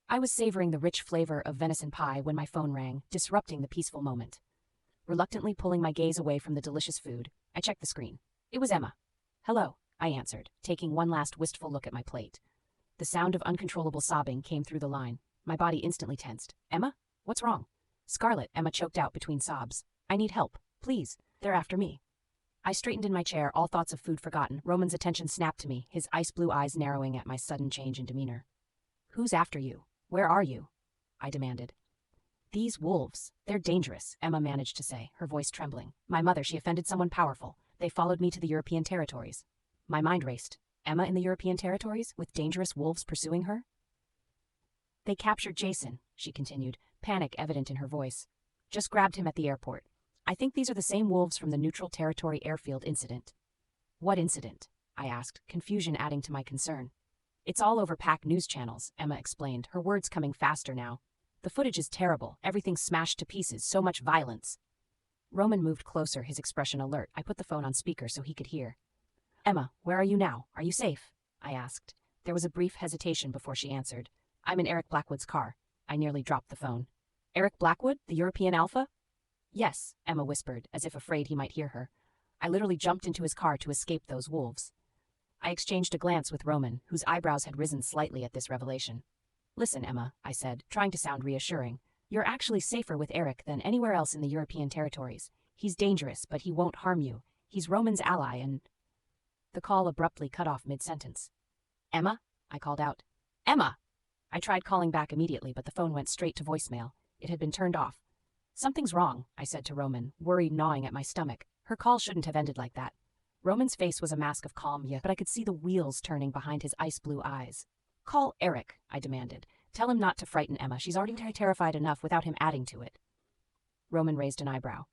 I was savoring the rich flavor of venison pie when my phone rang, disrupting the peaceful moment. Reluctantly pulling my gaze away from the delicious food, I checked the screen. It was Emma. "Hello," I answered, taking one last wistful look at my plate. The sound of uncontrollable sobbing came through the line. My body instantly tensed. "Emma? What's wrong?" "Scarlet," Emma choked out between sobs. "I need help. Please. They're after me." I straightened in my chair, all thoughts of food forgotten. Roman's attention snapped to me, his ice blue eyes narrowing at my sudden change in demeanor. "Who's after you? Where are you?" I demanded. "These wolves. They're dangerous," Emma managed to say, her voice trembling. "My mother, she offended someone powerful. They followed me to the European territories." My mind raced. Emma in the European territories, with dangerous wolves pursuing her? "They captured Jason," she continued, panic evident in her voice. "Just grabbed him at the airport. I think these are the same wolves from the neutral territory airfield incident." "What incident?" I asked, confusion adding to my concern. "It's all over pack news channels," Emma explained, her words coming faster now. "The footage is terrible, everything smashed to pieces, so much violence." Roman moved closer, his expression alert. I put the phone on speaker so he could hear. "Emma, where are you now? Are you safe?" I asked. There was a brief hesitation before she answered. "I'm in Eric Blackwood's car." I nearly dropped the phone. "Eric Blackwood, the European Alpha?" "Yes," Emma whispered, as if afraid he might hear her. "I literally jumped into his car to escape those wolves." I exchanged a glance with Roman, whose eyebrows had risen slightly at this revelation. "Listen, Emma," I said, trying to sound reassuring. "You're actually safer with Eric than anywhere else in the European territories. He's dangerous, but he won't harm you. He's Roman's ally and—" The call abruptly cut off mid-sentence. "Emma?" I called out. "Emma!" I tried calling back immediately, but the phone went straight to voicemail. It had been turned off. "Something's wrong," I said to Roman, worry gnawing at my stomach. Her call shouldn't have ended like that. Roman's face was a mask of calm, but I could see the wheels turning behind his ice-blue eyes. "Call Eric," I demanded. "Tell him not to frighten Emma. She's already terrified enough without him adding to it." Roman raised an eyebrow.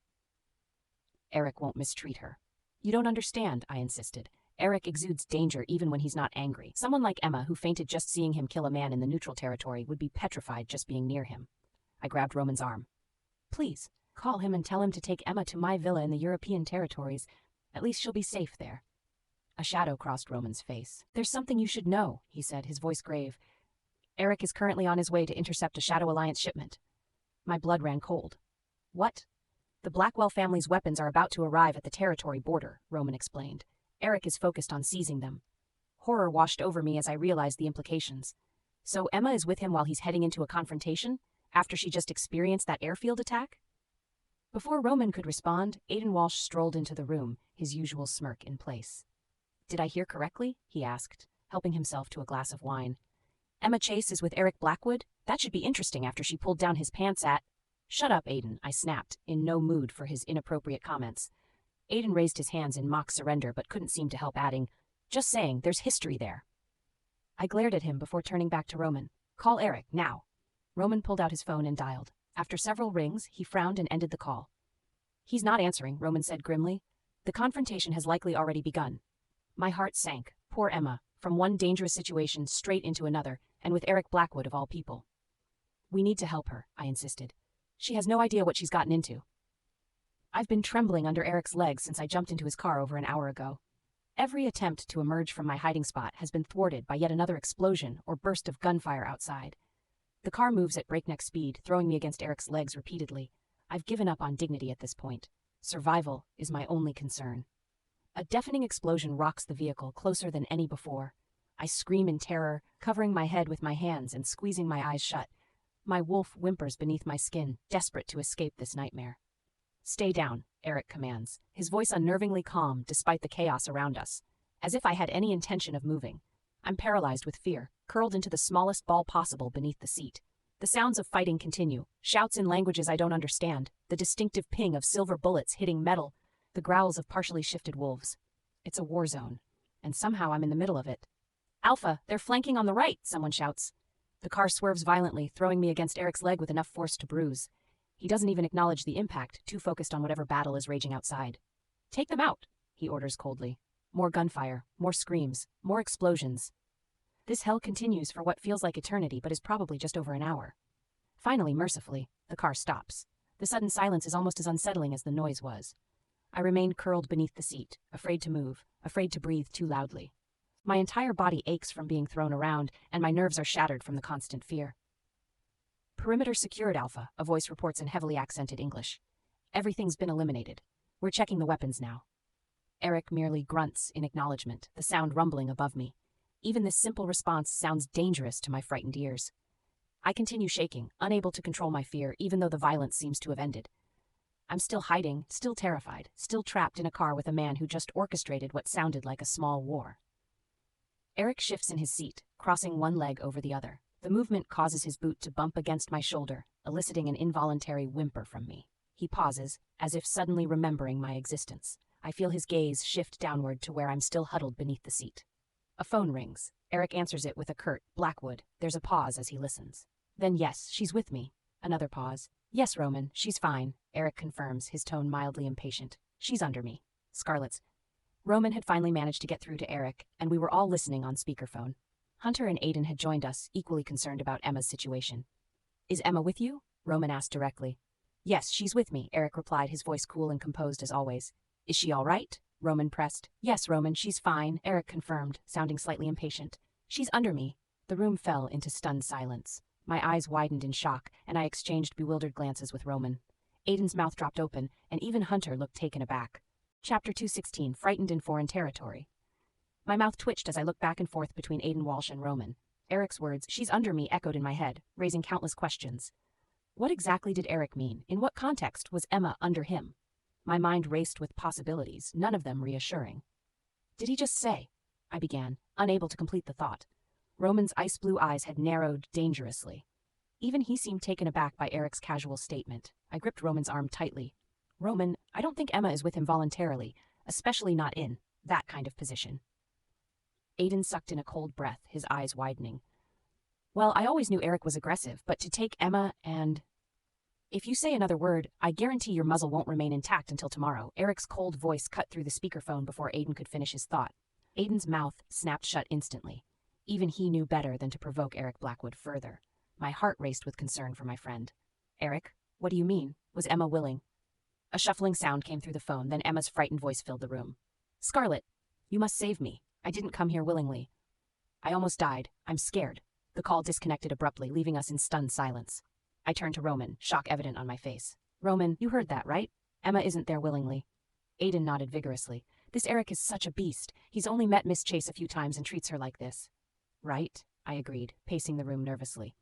"Eric won't mistreat her." "You don't understand," I insisted. "Eric exudes danger even when he's not angry. Someone like Emma, who fainted just seeing him kill a man in the neutral territory, would be petrified just being near him." I grabbed Roman's arm. "Please, call him and tell him to take Emma to my villa in the European territories. At least she'll be safe there." A shadow crossed Roman's face. "There's something you should know," he said, his voice grave. "Eric is currently on his way to intercept a Shadow Alliance shipment." My blood ran cold. "What?" "The Blackwell family's weapons are about to arrive at the territory border," Roman explained. "Eric is focused on seizing them." Horror washed over me as I realized the implications. So Emma is with him while he's heading into a confrontation, after she just experienced that airfield attack? Before Roman could respond, Aiden Walsh strolled into the room, his usual smirk in place. "Did I hear correctly?" he asked, helping himself to a glass of wine. "Emma Chase is with Eric Blackwood? That should be interesting after she pulled down his pants at—" "Shut up, Aiden," I snapped, in no mood for his inappropriate comments. Aiden raised his hands in mock surrender but couldn't seem to help, adding, "Just saying, there's history there." I glared at him before turning back to Roman. "Call Eric, now." Roman pulled out his phone and dialed. After several rings, he frowned and ended the call. "He's not answering," Roman said grimly. "The confrontation has likely already begun." My heart sank. Poor Emma, from one dangerous situation straight into another, and with Eric Blackwood of all people. "We need to help her," I insisted. "She has no idea what she's gotten into." I've been trembling under Eric's legs since I jumped into his car over an hour ago. Every attempt to emerge from my hiding spot has been thwarted by yet another explosion or burst of gunfire outside. The car moves at breakneck speed, throwing me against Eric's legs repeatedly. I've given up on dignity at this point. Survival is my only concern. A deafening explosion rocks the vehicle closer than any before. I scream in terror, covering my head with my hands and squeezing my eyes shut. My wolf whimpers beneath my skin, desperate to escape this nightmare. "Stay down," Eric commands, his voice unnervingly calm despite the chaos around us. As if I had any intention of moving. I'm paralyzed with fear, curled into the smallest ball possible beneath the seat. The sounds of fighting continue, shouts in languages I don't understand, the distinctive ping of silver bullets hitting metal, the growls of partially shifted wolves. It's a war zone, and somehow I'm in the middle of it. Alpha, they're flanking on the right, someone shouts. The car swerves violently, throwing me against Eric's leg with enough force to bruise. He doesn't even acknowledge the impact, too focused on whatever battle is raging outside. Take them out, he orders coldly. More gunfire, more screams, more explosions. This hell continues for what feels like eternity but is probably just over an hour. Finally, mercifully, the car stops. The sudden silence is almost as unsettling as the noise was. I remain curled beneath the seat, afraid to move, afraid to breathe too loudly. My entire body aches from being thrown around, and my nerves are shattered from the constant fear. Perimeter secured, Alpha, a voice reports in heavily accented English. Everything's been eliminated. We're checking the weapons now. Eric merely grunts in acknowledgement, the sound rumbling above me. Even this simple response sounds dangerous to my frightened ears. I continue shaking, unable to control my fear, even though the violence seems to have ended. I'm still hiding, still terrified, still trapped in a car with a man who just orchestrated what sounded like a small war. Eric shifts in his seat, crossing one leg over the other. The movement causes his boot to bump against my shoulder, eliciting an involuntary whimper from me. He pauses, as if suddenly remembering my existence. I feel his gaze shift downward to where I'm still huddled beneath the seat. A phone rings. Eric answers it with a curt, "Blackwood." There's a pause as he listens. Then, "Yes, she's with me." Another pause. "Yes, Roman, she's fine," Eric confirms, his tone mildly impatient. "She's under me." Scarlett's. Roman had finally managed to get through to Eric, and we were all listening on speakerphone. Hunter and Aiden had joined us, equally concerned about Emma's situation. "Is Emma with you?" Roman asked directly. "Yes, she's with me," Eric replied, his voice cool and composed as always. "Is she all right?" Roman pressed. "Yes, Roman, she's fine," Eric confirmed, sounding slightly impatient. "She's under me." The room fell into stunned silence. My eyes widened in shock, and I exchanged bewildered glances with Roman. Aiden's mouth dropped open, and even Hunter looked taken aback. Chapter 216, Frightened in Foreign Territory. My mouth twitched as I looked back and forth between Aiden Walsh and Roman. Eric's words, "She's under me," echoed in my head, raising countless questions. What exactly did Eric mean? In what context was Emma under him? My mind raced with possibilities, none of them reassuring. "Did he just say?" I began, unable to complete the thought. Roman's ice-blue eyes had narrowed dangerously. Even he seemed taken aback by Eric's casual statement. I gripped Roman's arm tightly. "Roman, I don't think Emma is with him voluntarily, especially not in that kind of position." Aiden sucked in a cold breath, his eyes widening. "Well, I always knew Eric was aggressive, but to take Emma and... If you say another word, I guarantee your muzzle won't remain intact until tomorrow." Eric's cold voice cut through the speakerphone before Aiden could finish his thought. Aiden's mouth snapped shut instantly. Even he knew better than to provoke Eric Blackwood further. My heart raced with concern for my friend. "Eric, what do you mean? Was Emma willing?" A shuffling sound came through the phone, then Emma's frightened voice filled the room. "Scarlett, you must save me. I didn't come here willingly. I almost died. I'm scared." The call disconnected abruptly, leaving us in stunned silence. I turned to Roman, shock evident on my face. "Roman, you heard that, right? Emma isn't there willingly." Aiden nodded vigorously. "This Eric is such a beast. He's only met Miss Chase a few times and treats her like this." "Right," I agreed, pacing the room nervously.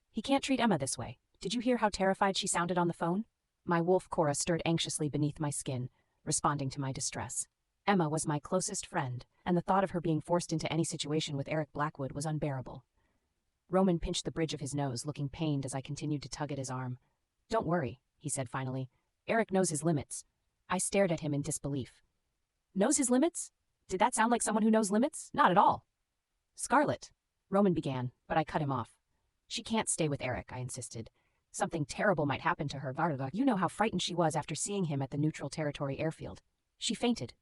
"He can't treat Emma this way. Did you hear how terrified she sounded on the phone?" My wolf Cora stirred anxiously beneath my skin, responding to my distress. Emma was my closest friend, and the thought of her being forced into any situation with Eric Blackwood was unbearable. Roman pinched the bridge of his nose, looking pained as I continued to tug at his arm. "Don't worry," he said finally. "Eric knows his limits." I stared at him in disbelief. "Knows his limits? Did that sound like someone who knows limits? Not at all." "Scarlett," Roman began, but I cut him off. "She can't stay with Eric," I insisted. "Something terrible might happen to her, Varga. You know how frightened she was after seeing him at the neutral territory airfield. She fainted."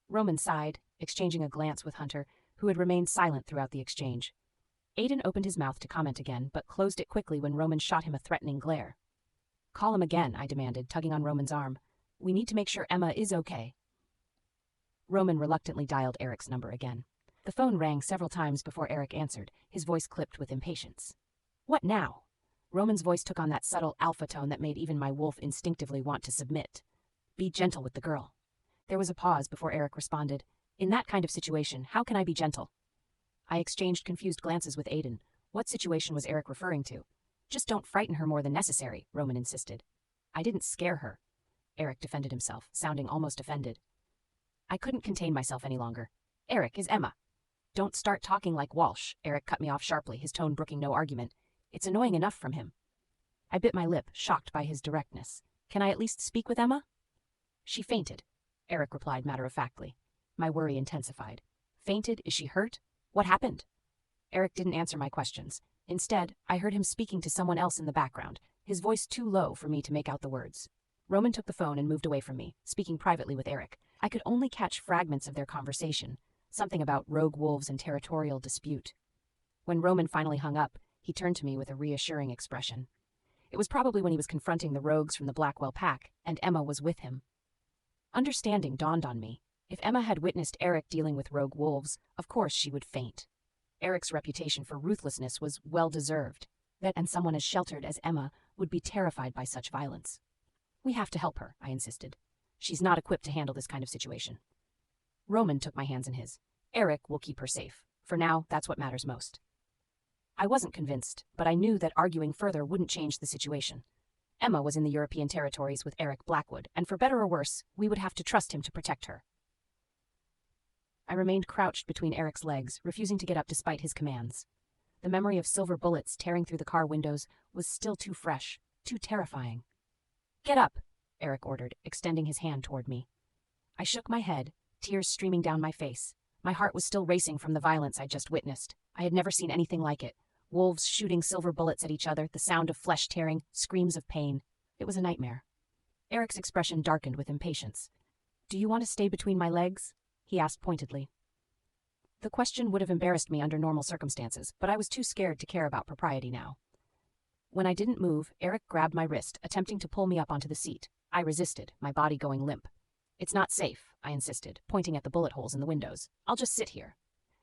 Roman sighed, exchanging a glance with Hunter, who had remained silent throughout the exchange. Aiden opened his mouth to comment again, but closed it quickly when Roman shot him a threatening glare. "Call him again," I demanded, tugging on Roman's arm. "We need to make sure Emma is okay." Roman reluctantly dialed Eric's number again. The phone rang several times before Eric answered, his voice clipped with impatience. "What now?" Roman's voice took on that subtle alpha tone that made even my wolf instinctively want to submit. "Be gentle with the girl." There was a pause before Eric responded. "In that kind of situation, how can I be gentle?" I exchanged confused glances with Aiden. What situation was Eric referring to? "Just don't frighten her more than necessary," Roman insisted. "I didn't scare her." Eric defended himself, sounding almost offended. I couldn't contain myself any longer. "Eric, is Emma—" "Don't start talking like Walsh," Eric cut me off sharply, his tone brooking no argument. It's annoying enough from him. I bit my lip, shocked by his directness. Can I at least speak with Emma? She fainted, Eric replied matter-of-factly. My worry intensified. Fainted? Is she hurt? What happened? Eric didn't answer my questions. Instead, I heard him speaking to someone else in the background, his voice too low for me to make out the words. Roman took the phone and moved away from me, speaking privately with Eric. I could only catch fragments of their conversation, something about rogue wolves and territorial dispute. When Roman finally hung up, he turned to me with a reassuring expression. It was probably when he was confronting the rogues from the Blackwell pack, and Emma was with him. Understanding dawned on me. If Emma had witnessed Eric dealing with rogue wolves, of course she would faint. Eric's reputation for ruthlessness was well-deserved. And someone as sheltered as Emma would be terrified by such violence. We have to help her, I insisted. She's not equipped to handle this kind of situation. Roman took my hands in his. Eric will keep her safe. For now, that's what matters most. I wasn't convinced, but I knew that arguing further wouldn't change the situation. Emma was in the European territories with Eric Blackwood, and for better or worse, we would have to trust him to protect her. I remained crouched between Eric's legs, refusing to get up despite his commands. The memory of silver bullets tearing through the car windows was still too fresh, too terrifying. Get up, Eric ordered, extending his hand toward me. I shook my head, tears streaming down my face. My heart was still racing from the violence I'd just witnessed. I had never seen anything like it. Wolves shooting silver bullets at each other, the sound of flesh tearing, screams of pain. It was a nightmare. Eric's expression darkened with impatience. Do you want to stay between my legs? He asked pointedly. The question would have embarrassed me under normal circumstances, but I was too scared to care about propriety now. When I didn't move, Eric grabbed my wrist, attempting to pull me up onto the seat. I resisted, my body going limp. It's not safe, I insisted, pointing at the bullet holes in the windows. I'll just sit here.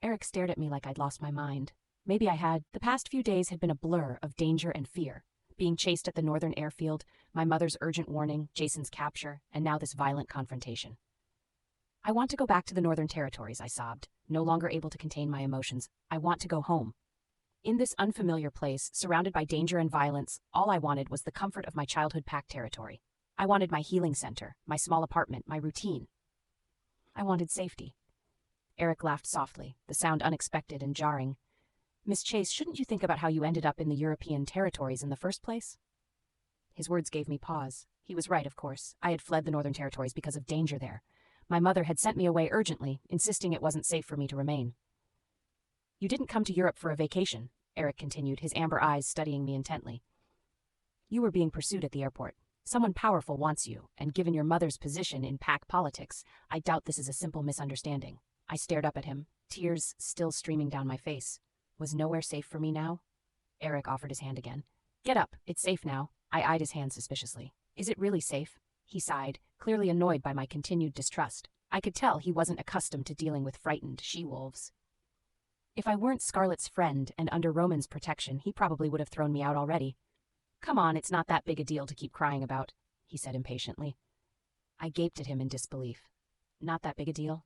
Eric stared at me like I'd lost my mind. Maybe I had. The past few days had been a blur of danger and fear. Being chased at the northern airfield, my mother's urgent warning, Jason's capture, and now this violent confrontation. I want to go back to the Northern Territories, I sobbed, no longer able to contain my emotions. I want to go home. In this unfamiliar place, surrounded by danger and violence, all I wanted was the comfort of my childhood pack territory. I wanted my healing center, my small apartment, my routine. I wanted safety. Eric laughed softly, the sound unexpected and jarring. Miss Chase, shouldn't you think about how you ended up in the European territories in the first place? His words gave me pause. He was right, of course. I had fled the Northern Territories because of danger there. My mother had sent me away urgently, insisting it wasn't safe for me to remain. You didn't come to Europe for a vacation, Eric continued, his amber eyes studying me intently. You were being pursued at the airport. Someone powerful wants you, and given your mother's position in pack politics, I doubt this is a simple misunderstanding. I stared up at him, tears still streaming down my face. Was nowhere safe for me now? Eric offered his hand again. Get up, it's safe now. I eyed his hand suspiciously. Is it really safe? He sighed, clearly annoyed by my continued distrust. I could tell he wasn't accustomed to dealing with frightened she-wolves. If I weren't Scarlett's friend and under Roman's protection, he probably would have thrown me out already. Come on, it's not that big a deal to keep crying about, he said impatiently. I gaped at him in disbelief. Not that big a deal?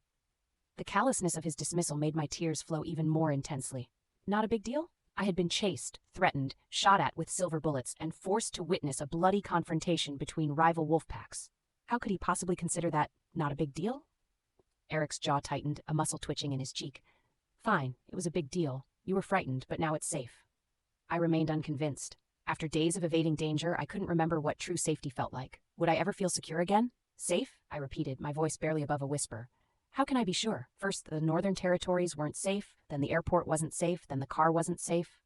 The callousness of his dismissal made my tears flow even more intensely. Not a big deal? I had been chased, threatened, shot at with silver bullets, and forced to witness a bloody confrontation between rival wolf packs. How could he possibly consider that not a big deal? Eric's jaw tightened, a muscle twitching in his cheek. Fine, it was a big deal. You were frightened, but now it's safe. I remained unconvinced. After days of evading danger, I couldn't remember what true safety felt like. Would I ever feel secure again? Safe? I repeated, my voice barely above a whisper. How can I be sure? First, the Northern Territories weren't safe, then the airport wasn't safe, then the car wasn't safe.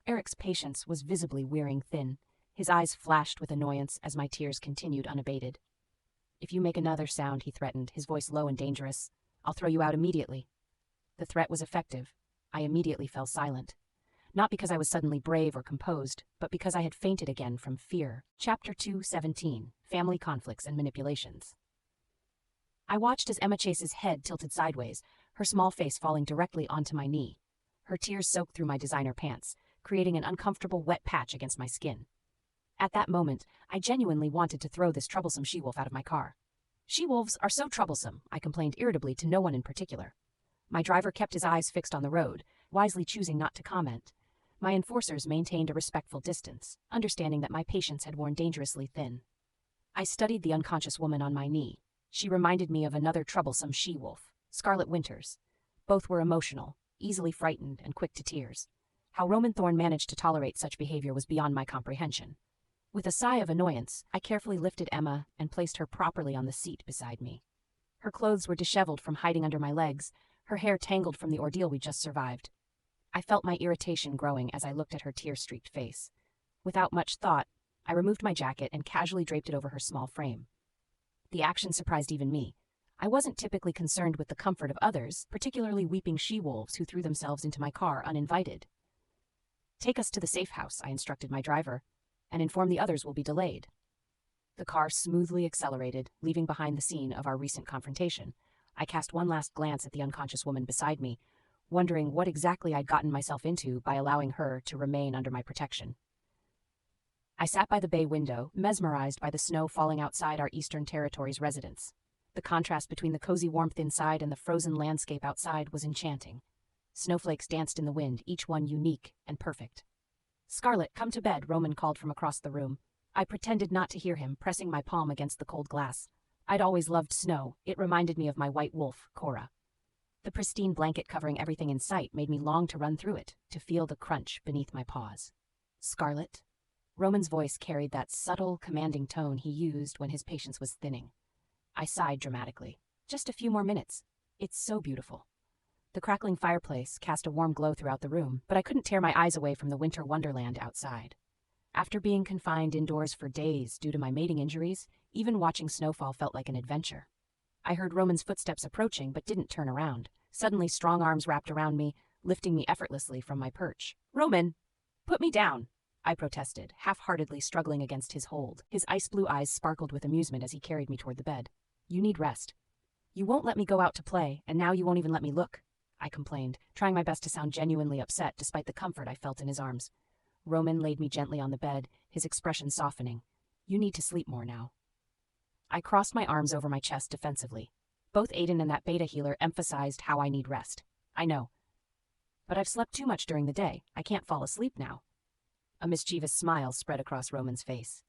Eric's patience was visibly wearing thin. His eyes flashed with annoyance as my tears continued unabated. If you make another sound, he threatened, his voice low and dangerous, I'll throw you out immediately. The threat was effective. I immediately fell silent. Not because I was suddenly brave or composed, but because I had fainted again from fear. Chapter 2:17, Family Conflicts and Manipulations. I watched as Emma Chase's head tilted sideways, her small face falling directly onto my knee. Her tears soaked through my designer pants, creating an uncomfortable wet patch against my skin. At that moment, I genuinely wanted to throw this troublesome she-wolf out of my car. She-wolves are so troublesome, I complained irritably to no one in particular. My driver kept his eyes fixed on the road, wisely choosing not to comment. My enforcers maintained a respectful distance, understanding that my patience had worn dangerously thin. I studied the unconscious woman on my knee. She reminded me of another troublesome she-wolf, Scarlet Winters. Both were emotional, easily frightened, and quick to tears. How Roman Thorne managed to tolerate such behavior was beyond my comprehension. With a sigh of annoyance, I carefully lifted Emma and placed her properly on the seat beside me. Her clothes were disheveled from hiding under my legs, her hair tangled from the ordeal we just survived. I felt my irritation growing as I looked at her tear-streaked face. Without much thought, I removed my jacket and casually draped it over her small frame. The action surprised even me. I wasn't typically concerned with the comfort of others, particularly weeping she-wolves who threw themselves into my car uninvited. "Take us to the safe house," I instructed my driver, "and inform the others we'll be delayed." The car smoothly accelerated, leaving behind the scene of our recent confrontation. I cast one last glance at the unconscious woman beside me, wondering what exactly I'd gotten myself into by allowing her to remain under my protection. I sat by the bay window, mesmerized by the snow falling outside our Eastern Territory's residence. The contrast between the cozy warmth inside and the frozen landscape outside was enchanting. Snowflakes danced in the wind, each one unique and perfect. "Scarlet, come to bed," Roman called from across the room. I pretended not to hear him, pressing my palm against the cold glass. I'd always loved snow. It reminded me of my white wolf, Cora. The pristine blanket covering everything in sight made me long to run through it, to feel the crunch beneath my paws. "Scarlet?" Roman's voice carried that subtle, commanding tone he used when his patience was thinning. I sighed dramatically. "Just a few more minutes. It's so beautiful." The crackling fireplace cast a warm glow throughout the room, but I couldn't tear my eyes away from the winter wonderland outside. After being confined indoors for days due to my mating injuries, even watching snowfall felt like an adventure. I heard Roman's footsteps approaching but didn't turn around. Suddenly, strong arms wrapped around me, lifting me effortlessly from my perch. "Roman, put me down," I protested, half-heartedly struggling against his hold. His ice-blue eyes sparkled with amusement as he carried me toward the bed. "You need rest. You won't let me go out to play, and now you won't even let me look," I complained, trying my best to sound genuinely upset despite the comfort I felt in his arms. Roman laid me gently on the bed, his expression softening. "You need to sleep more now." I crossed my arms over my chest defensively. Both Aiden and that beta healer emphasized how I need rest. "I know. But I've slept too much during the day. I can't fall asleep now." A mischievous smile spread across Roman's face.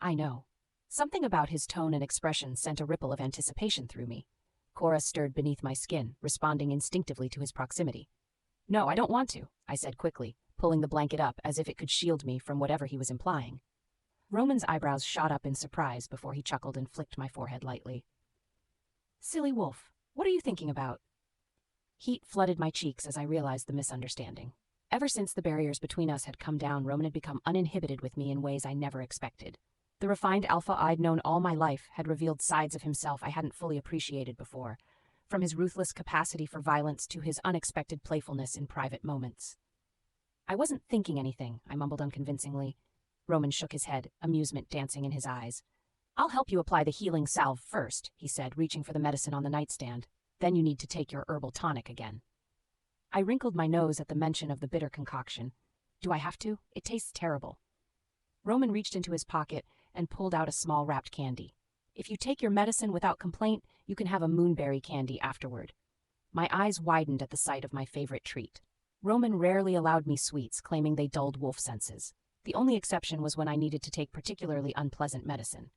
"I know." Something about his tone and expression sent a ripple of anticipation through me. Cora stirred beneath my skin, responding instinctively to his proximity. "No, I don't want to," I said quickly, pulling the blanket up as if it could shield me from whatever he was implying. Roman's eyebrows shot up in surprise before he chuckled and flicked my forehead lightly. "Silly wolf, what are you thinking about?" Heat flooded my cheeks as I realized the misunderstanding. Ever since the barriers between us had come down, Roman had become uninhibited with me in ways I never expected. The refined alpha I'd known all my life had revealed sides of himself I hadn't fully appreciated before, from his ruthless capacity for violence to his unexpected playfulness in private moments. "I wasn't thinking anything," I mumbled unconvincingly. Roman shook his head, amusement dancing in his eyes. "I'll help you apply the healing salve first," he said, reaching for the medicine on the nightstand. "Then you need to take your herbal tonic again." I wrinkled my nose at the mention of the bitter concoction. "Do I have to? It tastes terrible." Roman reached into his pocket and pulled out a small wrapped candy. "If you take your medicine without complaint, you can have a moonberry candy afterward." My eyes widened at the sight of my favorite treat. Roman rarely allowed me sweets, claiming they dulled wolf senses. The only exception was when I needed to take particularly unpleasant medicine.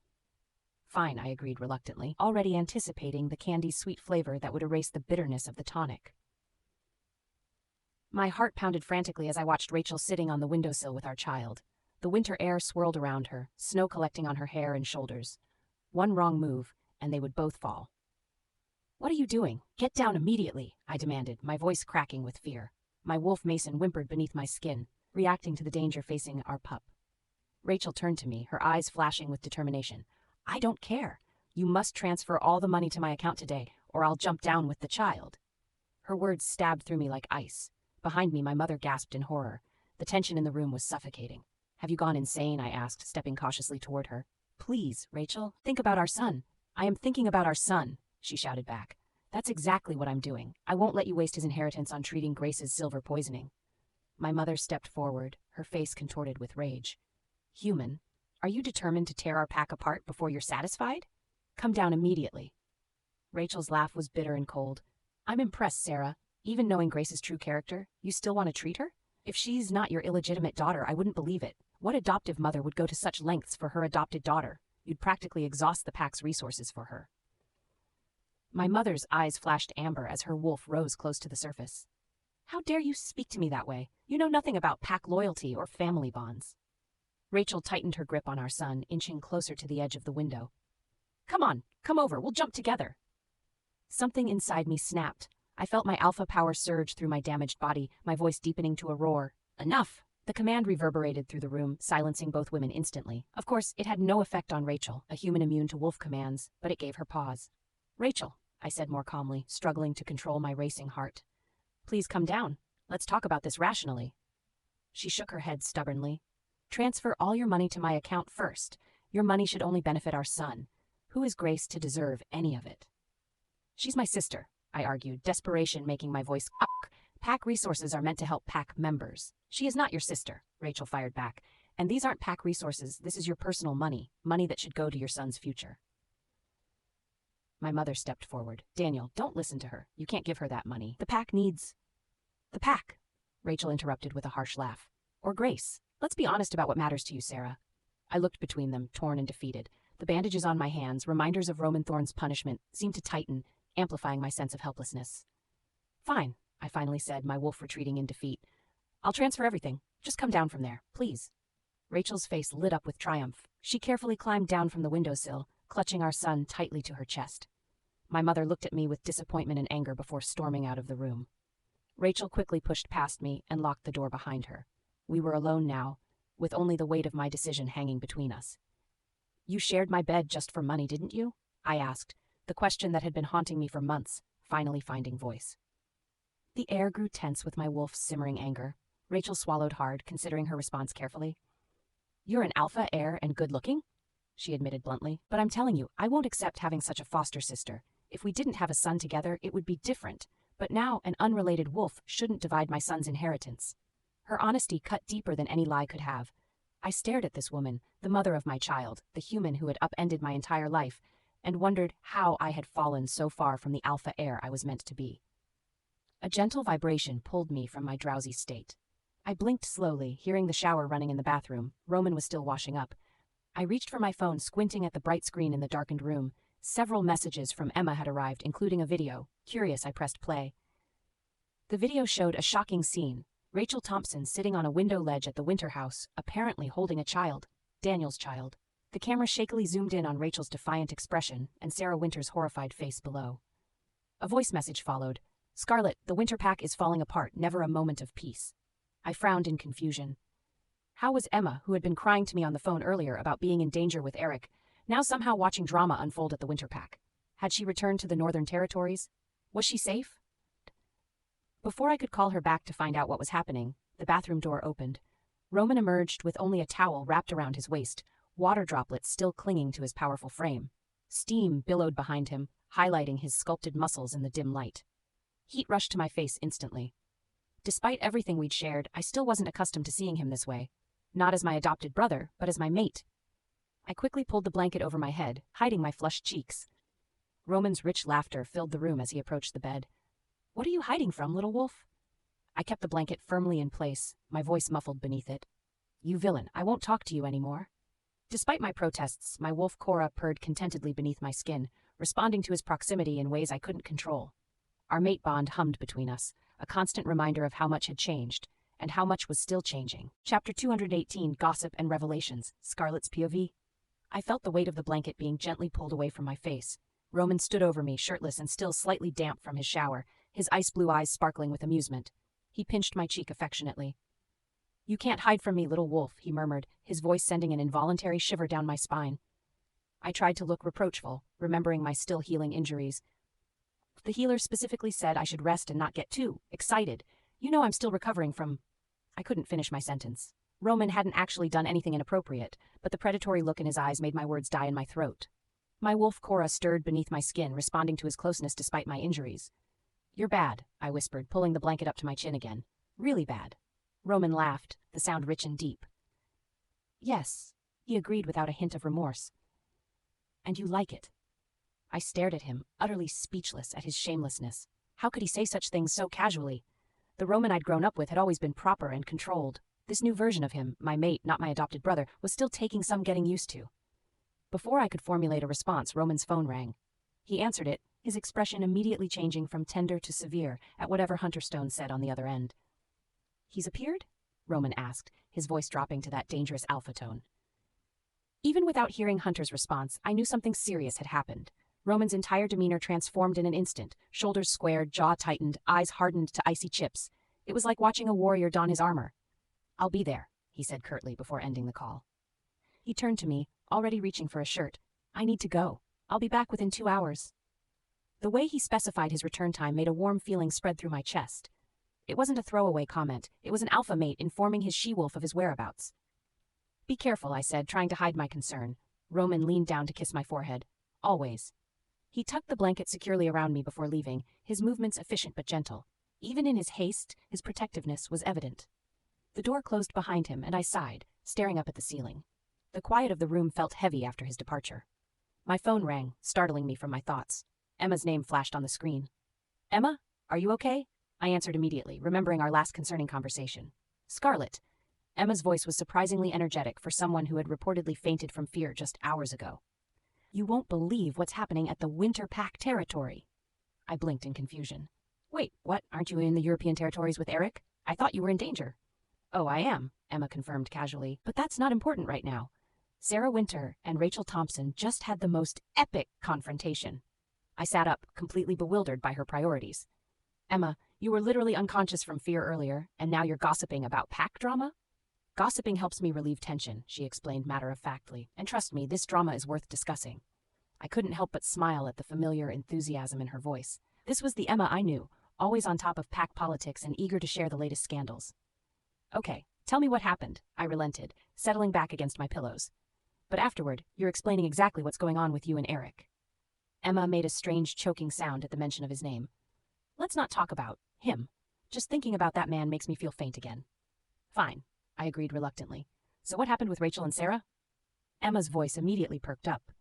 "Fine," I agreed reluctantly, already anticipating the candy's sweet flavor that would erase the bitterness of the tonic. My heart pounded frantically as I watched Rachel sitting on the windowsill with our child. The winter air swirled around her, snow collecting on her hair and shoulders. One wrong move, and they would both fall. "What are you doing? Get down immediately," I demanded, my voice cracking with fear. My wolf Mason whimpered beneath my skin, reacting to the danger facing our pup. Rachel turned to me, her eyes flashing with determination. "I don't care. You must transfer all the money to my account today, or I'll jump down with the child." Her words stabbed through me like ice. Behind me, my mother gasped in horror. The tension in the room was suffocating. "Have you gone insane?" I asked, stepping cautiously toward her. "Please, Rachel, think about our son." "I am thinking about our son," she shouted back. "That's exactly what I'm doing. I won't let you waste his inheritance on treating Grace's silver poisoning." My mother stepped forward, her face contorted with rage. "Human, are you determined to tear our pack apart before you're satisfied? Come down immediately." Rachel's laugh was bitter and cold. "I'm impressed, Sarah. Even knowing Grace's true character, you still want to treat her? If she's not your illegitimate daughter, I wouldn't believe it. What adoptive mother would go to such lengths for her adopted daughter? You'd practically exhaust the pack's resources for her." My mother's eyes flashed amber as her wolf rose close to the surface. How dare you speak to me that way? You know nothing about pack loyalty or family bonds. Rachel tightened her grip on our son, inching closer to the edge of the window. Come on, come over, we'll jump together. Something inside me snapped. I felt my alpha power surge through my damaged body, my voice deepening to a roar. Enough! The command reverberated through the room, silencing both women instantly. Of course, it had no effect on Rachel, a human immune to wolf commands, but it gave her pause. Rachel, I said more calmly, struggling to control my racing heart. Please come down. Let's talk about this rationally. She shook her head stubbornly. Transfer all your money to my account first. Your money should only benefit our son. Who is Grace to deserve any of it? She's my sister, I argued, desperation making my voice uck. Pack resources are meant to help pack members. She is not your sister, Rachel fired back. And these aren't pack resources, this is your personal money, money that should go to your son's future. My mother stepped forward. Daniel, don't listen to her. You can't give her that money. The pack needs... The pack, Rachel interrupted with a harsh laugh. Or Grace. Let's be honest about what matters to you, Sarah. I looked between them, torn and defeated. The bandages on my hands, reminders of Roman Thorne's punishment, seemed to tighten, amplifying my sense of helplessness. Fine, I finally said, my wolf retreating in defeat. I'll transfer everything. Just come down from there, please. Rachel's face lit up with triumph. She carefully climbed down from the windowsill, clutching our son tightly to her chest. My mother looked at me with disappointment and anger before storming out of the room. Rachel quickly pushed past me and locked the door behind her. We were alone now, with only the weight of my decision hanging between us. You shared my bed just for money, didn't you? I asked, the question that had been haunting me for months, finally finding voice. The air grew tense with my wolf's simmering anger. Rachel swallowed hard, considering her response carefully. You're an alpha, heir, and good-looking? She admitted bluntly. But I'm telling you, I won't accept having such a foster sister. If we didn't have a son together, it would be different. But now, an unrelated wolf shouldn't divide my son's inheritance. Her honesty cut deeper than any lie could have. I stared at this woman, the mother of my child, the human who had upended my entire life, and wondered how I had fallen so far from the alpha heir I was meant to be. A gentle vibration pulled me from my drowsy state. I blinked slowly, hearing the shower running in the bathroom. Roman was still washing up. I reached for my phone, squinting at the bright screen in the darkened room. Several messages from Emma had arrived, including a video. Curious, I pressed play. The video showed a shocking scene. Rachel Thompson sitting on a window ledge at the Winter house, apparently holding a child, Daniel's child. The camera shakily zoomed in on Rachel's defiant expression and Sarah Winter's horrified face below. A voice message followed. Scarlett, the Winter pack is falling apart, never a moment of peace. I frowned in confusion. How was Emma, who had been crying to me on the phone earlier about being in danger with Eric, now somehow watching drama unfold at the Winter pack? Had she returned to the Northern Territories? Was she safe? Before I could call her back to find out what was happening, the bathroom door opened. Roman emerged with only a towel wrapped around his waist, water droplets still clinging to his powerful frame. Steam billowed behind him, highlighting his sculpted muscles in the dim light. Heat rushed to my face instantly. Despite everything we'd shared, I still wasn't accustomed to seeing him this way. Not as my adopted brother, but as my mate. I quickly pulled the blanket over my head, hiding my flushed cheeks. Roman's rich laughter filled the room as he approached the bed. What are you hiding from, little wolf? I kept the blanket firmly in place, my voice muffled beneath it. You villain, I won't talk to you anymore. Despite my protests, my wolf Cora purred contentedly beneath my skin, responding to his proximity in ways I couldn't control. Our mate bond hummed between us, a constant reminder of how much had changed, and how much was still changing. Chapter 218, Gossip and Revelations, Scarlett's POV. I felt the weight of the blanket being gently pulled away from my face. Roman stood over me, shirtless and still slightly damp from his shower, his ice-blue eyes sparkling with amusement. He pinched my cheek affectionately. You can't hide from me, little wolf, he murmured, his voice sending an involuntary shiver down my spine. I tried to look reproachful, remembering my still healing injuries. The healer specifically said I should rest and not get too excited. You know I'm still recovering from... I couldn't finish my sentence. Roman hadn't actually done anything inappropriate, but the predatory look in his eyes made my words die in my throat. My wolf Cora stirred beneath my skin, responding to his closeness despite my injuries. You're bad, I whispered, pulling the blanket up to my chin again. Really bad. Roman laughed, the sound rich and deep. Yes, he agreed without a hint of remorse. And you like it. I stared at him, utterly speechless at his shamelessness. How could he say such things so casually? The Roman I'd grown up with had always been proper and controlled. This new version of him, my mate, not my adopted brother, was still taking some getting used to. Before I could formulate a response, Roman's phone rang. He answered it, his expression immediately changing from tender to severe at whatever Hunterstone said on the other end. "He's appeared?" Roman asked, his voice dropping to that dangerous alpha tone. Even without hearing Hunter's response, I knew something serious had happened. Roman's entire demeanor transformed in an instant, shoulders squared, jaw tightened, eyes hardened to icy chips. It was like watching a warrior don his armor. "I'll be there," he said curtly before ending the call. He turned to me, already reaching for a shirt. "I need to go. I'll be back within 2 hours." The way he specified his return time made a warm feeling spread through my chest. It wasn't a throwaway comment, it was an alpha mate informing his she-wolf of his whereabouts. "Be careful," I said, trying to hide my concern. Roman leaned down to kiss my forehead. "Always." He tucked the blanket securely around me before leaving, his movements efficient but gentle. Even in his haste, his protectiveness was evident. The door closed behind him, and I sighed, staring up at the ceiling. The quiet of the room felt heavy after his departure. My phone rang, startling me from my thoughts. Emma's name flashed on the screen. "Emma, are you okay?" I answered immediately, remembering our last concerning conversation. "Scarlett." Emma's voice was surprisingly energetic for someone who had reportedly fainted from fear just hours ago. "You won't believe what's happening at the Winter Pack territory." I blinked in confusion. "Wait, what? Aren't you in the European territories with Eric? I thought you were in danger." "Oh, I am," Emma confirmed casually, "but that's not important right now. Sarah Winter and Rachel Thompson just had the most epic confrontation." I sat up, completely bewildered by her priorities. "Emma, you were literally unconscious from fear earlier, and now you're gossiping about pack drama?" "Gossiping helps me relieve tension," she explained matter-of-factly, "and trust me, this drama is worth discussing." I couldn't help but smile at the familiar enthusiasm in her voice. This was the Emma I knew, always on top of pack politics and eager to share the latest scandals. "Okay, tell me what happened," I relented, settling back against my pillows. "But afterward, you're explaining exactly what's going on with you and Eric." Emma made a strange choking sound at the mention of his name. "Let's not talk about him. Just thinking about that man makes me feel faint again." "Fine," I agreed reluctantly. "So what happened with Rachel and Sarah?" Emma's voice immediately perked up.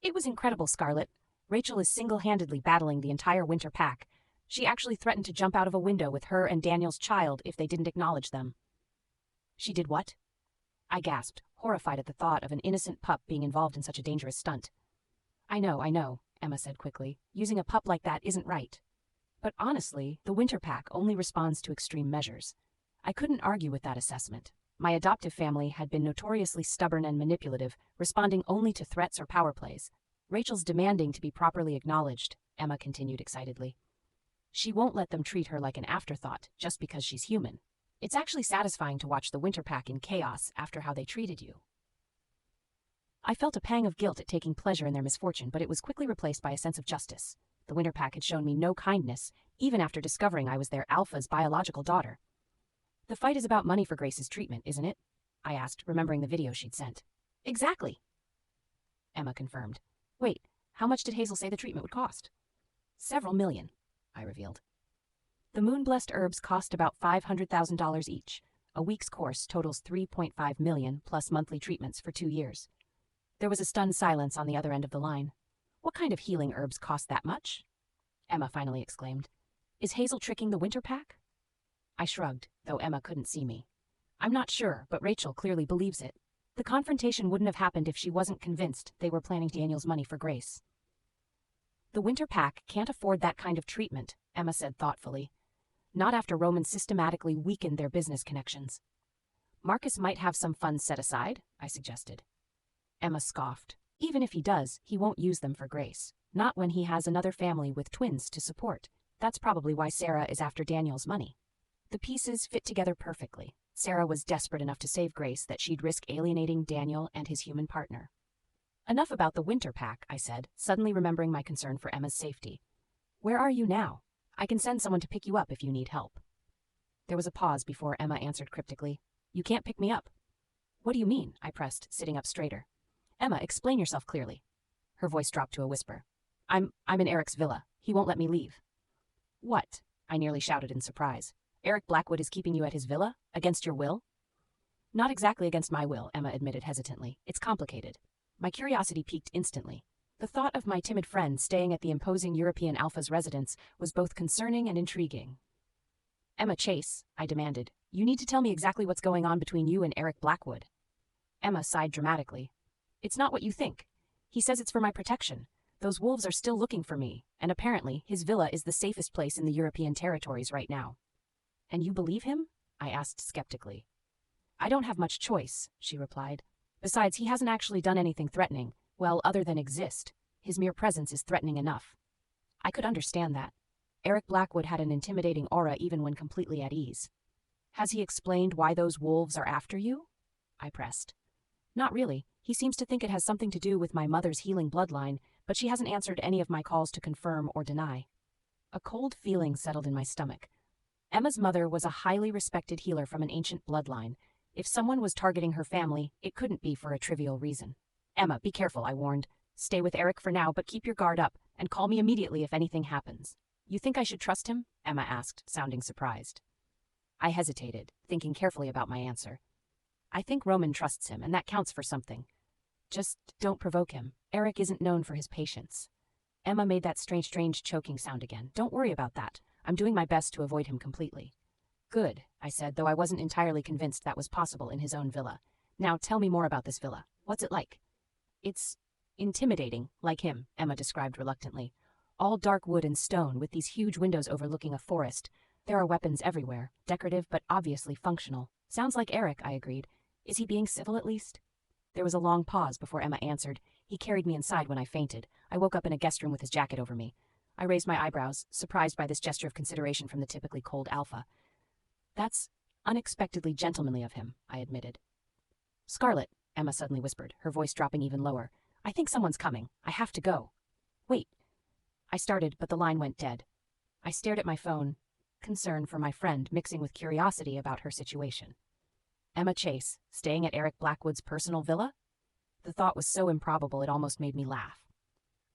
"It was incredible, Scarlett. Rachel is single-handedly battling the entire Winter Pack. She actually threatened to jump out of a window with her and Daniel's child if they didn't acknowledge them." "She did what?" I gasped, horrified at the thought of an innocent pup being involved in such a dangerous stunt. I know, Emma said quickly. "Using a pup like that isn't right. But honestly, the Winter Pack only responds to extreme measures." I couldn't argue with that assessment. My adoptive family had been notoriously stubborn and manipulative, responding only to threats or power plays. "Rachel's demanding to be properly acknowledged," Emma continued excitedly. "She won't let them treat her like an afterthought just because she's human. It's actually satisfying to watch the Winter Pack in chaos after how they treated you." I felt a pang of guilt at taking pleasure in their misfortune, but it was quickly replaced by a sense of justice. The Winter Pack had shown me no kindness, even after discovering I was their alpha's biological daughter. "The fight is about money for Grace's treatment, isn't it?" I asked, remembering the video she'd sent. "Exactly," Emma confirmed. "Wait, how much did Hazel say the treatment would cost?" "Several million," I revealed. "The moon-blessed herbs cost about $500,000 each. A week's course totals $3.5 million plus monthly treatments for 2 years. There was a stunned silence on the other end of the line. "What kind of healing herbs cost that much?" Emma finally exclaimed. "Is Hazel tricking the Winter Pack?" I shrugged, though Emma couldn't see me. "I'm not sure, but Rachel clearly believes it. The confrontation wouldn't have happened if she wasn't convinced they were planning Daniel's money for Grace." "The Winter Pack can't afford that kind of treatment," Emma said thoughtfully. "Not after Roman systematically weakened their business connections." "Marcus might have some funds set aside," I suggested. Emma scoffed. "Even if he does, he won't use them for Grace. Not when he has another family with twins to support. That's probably why Sarah is after Daniel's money." The pieces fit together perfectly. Sarah was desperate enough to save Grace that she'd risk alienating Daniel and his human partner. "Enough about the Winter Pack," I said, suddenly remembering my concern for Emma's safety. "Where are you now? I can send someone to pick you up if you need help." There was a pause before Emma answered cryptically. "You can't pick me up." "What do you mean?" I pressed, sitting up straighter. "Emma, explain yourself clearly." Her voice dropped to a whisper. I'm in Eric's villa. He won't let me leave." "What?" I nearly shouted in surprise. "Eric Blackwood is keeping you at his villa? Against your will?" "Not exactly against my will," Emma admitted hesitantly. "It's complicated." My curiosity piqued instantly. The thought of my timid friend staying at the imposing European alpha's residence was both concerning and intriguing. "Emma Chase," I demanded, "you need to tell me exactly what's going on between you and Eric Blackwood." Emma sighed dramatically. "It's not what you think. He says it's for my protection. Those wolves are still looking for me, and apparently his villa is the safest place in the European territories right now. And you believe him? I asked skeptically. I don't have much choice, she replied. Besides, he hasn't actually done anything threatening, well, other than exist. His mere presence is threatening enough. I could understand that. Eric Blackwood had an intimidating aura even when completely at ease. Has he explained why those wolves are after you? I pressed. Not really. He seems to think it has something to do with my mother's healing bloodline, but she hasn't answered any of my calls to confirm or deny. A cold feeling settled in my stomach. Emma's mother was a highly respected healer from an ancient bloodline. If someone was targeting her family, it couldn't be for a trivial reason. Emma, be careful, I warned. Stay with Eric for now, but keep your guard up, and call me immediately if anything happens. You think I should trust him? Emma asked, sounding surprised. I hesitated, thinking carefully about my answer. I think Roman trusts him, and that counts for something. Just don't provoke him. Eric isn't known for his patience. Emma made that strange choking sound again. Don't worry about that. I'm doing my best to avoid him completely. Good, I said, though I wasn't entirely convinced that was possible in his own villa. Now tell me more about this villa. What's it like? It's intimidating, like him, Emma described reluctantly. All dark wood and stone, with these huge windows overlooking a forest. There are weapons everywhere, decorative but obviously functional. Sounds like Eric, I agreed. Is he being civil at least? There was a long pause before Emma answered. He carried me inside when I fainted. I woke up in a guest room with his jacket over me. I raised my eyebrows, surprised by this gesture of consideration from the typically cold alpha. That's unexpectedly gentlemanly of him, I admitted. Scarlet, Emma suddenly whispered, her voice dropping even lower. I think someone's coming. I have to go. Wait. I started, but the line went dead. I stared at my phone, concern for my friend mixing with curiosity about her situation. Emma Chase, staying at Eric Blackwood's personal villa? The thought was so improbable it almost made me laugh.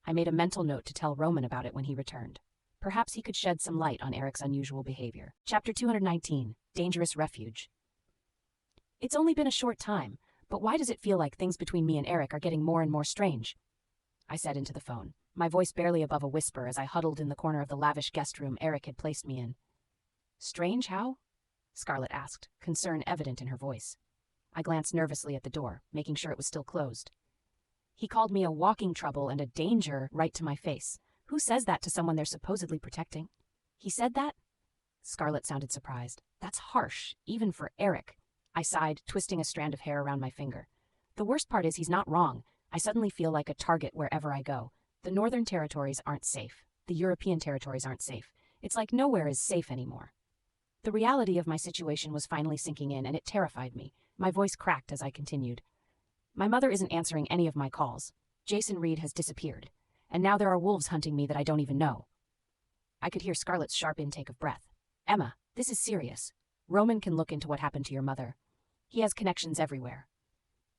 I made a mental note to tell Roman about it when he returned. Perhaps he could shed some light on Eric's unusual behavior. Chapter 219, Dangerous Refuge. It's only been a short time, but why does it feel like things between me and Eric are getting more and more strange? I said into the phone, my voice barely above a whisper as I huddled in the corner of the lavish guest room Eric had placed me in. Strange how? Scarlett asked, concern evident in her voice. I glanced nervously at the door, making sure it was still closed. He called me a walking trouble and a danger right to my face. Who says that to someone they're supposedly protecting? He said that? Scarlett sounded surprised. That's harsh, even for Eric. I sighed, twisting a strand of hair around my finger. The worst part is he's not wrong. I suddenly feel like a target wherever I go. The Northern Territories aren't safe. The European territories aren't safe. It's like nowhere is safe anymore. The reality of my situation was finally sinking in, and it terrified me. My voice cracked as I continued. My mother isn't answering any of my calls. Jason Reed has disappeared, and now there are wolves hunting me that I don't even know. I could hear Scarlett's sharp intake of breath. Emma, this is serious. Roman can look into what happened to your mother. He has connections everywhere.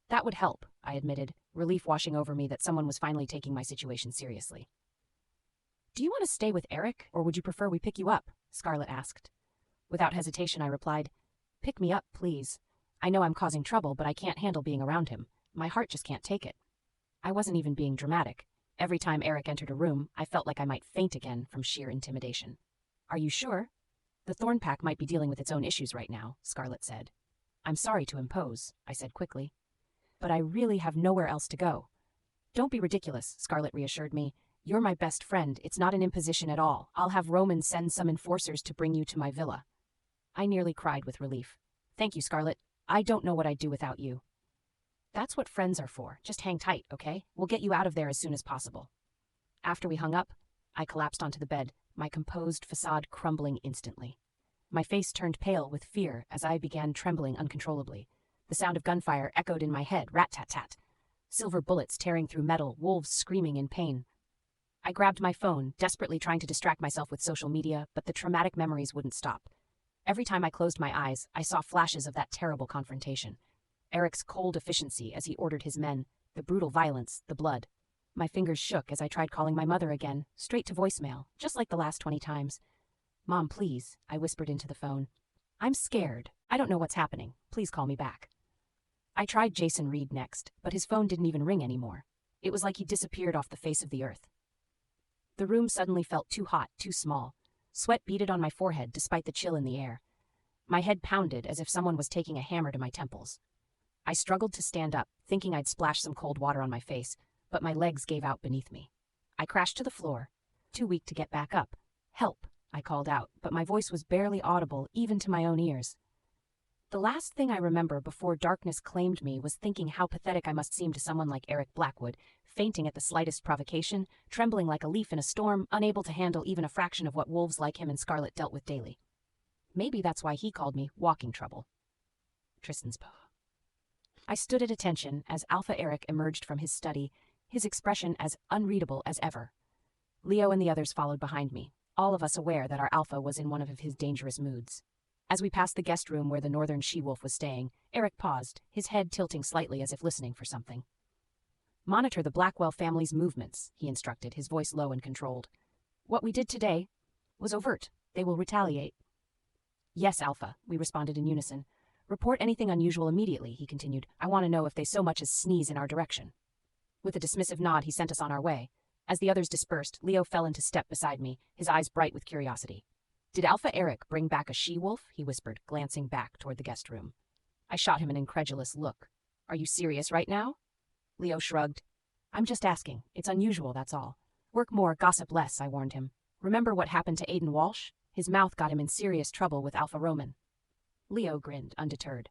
That would help, I admitted, relief washing over me that someone was finally taking my situation seriously. Do you want to stay with Eric, or would you prefer we pick you up? Scarlett asked. Without hesitation, I replied, Pick me up, please. I know I'm causing trouble, but I can't handle being around him. My heart just can't take it. I wasn't even being dramatic. Every time Eric entered a room, I felt like I might faint again from sheer intimidation. Are you sure? The Thorn Pack might be dealing with its own issues right now, Scarlett said. I'm sorry to impose, I said quickly. But I really have nowhere else to go. Don't be ridiculous, Scarlett reassured me. You're my best friend. It's not an imposition at all. I'll have Roman send some enforcers to bring you to my villa. I nearly cried with relief. Thank you, Scarlett. I don't know what I'd do without you. That's what friends are for. Just hang tight, okay? We'll get you out of there as soon as possible. After we hung up, I collapsed onto the bed, my composed facade crumbling instantly. My face turned pale with fear as I began trembling uncontrollably. The sound of gunfire echoed in my head, rat-tat-tat. Silver bullets tearing through metal, wolves screaming in pain. I grabbed my phone, desperately trying to distract myself with social media, but the traumatic memories wouldn't stop. Every time I closed my eyes, I saw flashes of that terrible confrontation. Eric's cold efficiency as he ordered his men, the brutal violence, the blood. My fingers shook as I tried calling my mother again, straight to voicemail, just like the last 20 times. Mom, please, I whispered into the phone. I'm scared. I don't know what's happening. Please call me back. I tried Jason Reed next, but his phone didn't even ring anymore. It was like he disappeared off the face of the earth. The room suddenly felt too hot, too small. Sweat beaded on my forehead despite the chill in the air. My head pounded as if someone was taking a hammer to my temples. I struggled to stand up, thinking I'd splash some cold water on my face, but my legs gave out beneath me. I crashed to the floor, too weak to get back up. "Help," I called out, but my voice was barely audible even to my own ears. The last thing I remember before darkness claimed me was thinking how pathetic I must seem to someone like Eric Blackwood, fainting at the slightest provocation, trembling like a leaf in a storm, unable to handle even a fraction of what wolves like him and Scarlet dealt with daily. Maybe that's why he called me walking trouble. Tristan's paw. I stood at attention as Alpha Eric emerged from his study, his expression as unreadable as ever. Leo and the others followed behind me, all of us aware that our Alpha was in one of his dangerous moods. As we passed the guest room where the northern she-wolf was staying, Eric paused, his head tilting slightly as if listening for something. "Monitor the Blackwell family's movements," he instructed, his voice low and controlled. "What we did today was overt. They will retaliate." "Yes, Alpha," we responded in unison. "Report anything unusual immediately," he continued. "I want to know if they so much as sneeze in our direction." With a dismissive nod, he sent us on our way. As the others dispersed, Leo fell into step beside me, his eyes bright with curiosity. "Did Alpha Eric bring back a she-wolf?" he whispered, glancing back toward the guest room. I shot him an incredulous look. "Are you serious right now?" Leo shrugged. "I'm just asking. It's unusual, that's all. Work more, gossip less," I warned him. "Remember what happened to Aiden Walsh? His mouth got him in serious trouble with Alpha Roman." Leo grinned, undeterred.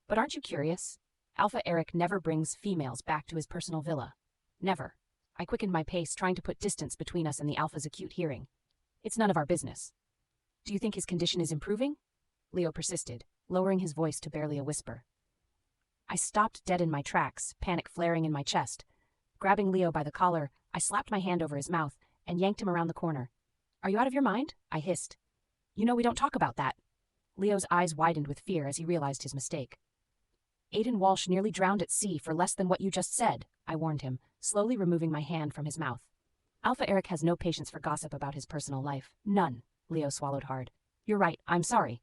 "But aren't you curious? Alpha Eric never brings females back to his personal villa. Never." I quickened my pace, trying to put distance between us and the Alpha's acute hearing. "It's none of our business." "Do you think his condition is improving?" Leo persisted, lowering his voice to barely a whisper. I stopped dead in my tracks, panic flaring in my chest. Grabbing Leo by the collar, I slapped my hand over his mouth and yanked him around the corner. "Are you out of your mind?" I hissed. "You know we don't talk about that." Leo's eyes widened with fear as he realized his mistake. "Aiden Walsh nearly drowned at sea for less than what you just said," I warned him, slowly removing my hand from his mouth. "Alpha Eric has no patience for gossip about his personal life. None." Leo swallowed hard. "You're right, I'm sorry."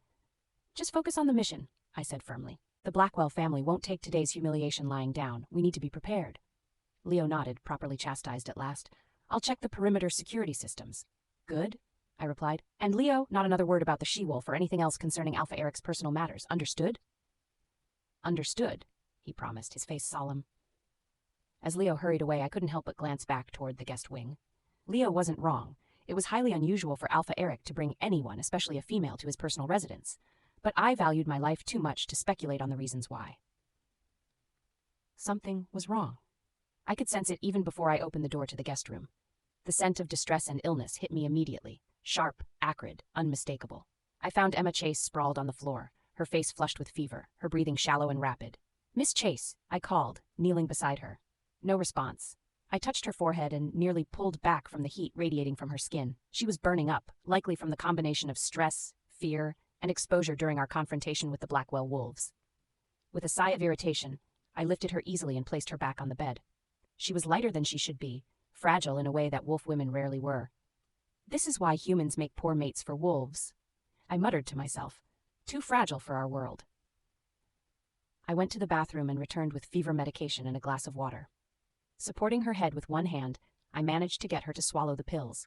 "Just focus on the mission," I said firmly. "The Blackwell family won't take today's humiliation lying down. We need to be prepared." Leo nodded, properly chastised at last. "I'll check the perimeter security systems." "Good," I replied. "And Leo, not another word about the she-wolf or anything else concerning Alpha Eric's personal matters. Understood?" "Understood," he promised, his face solemn. As Leo hurried away, I couldn't help but glance back toward the guest wing. Leo wasn't wrong. It was highly unusual for Alpha Eric to bring anyone, especially a female, to his personal residence. But I valued my life too much to speculate on the reasons why. Something was wrong. I could sense it even before I opened the door to the guest room. The scent of distress and illness hit me immediately. Sharp, acrid, unmistakable. I found Emma Chase sprawled on the floor, her face flushed with fever, her breathing shallow and rapid. "Miss Chase," I called, kneeling beside her. No response. I touched her forehead and nearly pulled back from the heat radiating from her skin. She was burning up, likely from the combination of stress, fear, and exposure during our confrontation with the Blackwell wolves. With a sigh of irritation, I lifted her easily and placed her back on the bed. She was lighter than she should be, fragile in a way that wolf women rarely were. "This is why humans make poor mates for wolves," I muttered to myself. "Too fragile for our world." I went to the bathroom and returned with fever medication and a glass of water. Supporting her head with one hand, I managed to get her to swallow the pills.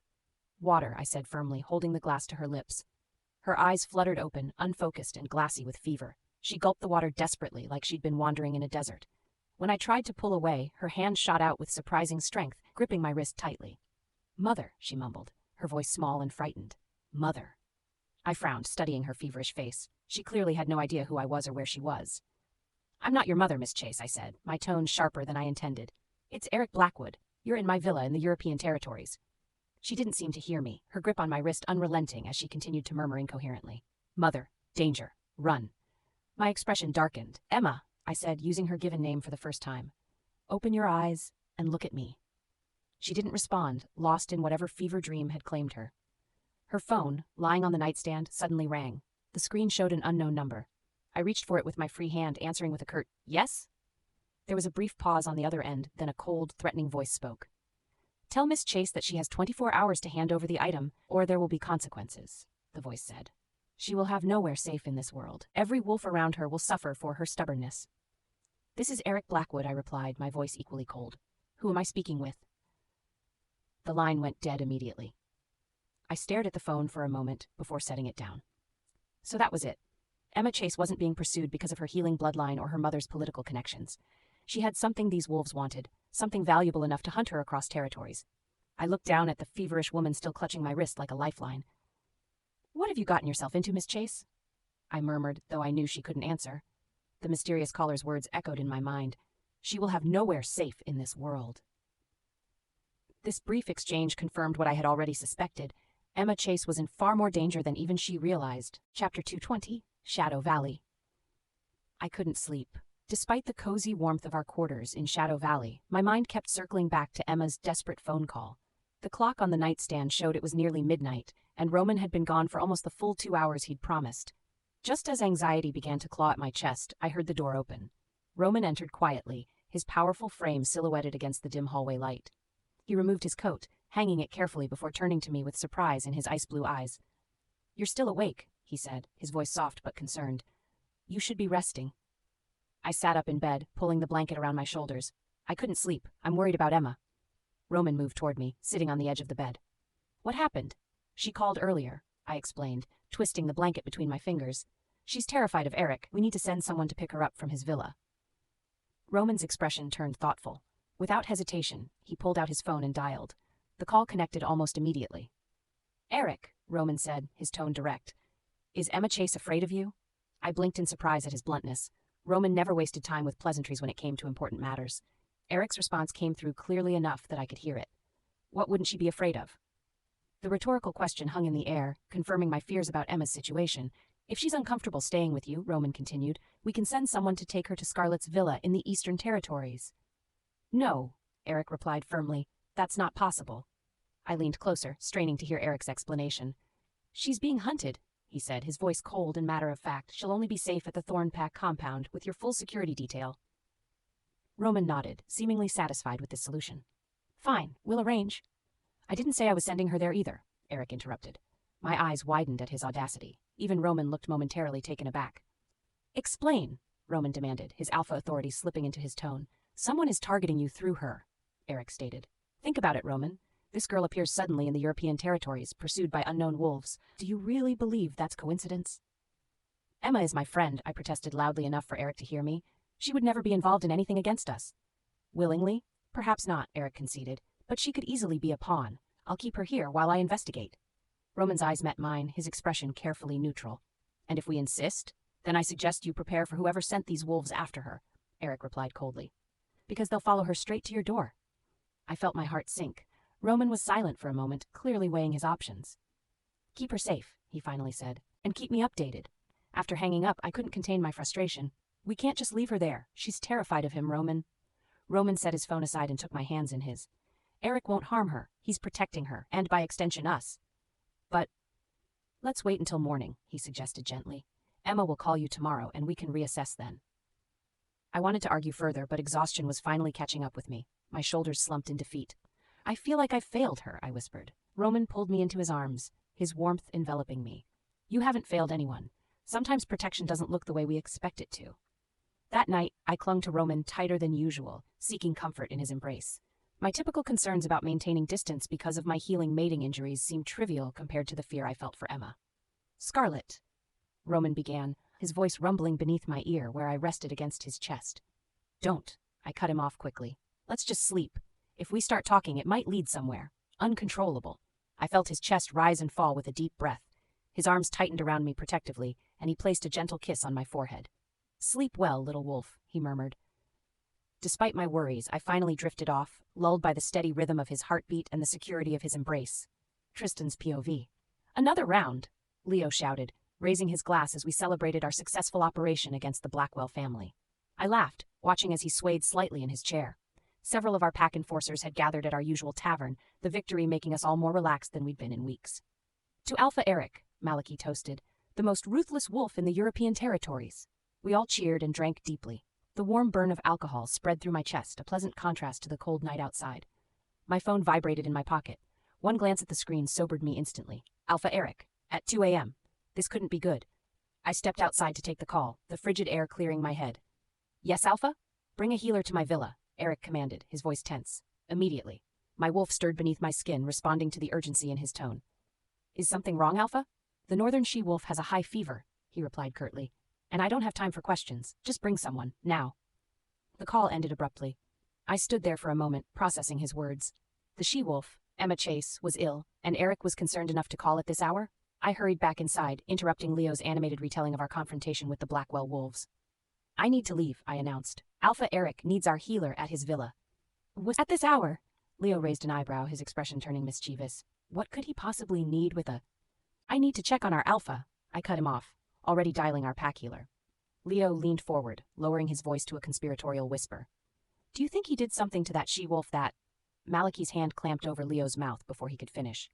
"Water," I said firmly, holding the glass to her lips. Her eyes fluttered open, unfocused and glassy with fever. She gulped the water desperately, like she'd been wandering in a desert. When I tried to pull away, her hand shot out with surprising strength, gripping my wrist tightly. "Mother," she mumbled, her voice small and frightened. "Mother." I frowned, studying her feverish face. She clearly had no idea who I was or where she was. "I'm not your mother, Miss Chase," I said, my tone sharper than I intended. "It's Eric Blackwood. You're in my villa in the European territories." She didn't seem to hear me, her grip on my wrist unrelenting as she continued to murmur incoherently. "Mother, danger, run." My expression darkened. "Emma," I said, using her given name for the first time. "Open your eyes and look at me." She didn't respond, lost in whatever fever dream had claimed her. Her phone, lying on the nightstand, suddenly rang. The screen showed an unknown number. I reached for it with my free hand, answering with a curt, "Yes?" There was a brief pause on the other end, then a cold, threatening voice spoke. "Tell Miss Chase that she has 24 hours to hand over the item, or there will be consequences," the voice said. "She will have nowhere safe in this world. Every wolf around her will suffer for her stubbornness." "This is Eric Blackwood," I replied, my voice equally cold. "Who am I speaking with?" The line went dead immediately. I stared at the phone for a moment before setting it down. So that was it. Emma Chase wasn't being pursued because of her healing bloodline or her mother's political connections. She had something these wolves wanted, something valuable enough to hunt her across territories. I looked down at the feverish woman still clutching my wrist like a lifeline. "What have you gotten yourself into, Miss Chase?" I murmured, though I knew she couldn't answer. The mysterious caller's words echoed in my mind. "She will have nowhere safe in this world." This brief exchange confirmed what I had already suspected. Emma Chase was in far more danger than even she realized. Chapter 220, Shadow Valley. I couldn't sleep. Despite the cozy warmth of our quarters in Shadow Valley, my mind kept circling back to Emma's desperate phone call. The clock on the nightstand showed it was nearly midnight, and Roman had been gone for almost the full 2 hours he'd promised. Just as anxiety began to claw at my chest, I heard the door open. Roman entered quietly, his powerful frame silhouetted against the dim hallway light. He removed his coat, hanging it carefully before turning to me with surprise in his ice-blue eyes. "You're still awake," he said, his voice soft but concerned. "You should be resting." I sat up in bed, pulling the blanket around my shoulders. "I couldn't sleep. I'm worried about Emma." Roman moved toward me, sitting on the edge of the bed. "What happened?" "She called earlier," I explained, twisting the blanket between my fingers. "She's terrified of Eric. We need to send someone to pick her up from his villa." Roman's expression turned thoughtful. Without hesitation, he pulled out his phone and dialed. The call connected almost immediately. "Eric," Roman said, his tone direct. "Is Emma Chase afraid of you?" I blinked in surprise at his bluntness. Roman never wasted time with pleasantries when it came to important matters. Eric's response came through clearly enough that I could hear it. "What wouldn't she be afraid of?" The rhetorical question hung in the air, confirming my fears about Emma's situation. "If she's uncomfortable staying with you," Roman continued, "we can send someone to take her to Scarlett's villa in the Eastern Territories." "No," Eric replied firmly. "That's not possible." I leaned closer, straining to hear Eric's explanation. "She's being hunted," he said, his voice cold and matter-of-fact. "She'll only be safe at the Thornpack compound with your full security detail." Roman nodded, seemingly satisfied with this solution. "Fine, we'll arrange." "I didn't say I was sending her there either," Eric interrupted. My eyes widened at his audacity. Even Roman looked momentarily taken aback. "Explain," Roman demanded, his alpha authority slipping into his tone. "Someone is targeting you through her," Eric stated. "Think about it, Roman. This girl appears suddenly in the European territories, pursued by unknown wolves. Do you really believe that's coincidence?" "Emma is my friend," I protested loudly enough for Eric to hear me. "She would never be involved in anything against us." "Willingly? Perhaps not," Eric conceded. "But she could easily be a pawn. I'll keep her here while I investigate." Roman's eyes met mine, his expression carefully neutral. "And if we insist, then I suggest you prepare for whoever sent these wolves after her," Eric replied coldly. "Because they'll follow her straight to your door." I felt my heart sink. Roman was silent for a moment, clearly weighing his options. "Keep her safe," he finally said, "and keep me updated." After hanging up, I couldn't contain my frustration. "We can't just leave her there. She's terrified of him, Roman." Roman set his phone aside and took my hands in his. "Eric won't harm her. He's protecting her, and by extension us." "But let's wait until morning," he suggested gently. "Emma will call you tomorrow, and we can reassess then." I wanted to argue further, but exhaustion was finally catching up with me. My shoulders slumped in defeat. "I feel like I've failed her," I whispered. Roman pulled me into his arms, his warmth enveloping me. "You haven't failed anyone. Sometimes protection doesn't look the way we expect it to." That night, I clung to Roman tighter than usual, seeking comfort in his embrace. My typical concerns about maintaining distance because of my healing mating injuries seemed trivial compared to the fear I felt for Emma. "Scarlett," Roman began, his voice rumbling beneath my ear where I rested against his chest. "Don't," I cut him off quickly. "Let's just sleep. If we start talking, it might lead somewhere. Uncontrollable." I felt his chest rise and fall with a deep breath. His arms tightened around me protectively, and he placed a gentle kiss on my forehead. "Sleep well, little wolf," he murmured. Despite my worries, I finally drifted off, lulled by the steady rhythm of his heartbeat and the security of his embrace. Tristan's POV. "Another round," Leo shouted, raising his glass as we celebrated our successful operation against the Blackwell family. I laughed, watching as he swayed slightly in his chair. Several of our pack enforcers had gathered at our usual tavern, the victory making us all more relaxed than we'd been in weeks. "To Alpha Eric," Maliki toasted, "the most ruthless wolf in the European territories." We all cheered and drank deeply. The warm burn of alcohol spread through my chest, a pleasant contrast to the cold night outside. My phone vibrated in my pocket. One glance at the screen sobered me instantly. "Alpha Eric, at 2 a.m. This couldn't be good." I stepped outside to take the call, the frigid air clearing my head. "Yes, Alpha? Bring a healer to my villa," Eric commanded, his voice tense. "Immediately." My wolf stirred beneath my skin, responding to the urgency in his tone. "Is something wrong, Alpha?" "The northern she-wolf has a high fever," he replied curtly. "And I don't have time for questions. Just bring someone, now." The call ended abruptly. I stood there for a moment, processing his words. The she-wolf, Emma Chase was ill, and Eric was concerned enough to call at this hour? I hurried back inside, interrupting Leo's animated retelling of our confrontation with the Blackwell wolves. I need to leave, I announced. Alpha Eric needs our healer at his villa. Was at this hour? Leo raised an eyebrow, his expression turning mischievous. What could he possibly need with a... I need to check on our Alpha. I cut him off, already dialing our pack healer. Leo leaned forward, lowering his voice to a conspiratorial whisper. Do you think he did something to that she-wolf that... Malachi's hand clamped over Leo's mouth before he could finish.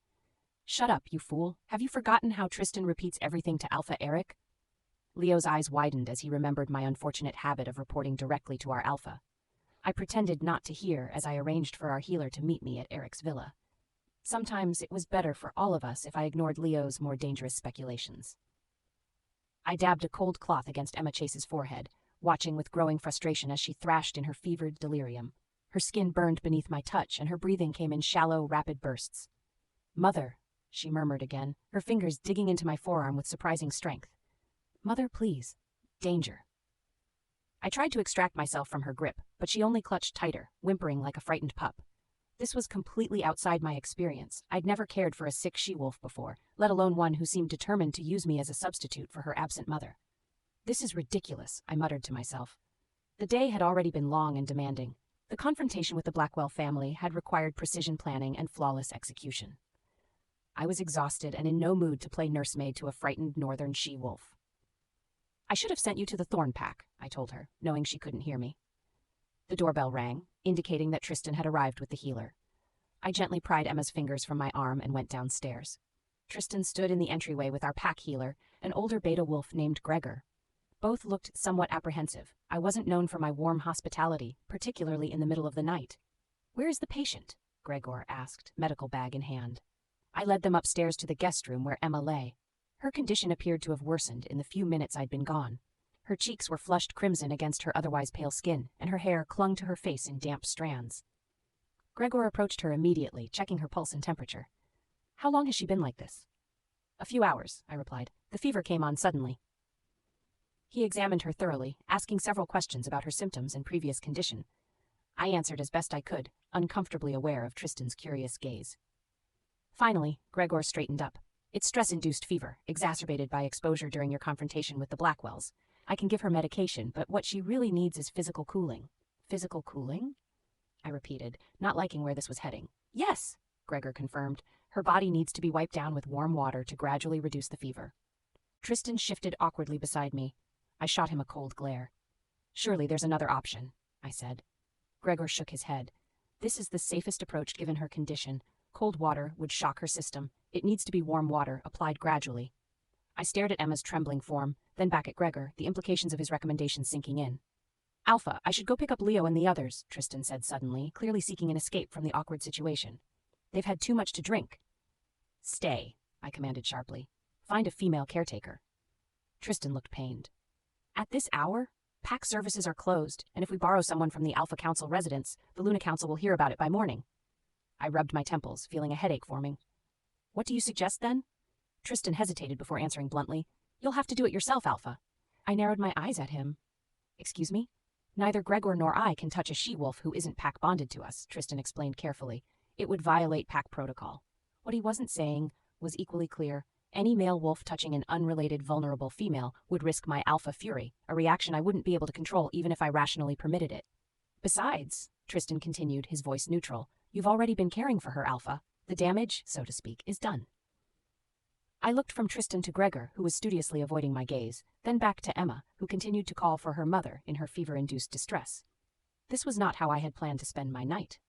Shut up, you fool. Have you forgotten how Tristan repeats everything to Alpha Eric? Leo's eyes widened as he remembered my unfortunate habit of reporting directly to our Alpha. I pretended not to hear as I arranged for our healer to meet me at Eric's villa. Sometimes it was better for all of us if I ignored Leo's more dangerous speculations. I dabbed a cold cloth against Emma Chase's forehead, watching with growing frustration as she thrashed in her fevered delirium. Her skin burned beneath my touch, and her breathing came in shallow, rapid bursts. Mother, she murmured again, her fingers digging into my forearm with surprising strength. Mother, please. Danger. I tried to extract myself from her grip, but she only clutched tighter, whimpering like a frightened pup. This was completely outside my experience. I'd never cared for a sick she-wolf before, let alone one who seemed determined to use me as a substitute for her absent mother. This is ridiculous, I muttered to myself. The day had already been long and demanding. The confrontation with the Blackwell family had required precision planning and flawless execution. I was exhausted and in no mood to play nursemaid to a frightened northern she-wolf. I should have sent you to the Thorn Pack, I told her, knowing she couldn't hear me. The doorbell rang, indicating that Tristan had arrived with the healer. I gently pried Emma's fingers from my arm and went downstairs. Tristan stood in the entryway with our pack healer, an older beta wolf named Gregor. Both looked somewhat apprehensive. I wasn't known for my warm hospitality, particularly in the middle of the night. Where is the patient? Gregor asked, medical bag in hand. I led them upstairs to the guest room where Emma lay. Her condition appeared to have worsened in the few minutes I'd been gone. Her cheeks were flushed crimson against her otherwise pale skin, and her hair clung to her face in damp strands. Gregor approached her immediately, checking her pulse and temperature. How long has she been like this? A few hours, I replied. The fever came on suddenly. He examined her thoroughly, asking several questions about her symptoms and previous condition. I answered as best I could, uncomfortably aware of Tristan's curious gaze. Finally, Gregor straightened up. It's stress-induced fever, exacerbated by exposure during your confrontation with the Blackwells. I can give her medication, but what she really needs is physical cooling. Physical cooling? I repeated, not liking where this was heading. Yes, Gregor confirmed. Her body needs to be wiped down with warm water to gradually reduce the fever. Tristan shifted awkwardly beside me. I shot him a cold glare. Surely there's another option, I said. Gregor shook his head. This is the safest approach given her condition. Cold water would shock her system. It needs to be warm water, applied gradually. I stared at Emma's trembling form, then back at Gregor, the implications of his recommendation sinking in. Alpha, I should go pick up Leo and the others, Tristan said suddenly, clearly seeking an escape from the awkward situation. They've had too much to drink. Stay, I commanded sharply. Find a female caretaker. Tristan looked pained. At this hour? Pack services are closed, and if we borrow someone from the Alpha Council residence, the Luna Council will hear about it by morning. I rubbed my temples, feeling a headache forming. What do you suggest, then? Tristan hesitated before answering bluntly. You'll have to do it yourself, Alpha. I narrowed my eyes at him. Excuse me? Neither Gregor nor I can touch a she-wolf who isn't pack bonded to us, Tristan explained carefully. It would violate pack protocol. What he wasn't saying was equally clear. Any male wolf touching an unrelated vulnerable female would risk my alpha fury, a reaction I wouldn't be able to control even if I rationally permitted it. Besides, Tristan continued, his voice neutral, you've already been caring for her, Alpha. The damage, so to speak, is done. I looked from Tristan to Gregor, who was studiously avoiding my gaze, then back to Emma, who continued to call for her mother in her fever-induced distress. This was not how I had planned to spend my night.